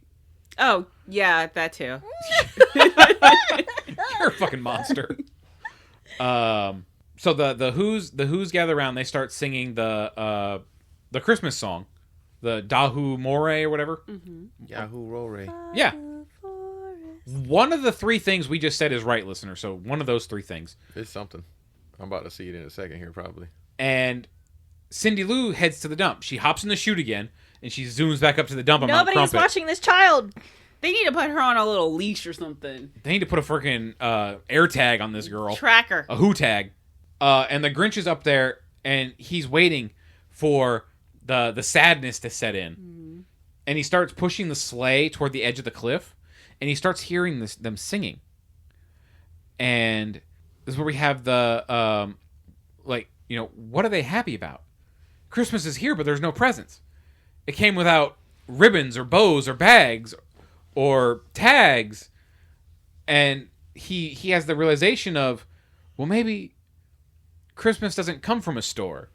Oh, yeah, that too. You're a fucking monster. So the Who's gather around. They start singing the Christmas song, the Dahu More or whatever. Yahoo Rory. Yeah. One of the 3 things we just said is right, listener. So one of those 3 things. It's something. I'm about to see it in a second here, probably. And Cindy Lou heads to the dump. She hops in the chute again, and she zooms back up to the dump on Mount Nobody's Crumpet. watching this child. They need to put her on a little leash or something. They need to put a freaking air tag on this girl. Tracker. A Who tag. And the Grinch is up there, and he's waiting for the sadness to set in. And he starts pushing the sleigh toward the edge of the cliff, and he starts hearing them singing. And this is where we have the, what are they happy about? Christmas is here, but there's no presents. It came without ribbons or bows or bags or tags. And he has the realization of, well, maybe Christmas doesn't come from a store.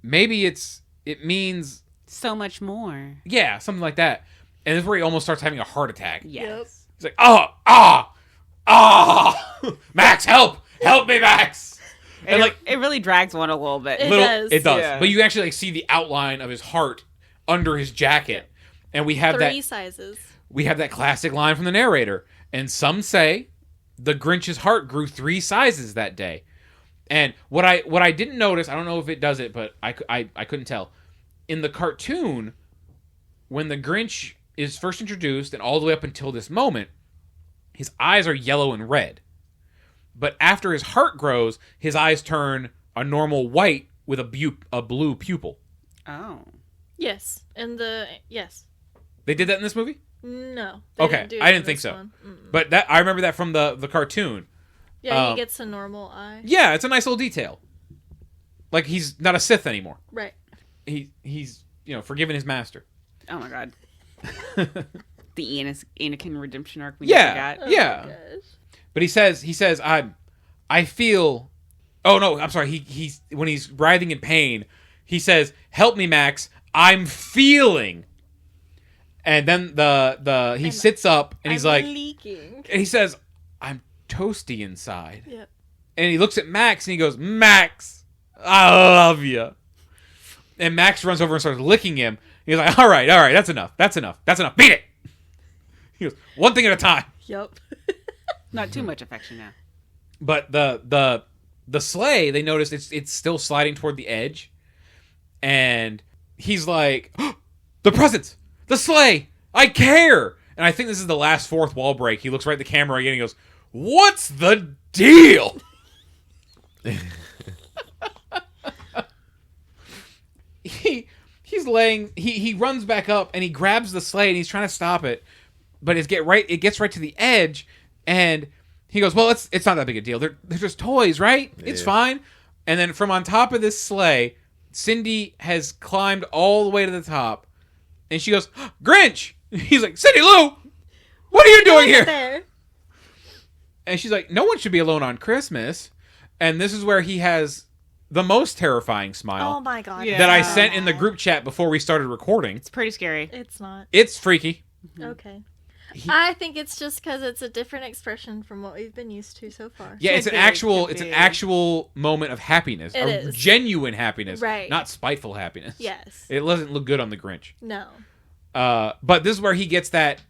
Maybe it means So much more. yeah, something like that. And this is where he almost starts having a heart attack. Yes. He's like, Max, help me, Max. And like it really drags one a little bit. It does. It does. Yeah. But you actually like see the outline of his heart under his jacket. And we have 3 sizes. we have that classic line from the narrator. And some say the Grinch's heart grew 3 sizes that day. And what I didn't notice, I don't know if it does it, but I couldn't tell. In the cartoon, when the Grinch is first introduced and all the way up until this moment, his eyes are yellow and red. But after his heart grows, his eyes turn a normal white with a blue pupil. Oh. Yes. Yes. They did that in this movie? No. They Okay, didn't do it I in didn't think this so. one. Mm-mm. But that I remember that from the cartoon. Yeah, he gets a normal eye. Yeah, it's a nice little detail. Like he's not a Sith anymore. Right. He's forgiven his master. Oh my god. The Anakin redemption arc we Yeah, never got. yeah. Oh my gosh. But he says I feel. Oh no, I'm sorry. He's when he's writhing in pain, he says, "Help me, Max. I'm feeling." And then he sits up and he's like, leaking. and he says, "I'm toasty inside." Yep. And he looks at Max and he goes, "Max, I love you." And Max runs over and starts licking him. He's like, all right, that's enough. Beat it." He goes, "One thing at a time." Yep. Not too much affection now. But the sleigh, they notice it's still sliding toward the edge, and he's like, oh, "The presents, the sleigh, I care." And I think this is the last fourth wall break. He looks right at the camera again and he goes, "What's the deal?" He's laying. He runs back up and he grabs the sleigh and he's trying to stop it, but it gets right to the edge, and he goes, "Well, it's not that big a deal. They're just toys, right? It's fine." And then from on top of this sleigh, Cindy has climbed all the way to the top, and she goes, "Grinch!" He's like, "Cindy Lou, what are you doing here?" There. And she's like, "No one should be alone on Christmas." And this is where he has the most terrifying smile Oh my god. Yeah. that I sent in the group chat before we started recording. It's pretty scary. It's not. It's freaky. Okay. I think it's just because it's a different expression from what we've been used to so far. Yeah, it's Could an be, actual could it's an be. actual moment of happiness. It a is. genuine happiness. Right. Not spiteful happiness. Yes. It doesn't look good on the Grinch. No. But this is where he gets that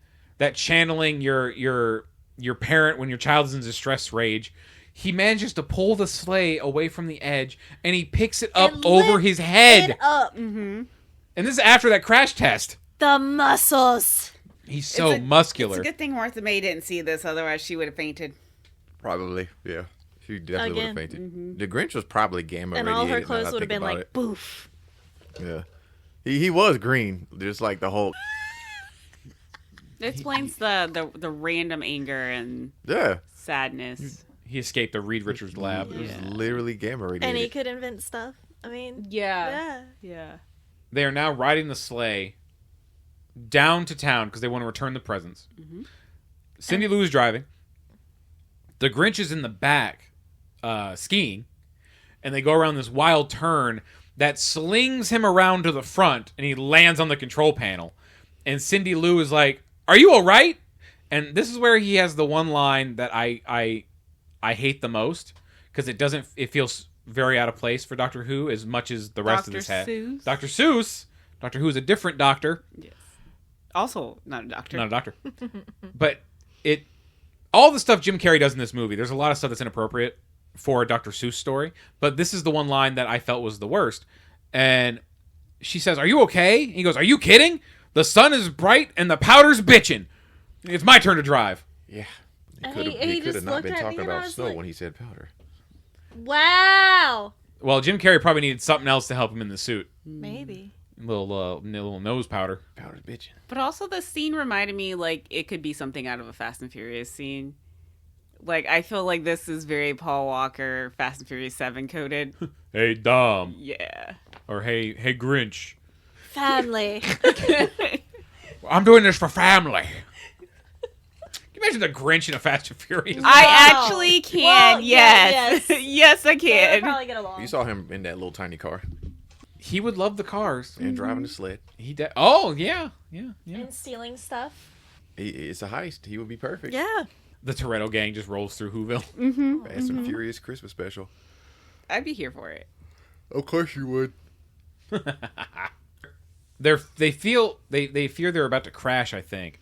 channeling your parent when your child is in distress rage. He manages to pull the sleigh away from the edge, and he picks it up And over lift his head. It up. Mm-hmm. And this is after that crash test. The muscles. He's so It's muscular. a good thing Martha May didn't see this, otherwise she would have fainted. Probably, yeah. She definitely would have Again. fainted. The Grinch was probably gamma And radiated. all her now that I clothes would have think been about like, it. boof. Yeah. He was green, just like the whole. It explains the random anger and Yeah. sadness. He escaped the Reed Richards lab. It was Yeah. literally gamma radiated. And he could invent stuff. I mean, yeah. Yeah. They are now riding the sleigh down to town because they want to return the presents. Mhm. Cindy Lou is driving. The Grinch is in the back skiing, and they go around this wild turn that slings him around to the front, and he lands on the control panel. And Cindy Lou is like, "Are you all right?" And this is where he has the one line that I hate the most, because it feels very out of place for Doctor Who as much as the rest of this had. Seuss. Dr. Seuss. Doctor Who is a different doctor. Yes. Also, not a doctor. Not a doctor. But all the stuff Jim Carrey does in this movie, there's a lot of stuff that's inappropriate for a Dr. Seuss story. But this is the one line that I felt was the worst. And she says, "Are you okay?" And he goes, "Are you kidding? The sun is bright and the powder's bitching. It's my turn to drive." Yeah. And He he could just have not looked been at me talking and I about was snow like- when he said powder. Wow. Well, Jim Carrey probably needed something else to help him in the suit. Maybe. Little nose powder. Powder's bitching. But also the scene reminded me like it could be something out of a Fast and Furious scene. Like I feel like this is very Paul Walker Fast and Furious 7 coded. Hey, Dom. Yeah. Or hey, Grinch. Family. I'm doing this for family. Imagine the Grinch in a Fast and Furious. I Wow. actually can. Well, yeah, yes. yes. Yes, I They would can. probably get along. You saw him in that little tiny car He would love the cars. and driving the sled. Oh, yeah. And stealing stuff. It's a heist. He would be perfect. Yeah. The Toretto gang just rolls through Whoville. Mm-hmm. Fast and Furious Christmas special. I'd be here for it. Of course you would. They fear they're about to crash, I think.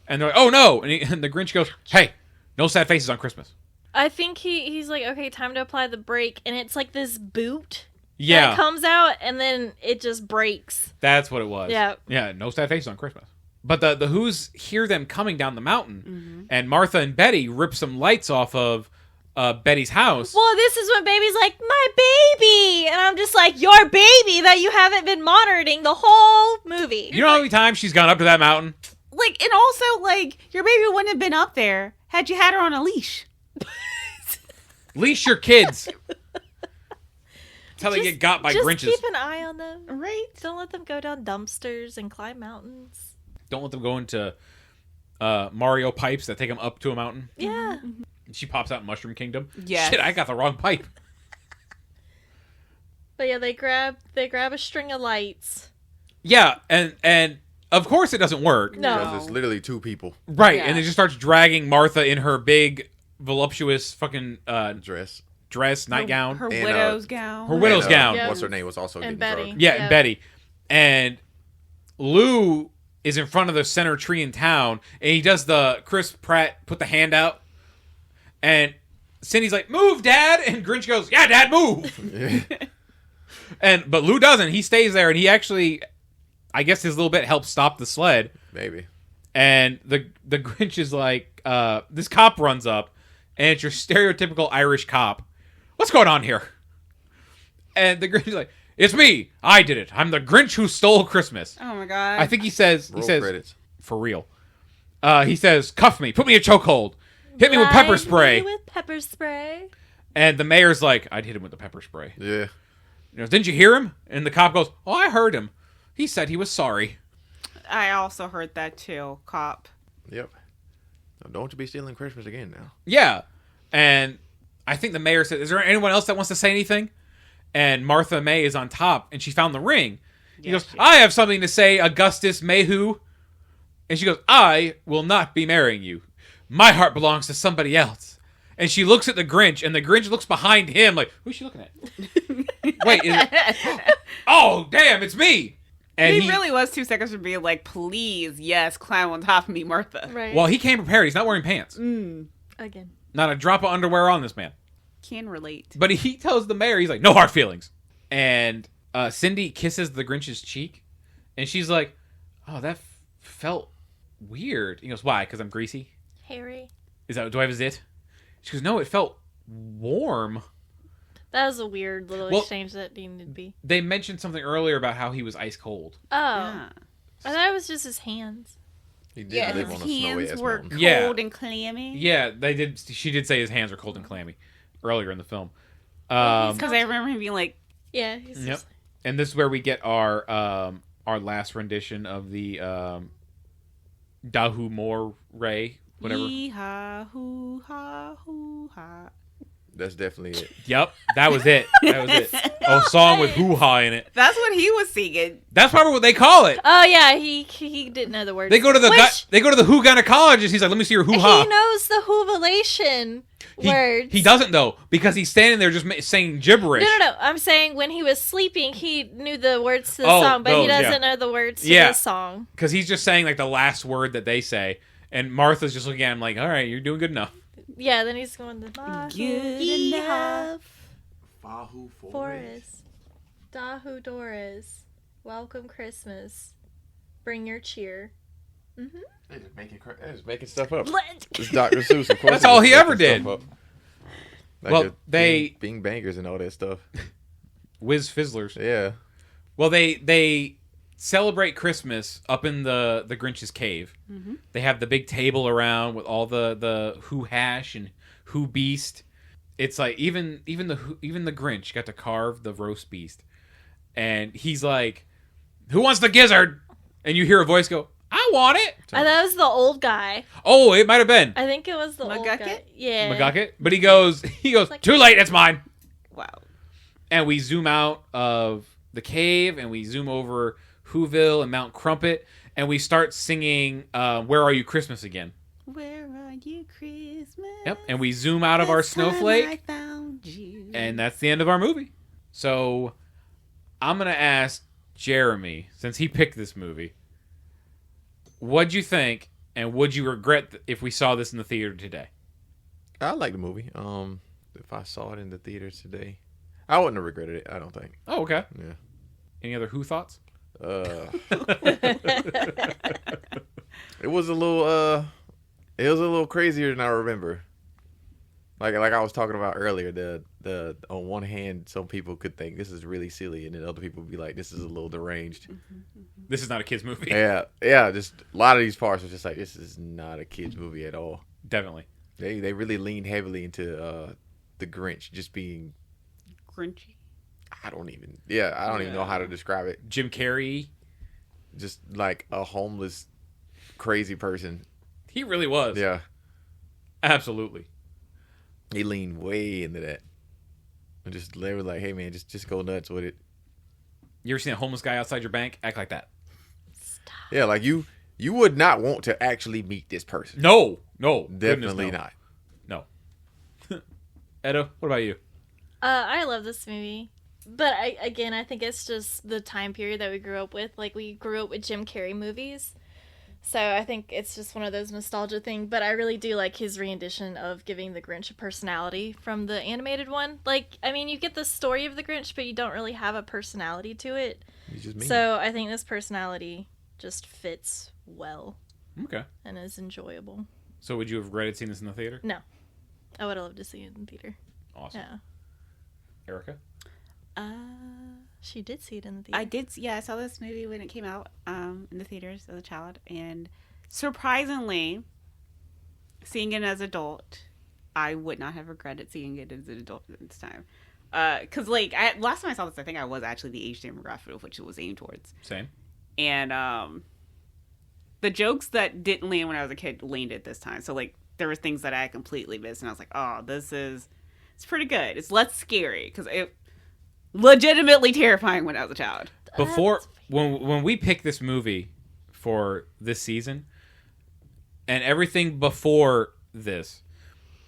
And they're like, oh no! And the Grinch goes, hey, no sad faces on Christmas. I think he's like, okay, time to apply the brake, and it's like this boot Yeah, that comes out, and then it just breaks. that's what it was. Yeah. Yeah, no sad faces on Christmas. But the Who's hear them coming down the mountain, and Martha and Betty rip some lights off of Betty's house. Well, this is when baby's like, my baby! And I'm just like, your baby that you haven't been monitoring the whole movie. You know how many times she's gone up to that mountain? Like, and also, like, your baby wouldn't have been up there had you had her on a leash. Leash your kids. Until they get got by just Grinches. keep an eye on them. Right? Don't let them go down dumpsters and climb mountains. Don't let them go into Mario pipes that take them up to a mountain. Yeah. She pops out in Mushroom Kingdom. Yes. Shit, I got the wrong pipe. But yeah, they grab a string of lights. Yeah, and of course it doesn't work. No. Because it's literally two people. Right, Yeah. and it just starts dragging Martha in her big, voluptuous fucking Dress. nightgown. Her And, widow's gown. her widow's And, gown. Yeah. What's her name was also And getting Betty. drugged. Yeah, Yeah. and Betty. And Lou is in front of the center tree in town, and he does the Chris Pratt put the hand out, and Cindy's like, "Move, Dad!" And Grinch goes, "Yeah, Dad, move!" But Lou doesn't. He stays there, and he actually, I guess his little bit helps stop the sled. Maybe. And the Grinch is like, this cop runs up, and it's your stereotypical Irish cop. What's going on here? And the Grinch is like, it's me. I did it. I'm the Grinch who stole Christmas. Oh my god. I think he says, Roll credits. for real. He says, cuff me, put me in a chokehold, hit me with pepper Blind spray. me with pepper spray. And the mayor's like, I'd hit him with the pepper spray. Yeah. You know, didn't you hear him? And the cop goes, oh, I heard him. He said he was sorry. I also heard that too, cop. Yep. Now, don't you be stealing Christmas again now. Yeah. And I think the mayor said, is there anyone else that wants to say anything? And Martha May is on top, and she found the ring. He Yes, goes, yes. I have something to say, Augustus Mayhew. And she goes, I will not be marrying you. My heart belongs to somebody else. And she looks at the Grinch, and the Grinch looks behind him like, who's she looking at? Wait, is it? Oh, damn, it's me. And he really was 2 seconds from being like, please, yes, climb on top of me, Martha. Right. Well, he came prepared. He's not wearing pants. Again. Not a drop of underwear on this man. Can relate. But he tells the mayor, he's like, no hard feelings. And Cindy kisses the Grinch's cheek. And she's like, oh, that felt weird. He goes, why? Because I'm greasy? Harry. Do I have a zit? She goes, no, it felt warm. That was a weird little Well- exchange that needed to be. They mentioned something earlier about how he was ice cold. Oh. Yeah. I thought it was just his hands. He did Yeah, live his on a snowy hands ass were mountain. cold Yeah. and clammy. Yeah, they did. She did say his hands are cold and clammy earlier in the film. Because I remember him being like, Yeah. He's Yep. just And this is where we get our last rendition of the Dahu More Ray, whatever. Hee-ha, hoo-ha, hoo-ha. That's definitely it. Yep, that was it. That was it. A song with hoo-ha in it. That's what he was singing. That's probably what they call it. Oh yeah, he didn't know the words. They go to the who gynecologist. He's like, let me see your hoo-ha. He knows the hoovalation words. He doesn't though, because he's standing there just saying gibberish. No. I'm saying when he was sleeping, he knew the words to the Oh, song, but he those, doesn't yeah. know the words to Yeah. the song. Because he's just saying like the last word that they say, and Martha's just looking at him like, all right, you're doing good enough. Yeah, then he's going to Good enough. Fahu Forest. Dahu Doris. Welcome Christmas. Bring your cheer. They're just making stuff up. Let- It's Dr. Seuss, of course. That's all he they're ever making did. stuff up. Like Well, the they- Bing Bangers and all that stuff. Whiz Fizzlers. Yeah. Well, they celebrate Christmas up in the Grinch's cave. Mm-hmm. They have the big table around with all the who hash and who beast. It's like even the Grinch got to carve the roast beast, and he's like, "Who wants the gizzard?" And you hear a voice go, I want it. That was the old guy. Oh, it might have been I think it was the old McGucket? guy. Yeah. McGucket. But he goes, Like- too late, it's mine. Wow. And we zoom out of the cave and we zoom over Whoville and Mount Crumpet and we start singing Where Are You Christmas again. Where are you, Christmas? Yep. And we zoom out of our This time snowflake I found you. and that's the end of our movie. So I'm going to ask Jeremy, since he picked this movie, what'd you think and would you regret if we saw this in the theater today? I like the movie. If I saw it in the theaters today, I wouldn't have regretted it. I don't think. Oh, okay. Yeah. Any other Who thoughts? It was a little crazier than I remember. Like I was talking about earlier, the on one hand, some people could think this is really silly, and then other people would be like, this is a little deranged. This is not a kid's movie. Yeah. Just a lot of these parts are just like, this is not a kid's movie at all. Definitely. They really leaned heavily into the Grinch just being, Grinchy. I don't even know how to describe it. Jim Carrey. Just like a homeless, crazy person. He really was. Yeah. Absolutely. He leaned way into that. And they were like, hey man, just go nuts with it. You ever seen a homeless guy outside your bank? Act like that. Yeah, like you would not want to actually meet this person. No. Definitely Goodness, not. No. Etta, what about you? I love this movie. But I think it's just the time period that we grew up with. Like, we grew up with Jim Carrey movies. So I think it's just one of those nostalgia things. But I really do like his rendition of giving the Grinch a personality from the animated one. Like, I mean, you get the story of the Grinch, but you don't really have a personality to it. You just mean. So I think this personality just fits well Okay. and is enjoyable. So would you have regretted seeing this in the theater? No. I would have loved to see it in theater. Awesome. Yeah. Erica? She did see it in the theater. I did. Yeah, I saw this movie when it came out in the theaters as a child, and surprisingly, seeing it as an adult, I would not have regretted seeing it as an adult at this time. Because last time I saw this, I think I was actually the age demographic of which it was aimed towards. Same. And the jokes that didn't land when I was a kid landed at this time. So there were things that I completely missed, and I was like, oh, it's pretty good. It's less scary because it legitimately terrifying when I was a child. Before when we picked this movie for this season and everything before this,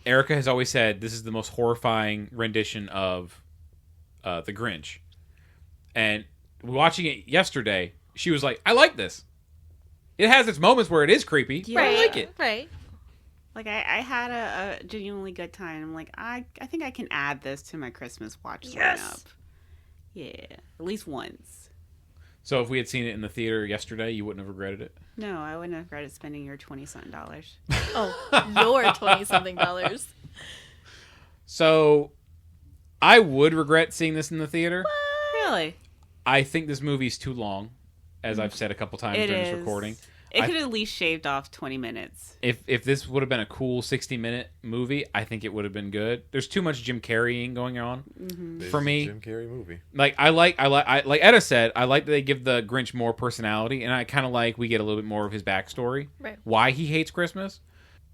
Erica has always said this is the most horrifying rendition of the Grinch. And watching it yesterday, she was like, I like this. It has its moments where it is creepy, but I like it. Right. I had a genuinely good time. I'm like, I think I can add this to my Christmas watch Yes. lineup. Yeah, at least once. So if we had seen it in the theater yesterday, you wouldn't have regretted it? No, I wouldn't have regretted spending your $20-something. Oh, your $20-something. So I would regret seeing this in the theater. Really? I think this movie's too long, as I've said a couple times It during this is. recording. It could at least shaved off 20 minutes. If this would have been a cool 60-minute movie, I think it would have been good. There's too much Jim Carreying going on for me. Jim Carrey movie. Like like Etta said, I like that they give the Grinch more personality, and I kind of like we get a little bit more of his backstory, Right. why he hates Christmas.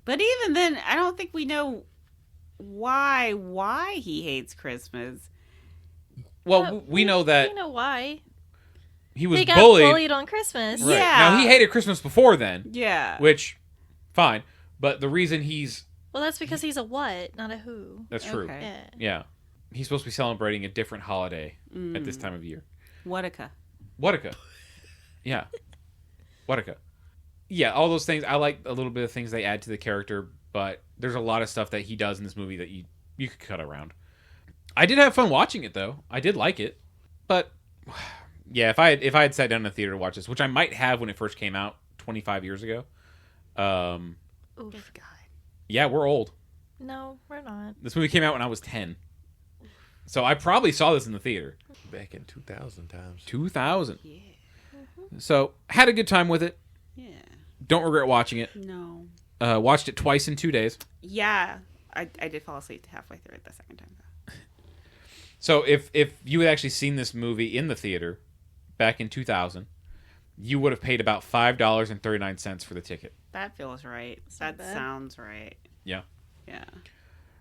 But even then, I don't think we know why he hates Christmas. Well, we know that You know why? he was They got bullied. bullied on Christmas. Right. Yeah. Now he hated Christmas before then, Yeah. which fine, but the reason he's Well, that's because he's a what, not a who. that's true. Okay. Yeah. Yeah, he's supposed to be celebrating a different holiday at this time of year. Whatica. Whatica. Yeah. Whatica. Yeah, all those things. I like a little bit of things they add to the character, but there's a lot of stuff that he does in this movie that you could cut around. I did have fun watching it, though. I did like it. But, yeah, if I had sat down in the theater to watch this, which I might have when it first came out 25 years ago. Oof. God. Yeah, we're old. No, we're not. This movie came out when I was 10. So I probably saw this in the theater. Back in 2000 times. 2000. Yeah. So, had a good time with it. Yeah. Don't regret watching it. No. Watched it twice in 2 days. Yeah. I did fall asleep halfway through it the second time, though. So if you had actually seen this movie in the theater back in 2000, you would have paid about $5.39 for the ticket. That feels right. That bad. sounds right. Yeah. Yeah.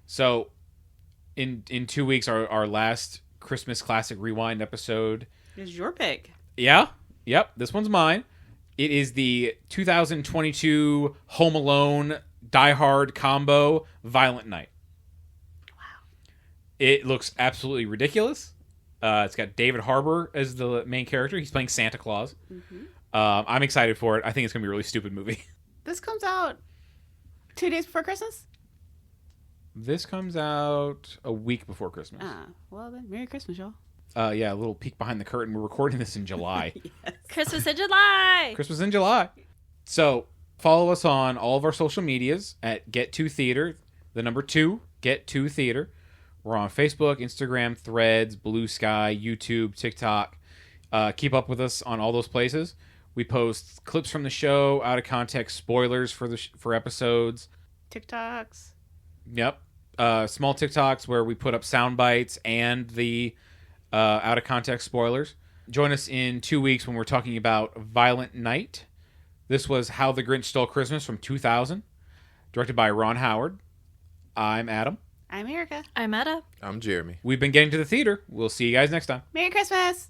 So, in 2 weeks, our last Christmas Classic Rewind episode. It's your pick. Yeah. Yep. This one's mine. It is the 2022 Home Alone Die Hard combo Violent Night. Wow. It looks absolutely ridiculous. It's got David Harbour as the main character. He's playing Santa Claus. Mm-hmm. I'm excited for it. I think it's going to be a really stupid movie. This comes out 2 days before Christmas? This comes out a week before Christmas. Well then, Merry Christmas, y'all. Yeah, a little peek behind the curtain. We're recording this in July. Yes. Christmas in July. Christmas in July. So follow us on all of our social medias at Get2Theater, the number 2, Get2Theater. We're on Facebook, Instagram, Threads, Blue Sky, YouTube, TikTok. Keep up with us on all those places. We post clips from the show, out of context spoilers for episodes. TikToks. Yep. Small TikToks where we put up sound bites and the out of context spoilers. Join us in 2 weeks when we're talking about Violent Night. This was How the Grinch Stole Christmas from 2000, directed by Ron Howard. I'm Adam. I'm Erica. I'm Etta. I'm Jeremy. We've been getting to the theater. We'll see you guys next time. Merry Christmas.